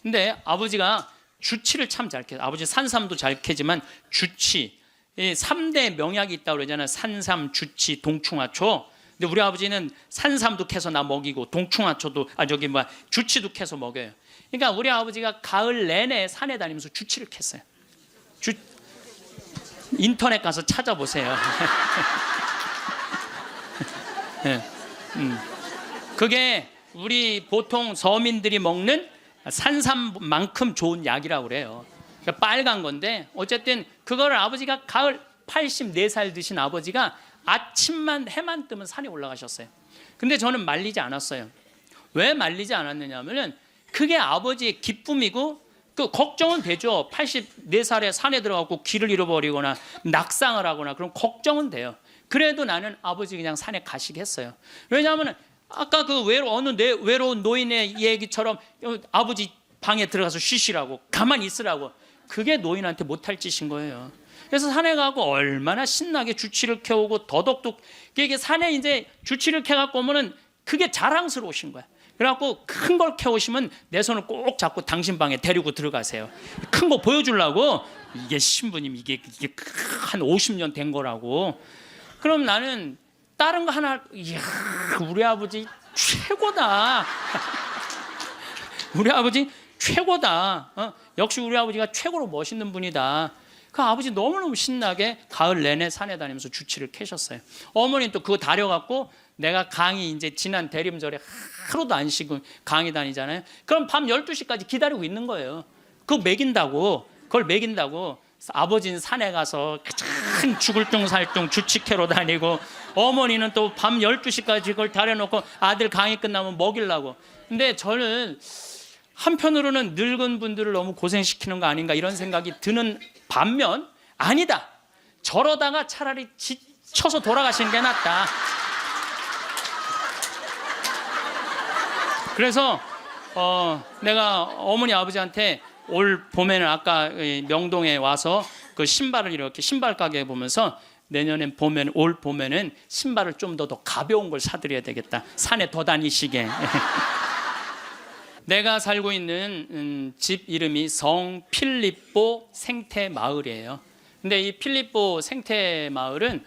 근데 아버지가 주치를 참 잘 캐요. 아버지 산삼도 잘 캐지만 주치, 3대 명약이 있다고 그러잖아요. 산삼, 주치, 동충하초. 근데 우리 아버지는 산삼도 캐서 나 먹이고 동충하초도 주치도 캐서 먹여요. 그러니까 우리 아버지가 가을 내내 산에 다니면서 주치를 캤어요. 인터넷 가서 찾아보세요. 네. 그게 우리 보통 서민들이 먹는 산삼만큼 좋은 약이라고 그래요. 그러니까 빨간 건데 어쨌든 그거를 아버지가 가을 84살 드신 아버지가 아침만 해만 뜨면 산에 올라가셨어요. 근데 저는 말리지 않았어요. 왜 말리지 않았느냐 하면은 그게 아버지의 기쁨이고 그 걱정은 되죠. 84살에 산에 들어가고 길을 잃어버리거나 낙상을 하거나 그럼 걱정은 돼요. 그래도 나는 아버지 그냥 산에 가시게 했어요. 왜냐하면 아까 그 외로운 노인의 얘기처럼 아버지 방에 들어가서 쉬시라고 가만히 있으라고 그게 노인한테 못할 짓인 거예요. 그래서 산에 가고 얼마나 신나게 주치를 캐오고 더덕도 이게 산에 이제 주치를 캐갖고 오면은 그게 자랑스러우신 거야. 그래갖고 큰 걸 캐오시면 내 손을 꼭 잡고 당신 방에 데리고 들어가세요. 큰 거 보여주려고 이게 신부님 이게 한 50년 된 거라고. 그럼 나는 다른 거 하나 이야 우리 아버지 최고다. 우리 아버지 최고다. 역시 우리 아버지가 최고로 멋있는 분이다. 그 아버지 너무너무 신나게 가을 내내 산에 다니면서 주치를 캐셨어요. 어머니는 또 그거 다려갖고 내가 강의 이제 지난 대림절에 하루도 안 쉬고 강의 다니잖아요. 그럼 밤 12시까지 기다리고 있는 거예요. 그거 먹인다고. 그걸 먹인다고. 아버지는 산에 가서 큰 죽을 둥 살 둥 주치 캐러 다니고 어머니는 또 밤 12시까지 그걸 다려놓고 아들 강의 끝나면 먹이려고. 근데 저는 한편으로는 늙은 분들을 너무 고생시키는 거 아닌가 이런 생각이 드는 반면 아니다. 저러다가 차라리 쳐서 돌아가시는 게 낫다. 그래서 내가 어머니 아버지한테 올 봄에는 아까 명동에 와서 그 신발을 이렇게 신발 가게 보면서 내년엔 올 봄에는 신발을 좀 더 가벼운 걸 사드려야 되겠다. 산에 더 다니시게. 내가 살고 있는 집 이름이 성 필립보 생태 마을이에요. 근데 이 필립보 생태 마을은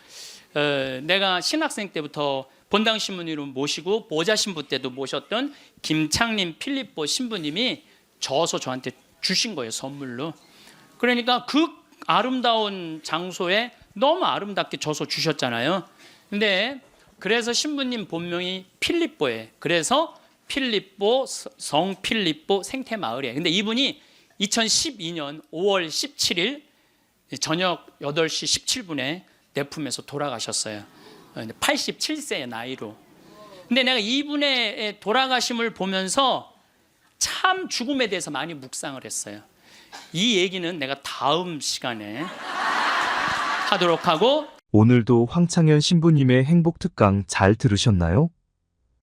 내가 신학생 때부터 본당 신부님을 모시고 보좌 신부 때도 모셨던 김창림 필립보 신부님이 저서 저한테 주신 거예요, 선물로. 그러니까 그 아름다운 장소에 너무 아름답게 저서 주셨잖아요. 근데 그래서 신부님 본명이 필립보예요. 그래서 필립보 성 필립보 생태 마을이에요. 근데 이분이 2012년 5월 17일 저녁 8시 17분에 내 품에서 돌아가셨어요. 87세의 나이로. 근데 내가 이분의 돌아가심을 보면서 참 죽음에 대해서 많이 묵상을 했어요. 이 얘기는 내가 다음 시간에 하도록 하고, 오늘도 황창현 신부님의 행복 특강 잘 들으셨나요?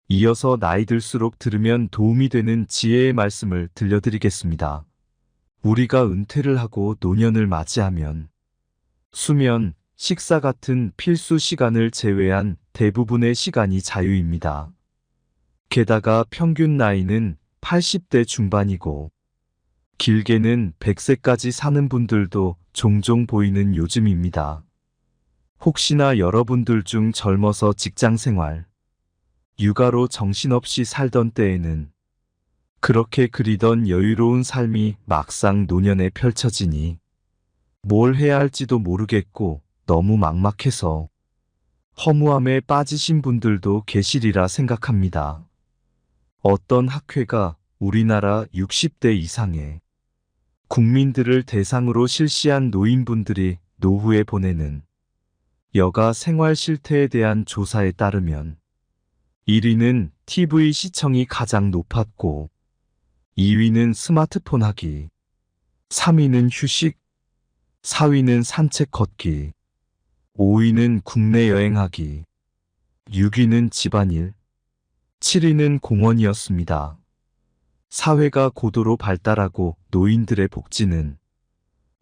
이어서 나이 들수록 들으면 도움이 되는 지혜의 말씀을 들려드리겠습니다. 우리가 은퇴를 하고 노년을 맞이하면 수면, 식사 같은 필수 시간을 제외한 대부분의 시간이 자유입니다. 게다가 평균 나이는 80대 중반이고 길게는 100세까지 사는 분들도 종종 보이는 요즘입니다. 혹시나 여러분들 중 젊어서 직장 생활, 육아로 정신없이 살던 때에는 그렇게 그리던 여유로운 삶이 막상 노년에 펼쳐지니 뭘 해야 할지도 모르겠고 너무 막막해서 허무함에 빠지신 분들도 계시리라 생각합니다. 어떤 학회가 우리나라 60대 이상의 국민들을 대상으로 실시한 노인분들이 노후에 보내는 여가 생활 실태에 대한 조사에 따르면 1위는 TV 시청이 가장 높았고 2위는 스마트폰 하기, 3위는 휴식, 4위는 산책 걷기, 5위는 국내 여행하기, 6위는 집안일, 7위는 공원이었습니다. 사회가 고도로 발달하고 노인들의 복지는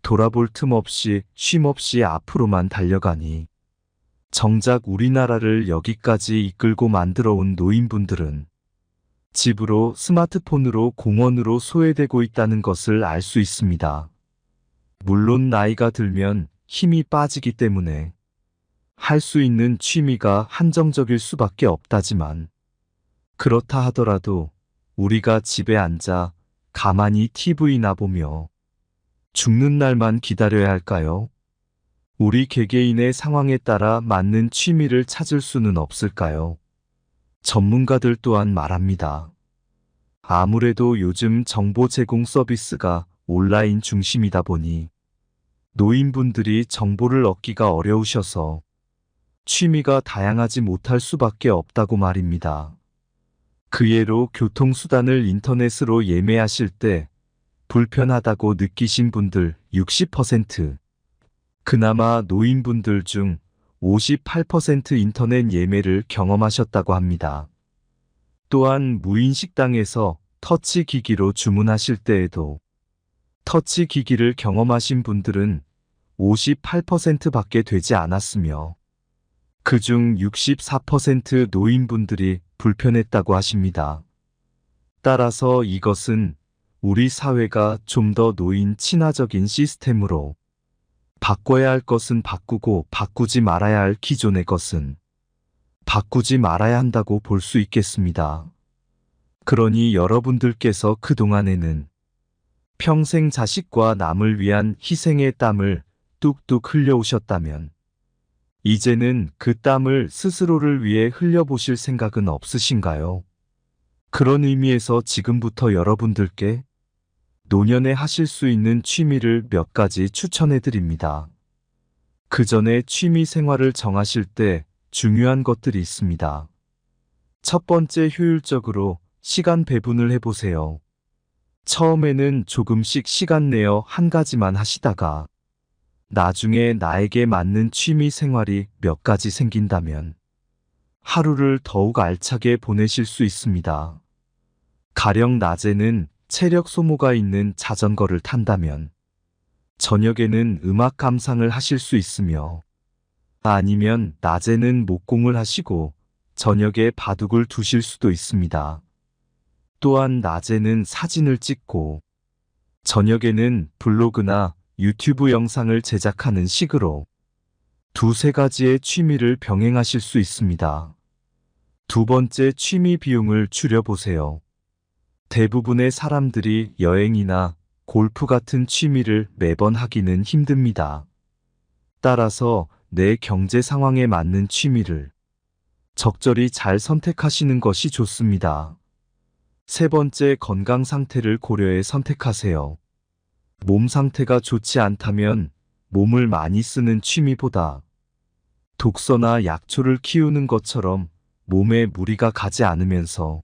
돌아볼 틈 없이 쉼없이 앞으로만 달려가니 정작 우리나라를 여기까지 이끌고 만들어 온 노인분들은 집으로 스마트폰으로 공원으로 소외되고 있다는 것을 알 수 있습니다. 물론 나이가 들면 힘이 빠지기 때문에 할 수 있는 취미가 한정적일 수밖에 없다지만 그렇다 하더라도 우리가 집에 앉아 가만히 TV나 보며 죽는 날만 기다려야 할까요? 우리 개개인의 상황에 따라 맞는 취미를 찾을 수는 없을까요? 전문가들 또한 말합니다. 아무래도 요즘 정보 제공 서비스가 온라인 중심이다 보니 노인분들이 정보를 얻기가 어려우셔서 취미가 다양하지 못할 수밖에 없다고 말입니다. 그 예로 교통수단을 인터넷으로 예매하실 때 불편하다고 느끼신 분들 60%, 그나마 노인분들 중 58% 인터넷 예매를 경험하셨다고 합니다. 또한 무인 식당에서 터치 기기로 주문하실 때에도 터치 기기를 경험하신 분들은 58%밖에 되지 않았으며 그중 64% 노인분들이 불편했다고 하십니다. 따라서 이것은 우리 사회가 좀 더 노인 친화적인 시스템으로 바꿔야 할 것은 바꾸고 바꾸지 말아야 할 기존의 것은 바꾸지 말아야 한다고 볼 수 있겠습니다. 그러니 여러분들께서 그동안에는 평생 자식과 남을 위한 희생의 땀을 뚝뚝 흘려오셨다면 이제는 그 땀을 스스로를 위해 흘려보실 생각은 없으신가요? 그런 의미에서 지금부터 여러분들께 노년에 하실 수 있는 취미를 몇 가지 추천해 드립니다. 그 전에 취미 생활을 정하실 때 중요한 것들이 있습니다. 첫 번째, 효율적으로 시간 배분을 해보세요. 처음에는 조금씩 시간 내어 한 가지만 하시다가 나중에 나에게 맞는 취미 생활이 몇 가지 생긴다면 하루를 더욱 알차게 보내실 수 있습니다. 가령 낮에는 체력 소모가 있는 자전거를 탄다면 저녁에는 음악 감상을 하실 수 있으며, 아니면 낮에는 목공을 하시고 저녁에 바둑을 두실 수도 있습니다. 또한 낮에는 사진을 찍고 저녁에는 블로그나 유튜브 영상을 제작하는 식으로 두세 가지의 취미를 병행하실 수 있습니다. 두 번째, 취미 비용을 줄여보세요. 대부분의 사람들이 여행이나 골프 같은 취미를 매번 하기는 힘듭니다. 따라서 내 경제 상황에 맞는 취미를 적절히 잘 선택하시는 것이 좋습니다. 세 번째, 건강 상태를 고려해 선택하세요. 몸 상태가 좋지 않다면 몸을 많이 쓰는 취미보다 독서나 약초를 키우는 것처럼 몸에 무리가 가지 않으면서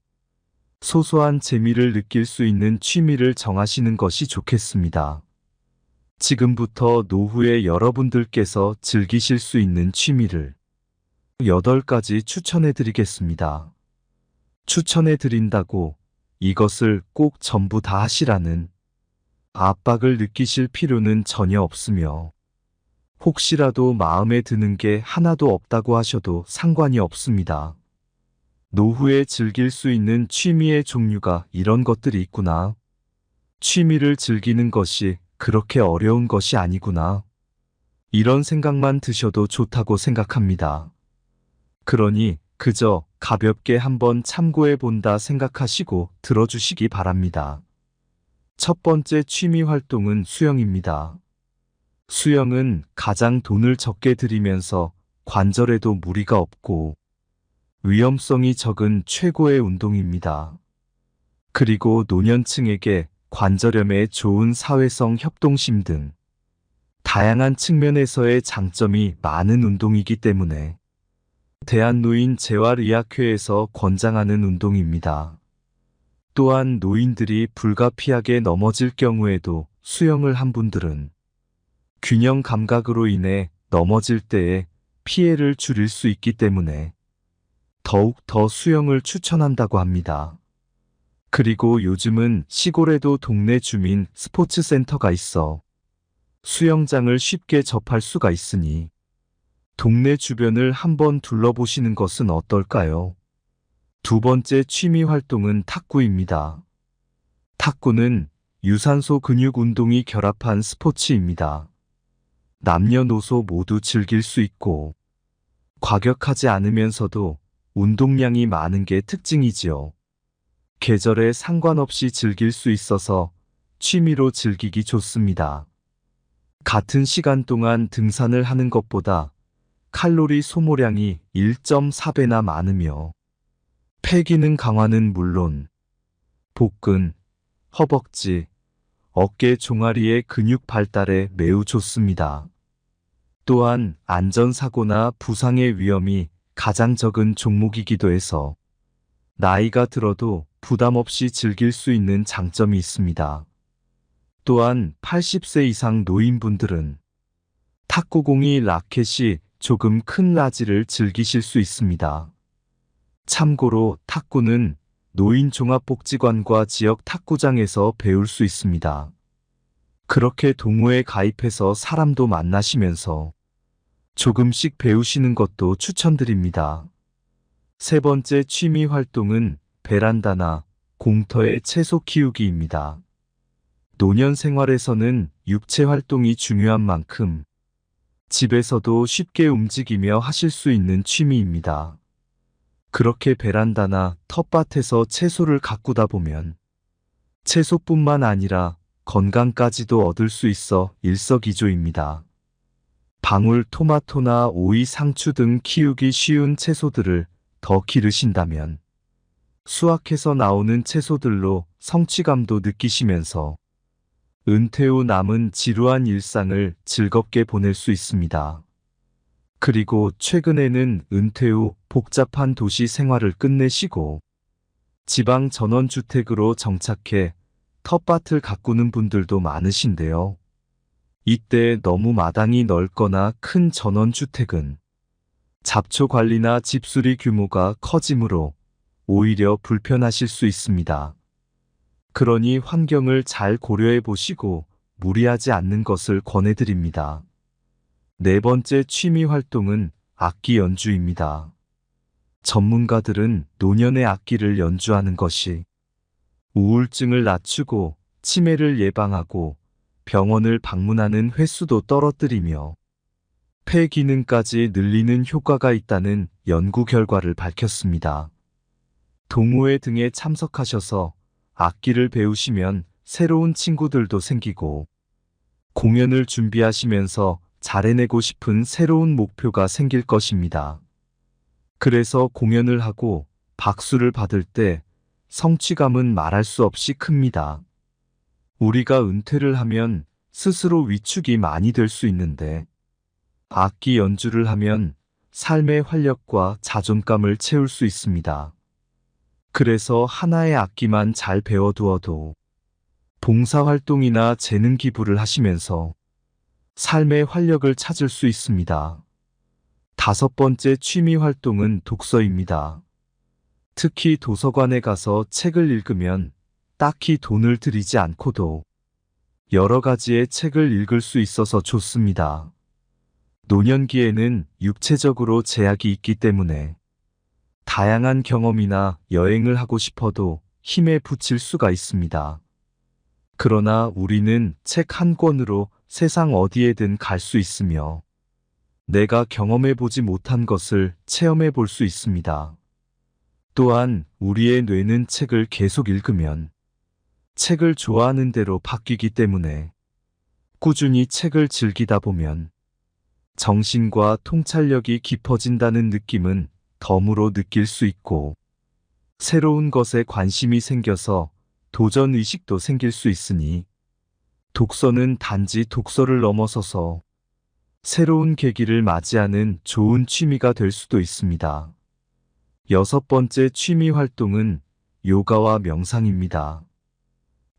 소소한 재미를 느낄 수 있는 취미를 정하시는 것이 좋겠습니다. 지금부터 노후에 여러분들께서 즐기실 수 있는 취미를 8가지 추천해 드리겠습니다. 추천해 드린다고 이것을 꼭 전부 다 하시라는 압박을 느끼실 필요는 전혀 없으며, 혹시라도 마음에 드는 게 하나도 없다고 하셔도 상관이 없습니다. 노후에 즐길 수 있는 취미의 종류가 이런 것들이 있구나. 취미를 즐기는 것이 그렇게 어려운 것이 아니구나. 이런 생각만 드셔도 좋다고 생각합니다. 그러니 그저 가볍게 한번 참고해 본다 생각하시고 들어주시기 바랍니다. 첫 번째 취미 활동은 수영입니다. 수영은 가장 돈을 적게 들이면서 관절에도 무리가 없고 위험성이 적은 최고의 운동입니다. 그리고 노년층에게 관절염에 좋은 사회성 협동심 등 다양한 측면에서의 장점이 많은 운동이기 때문에 대한노인재활의학회에서 권장하는 운동입니다. 또한 노인들이 불가피하게 넘어질 경우에도 수영을 한 분들은 균형 감각으로 인해 넘어질 때에 피해를 줄일 수 있기 때문에 더욱 더 수영을 추천한다고 합니다. 그리고 요즘은 시골에도 동네 주민 스포츠 센터가 있어 수영장을 쉽게 접할 수가 있으니 동네 주변을 한번 둘러보시는 것은 어떨까요? 두 번째 취미 활동은 탁구입니다. 탁구는 유산소 근육 운동이 결합한 스포츠입니다. 남녀노소 모두 즐길 수 있고 과격하지 않으면서도 운동량이 많은 게 특징이지요. 계절에 상관없이 즐길 수 있어서 취미로 즐기기 좋습니다. 같은 시간 동안 등산을 하는 것보다 칼로리 소모량이 1.4배나 많으며 폐기능 강화는 물론 복근, 허벅지, 어깨 종아리의 근육 발달에 매우 좋습니다. 또한 안전사고나 부상의 위험이 가장 적은 종목이기도 해서 나이가 들어도 부담 없이 즐길 수 있는 장점이 있습니다. 또한 80세 이상 노인분들은 탁구공이 라켓이 조금 큰 라지를 즐기실 수 있습니다. 참고로 탁구는 노인종합복지관과 지역 탁구장에서 배울 수 있습니다. 그렇게 동호회 가입해서 사람도 만나시면서 조금씩 배우시는 것도 추천드립니다. 세 번째 취미 활동은 베란다나 공터의 채소 키우기입니다. 노년 생활에서는 육체 활동이 중요한 만큼 집에서도 쉽게 움직이며 하실 수 있는 취미입니다. 그렇게 베란다나 텃밭에서 채소를 가꾸다 보면 채소뿐만 아니라 건강까지도 얻을 수 있어 일석이조입니다. 방울 토마토나 오이 상추 등 키우기 쉬운 채소들을 더 기르신다면 수확해서 나오는 채소들로 성취감도 느끼시면서 은퇴 후 남은 지루한 일상을 즐겁게 보낼 수 있습니다. 그리고 최근에는 은퇴 후 복잡한 도시 생활을 끝내시고 지방 전원주택으로 정착해 텃밭을 가꾸는 분들도 많으신데요. 이때 너무 마당이 넓거나 큰 전원주택은 잡초 관리나 집수리 규모가 커지므로 오히려 불편하실 수 있습니다. 그러니 환경을 잘 고려해 보시고 무리하지 않는 것을 권해드립니다. 네 번째 취미 활동은 악기 연주입니다. 전문가들은 노년의 악기를 연주하는 것이 우울증을 낮추고 치매를 예방하고 병원을 방문하는 횟수도 떨어뜨리며 폐 기능까지 늘리는 효과가 있다는 연구 결과를 밝혔습니다. 동호회 등에 참석하셔서 악기를 배우시면 새로운 친구들도 생기고 공연을 준비하시면서 잘해내고 싶은 새로운 목표가 생길 것입니다. 그래서 공연을 하고 박수를 받을 때 성취감은 말할 수 없이 큽니다. 우리가 은퇴를 하면 스스로 위축이 많이 될 수 있는데 악기 연주를 하면 삶의 활력과 자존감을 채울 수 있습니다. 그래서 하나의 악기만 잘 배워두어도 봉사활동이나 재능 기부를 하시면서 삶의 활력을 찾을 수 있습니다. 다섯 번째 취미 활동은 독서입니다. 특히 도서관에 가서 책을 읽으면 딱히 돈을 들이지 않고도 여러 가지의 책을 읽을 수 있어서 좋습니다. 노년기에는 육체적으로 제약이 있기 때문에 다양한 경험이나 여행을 하고 싶어도 힘에 부칠 수가 있습니다. 그러나 우리는 책 한 권으로 세상 어디에든 갈 수 있으며 내가 경험해 보지 못한 것을 체험해 볼 수 있습니다. 또한 우리의 뇌는 책을 계속 읽으면 책을 좋아하는 대로 바뀌기 때문에 꾸준히 책을 즐기다 보면 정신과 통찰력이 깊어진다는 느낌은 덤으로 느낄 수 있고 새로운 것에 관심이 생겨서 도전 의식도 생길 수 있으니 독서는 단지 독서를 넘어서서 새로운 계기를 맞이하는 좋은 취미가 될 수도 있습니다. 여섯 번째 취미 활동은 요가와 명상입니다.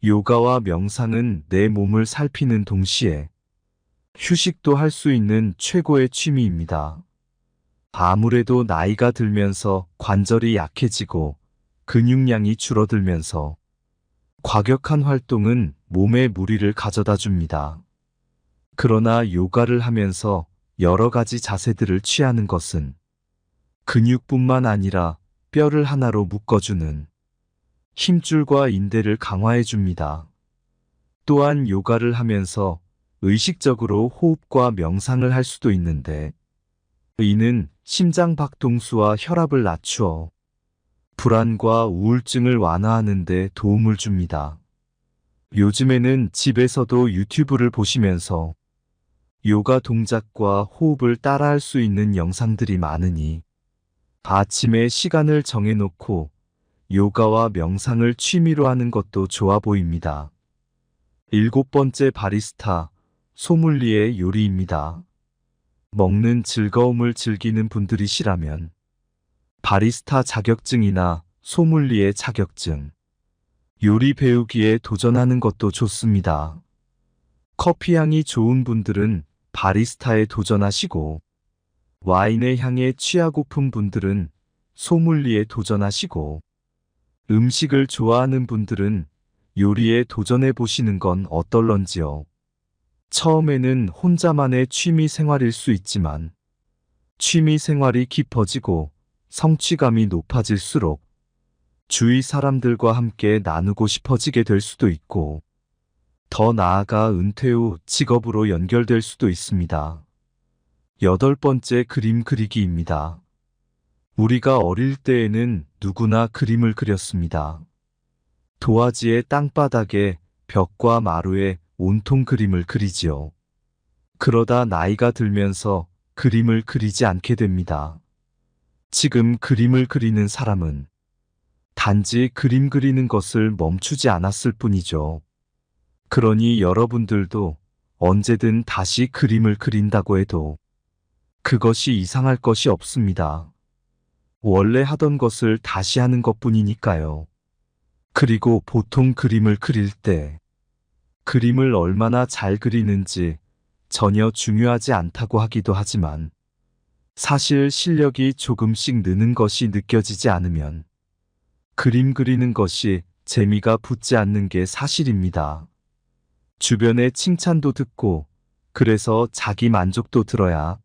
요가와 명상은 내 몸을 살피는 동시에 휴식도 할 수 있는 최고의 취미입니다. 아무래도 나이가 들면서 관절이 약해지고 근육량이 줄어들면서 과격한 활동은 몸에 무리를 가져다 줍니다. 그러나 요가를 하면서 여러 가지 자세들을 취하는 것은 근육뿐만 아니라 뼈를 하나로 묶어주는 힘줄과 인대를 강화해 줍니다. 또한 요가를 하면서 의식적으로 호흡과 명상을 할 수도 있는데 이는 심장 박동수와 혈압을 낮추어 불안과 우울증을 완화하는 데 도움을 줍니다. 요즘에는 집에서도 유튜브를 보시면서 요가 동작과 호흡을 따라할 수 있는 영상들이 많으니 아침에 시간을 정해놓고 요가와 명상을 취미로 하는 것도 좋아 보입니다. 일곱 번째 바리스타, 소믈리에 요리입니다. 먹는 즐거움을 즐기는 분들이시라면 바리스타 자격증이나 소믈리에 자격증, 요리 배우기에 도전하는 것도 좋습니다. 커피 향이 좋은 분들은 바리스타에 도전하시고 와인의 향에 취하고픈 분들은 소믈리에 도전하시고 음식을 좋아하는 분들은 요리에 도전해 보시는 건 어떨런지요. 처음에는 혼자만의 취미 생활일 수 있지만 취미 생활이 깊어지고 성취감이 높아질수록 주위 사람들과 함께 나누고 싶어지게 될 수도 있고 더 나아가 은퇴 후 직업으로 연결될 수도 있습니다. 여덟 번째 그림 그리기입니다. 우리가 어릴 때에는 누구나 그림을 그렸습니다. 도화지의 땅바닥에 벽과 마루에 온통 그림을 그리지요. 그러다 나이가 들면서 그림을 그리지 않게 됩니다. 지금 그림을 그리는 사람은 단지 그림 그리는 것을 멈추지 않았을 뿐이죠. 그러니 여러분들도 언제든 다시 그림을 그린다고 해도 그것이 이상할 것이 없습니다. 원래 하던 것을 다시 하는 것뿐이니까요. 그리고 보통 그림을 그릴 때 그림을 얼마나 잘 그리는지 전혀 중요하지 않다고 하기도 하지만 사실 실력이 조금씩 느는 것이 느껴지지 않으면 그림 그리는 것이 재미가 붙지 않는 게 사실입니다. 주변의 칭찬도 듣고 그래서 자기 만족도 들어야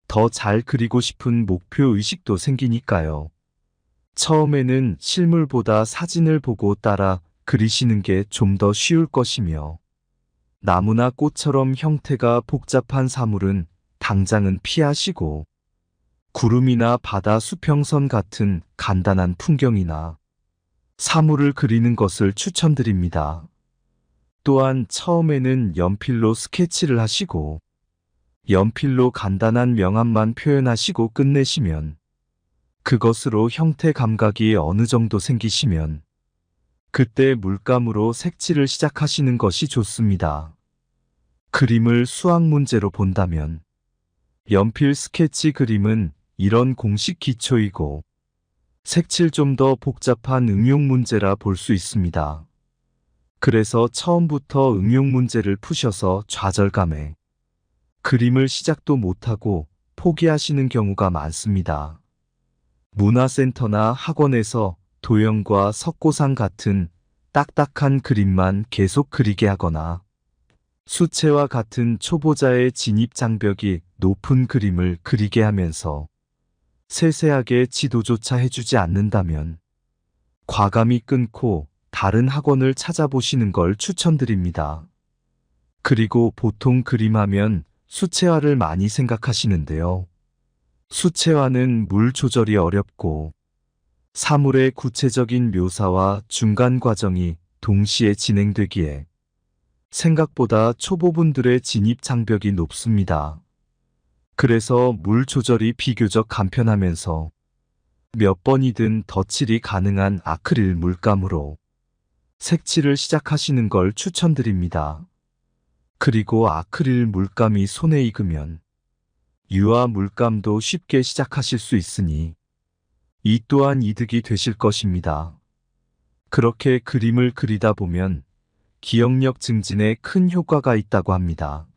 더 잘 그리고 싶은 목표 의식도 생기니까요. 처음에는 실물보다 사진을 보고 따라 그리시는 게 좀 더 쉬울 것이며 나무나 꽃처럼 형태가 복잡한 사물은 당장은 피하시고 구름이나 바다 수평선 같은 간단한 풍경이나 사물을 그리는 것을 추천드립니다. 또한 처음에는 연필로 스케치를 하시고 연필로 간단한 명암만 표현하시고 끝내시면 그것으로 형태 감각이 어느 정도 생기시면 그때 물감으로 색칠을 시작하시는 것이 좋습니다. 그림을 수학 문제로 본다면 연필 스케치 그림은 이런 공식 기초이고 색칠 좀 더 복잡한 응용 문제라 볼 수 있습니다. 그래서 처음부터 응용 문제를 푸셔서 좌절감에 그림을 시작도 못하고 포기하시는 경우가 많습니다. 문화센터나 학원에서 도형과 석고상 같은 딱딱한 그림만 계속 그리게 하거나 수채화 같은 초보자의 진입 장벽이 높은 그림을 그리게 하면서 세세하게 지도조차 해주지 않는다면 과감히 끊고 다른 학원을 찾아보시는 걸 추천드립니다. 그리고 보통 그림하면 수채화를 많이 생각하시는데요. 수채화는 물 조절이 어렵고 사물의 구체적인 묘사와 중간 과정이 동시에 진행되기에 생각보다 초보분들의 진입 장벽이 높습니다. 그래서 물 조절이 비교적 간편하면서 몇 번이든 덧칠이 가능한 아크릴 물감으로 색칠을 시작하시는 걸 추천드립니다. 그리고 아크릴 물감이 손에 익으면 유화 물감도 쉽게 시작하실 수 있으니 이 또한 이득이 되실 것입니다. 그렇게 그림을 그리다 보면 기억력 증진에 큰 효과가 있다고 합니다.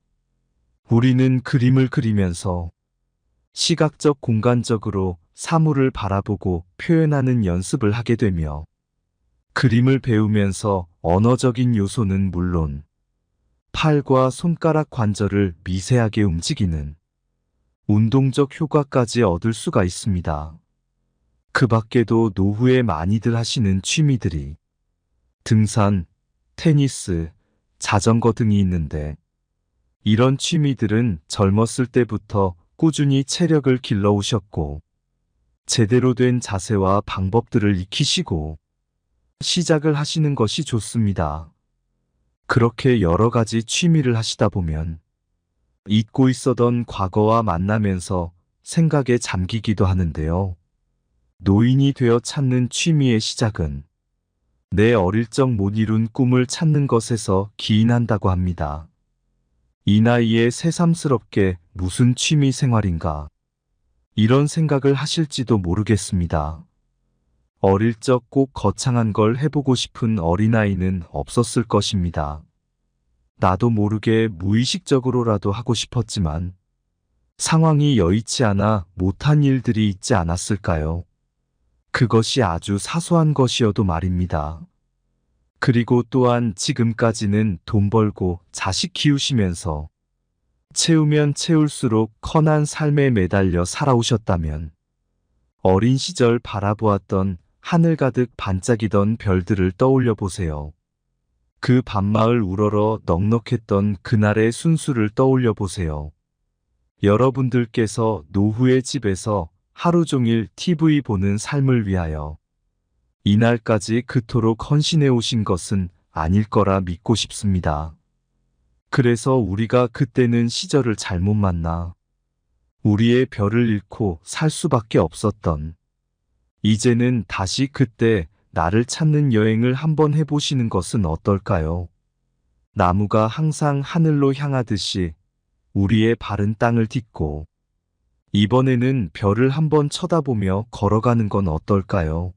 우리는 그림을 그리면서 시각적 공간적으로 사물을 바라보고 표현하는 연습을 하게 되며 그림을 배우면서 언어적인 요소는 물론 팔과 손가락 관절을 미세하게 움직이는 운동적 효과까지 얻을 수가 있습니다. 그 밖에도 노후에 많이들 하시는 취미들이 등산, 테니스, 자전거 등이 있는데 이런 취미들은 젊었을 때부터 꾸준히 체력을 길러오셨고 제대로 된 자세와 방법들을 익히시고 시작을 하시는 것이 좋습니다. 그렇게 여러 가지 취미를 하시다 보면 잊고 있었던 과거와 만나면서 생각에 잠기기도 하는데요. 노인이 되어 찾는 취미의 시작은 내 어릴 적 못 이룬 꿈을 찾는 것에서 기인한다고 합니다. 이 나이에 새삼스럽게 무슨 취미 생활인가 이런 생각을 하실지도 모르겠습니다. 어릴 적 꼭 거창한 걸 해보고 싶은 어린아이는 없었을 것입니다. 나도 모르게 무의식적으로라도 하고 싶었지만 상황이 여의치 않아 못한 일들이 있지 않았을까요? 그것이 아주 사소한 것이어도 말입니다. 그리고 또한 지금까지는 돈 벌고 자식 키우시면서 채우면 채울수록 커난 삶에 매달려 살아오셨다면 어린 시절 바라보았던 하늘 가득 반짝이던 별들을 떠올려 보세요. 그 밤마을 우러러 넉넉했던 그날의 순수를 떠올려 보세요. 여러분들께서 노후의 집에서 하루 종일 TV 보는 삶을 위하여 이날까지 그토록 헌신해 오신 것은 아닐 거라 믿고 싶습니다. 그래서 우리가 그때는 시절을 잘못 만나 우리의 별을 잃고 살 수밖에 없었던 이제는 다시 그때 나를 찾는 여행을 한번 해보시는 것은 어떨까요? 나무가 항상 하늘로 향하듯이 우리의 발은 땅을 딛고 이번에는 별을 한번 쳐다보며 걸어가는 건 어떨까요?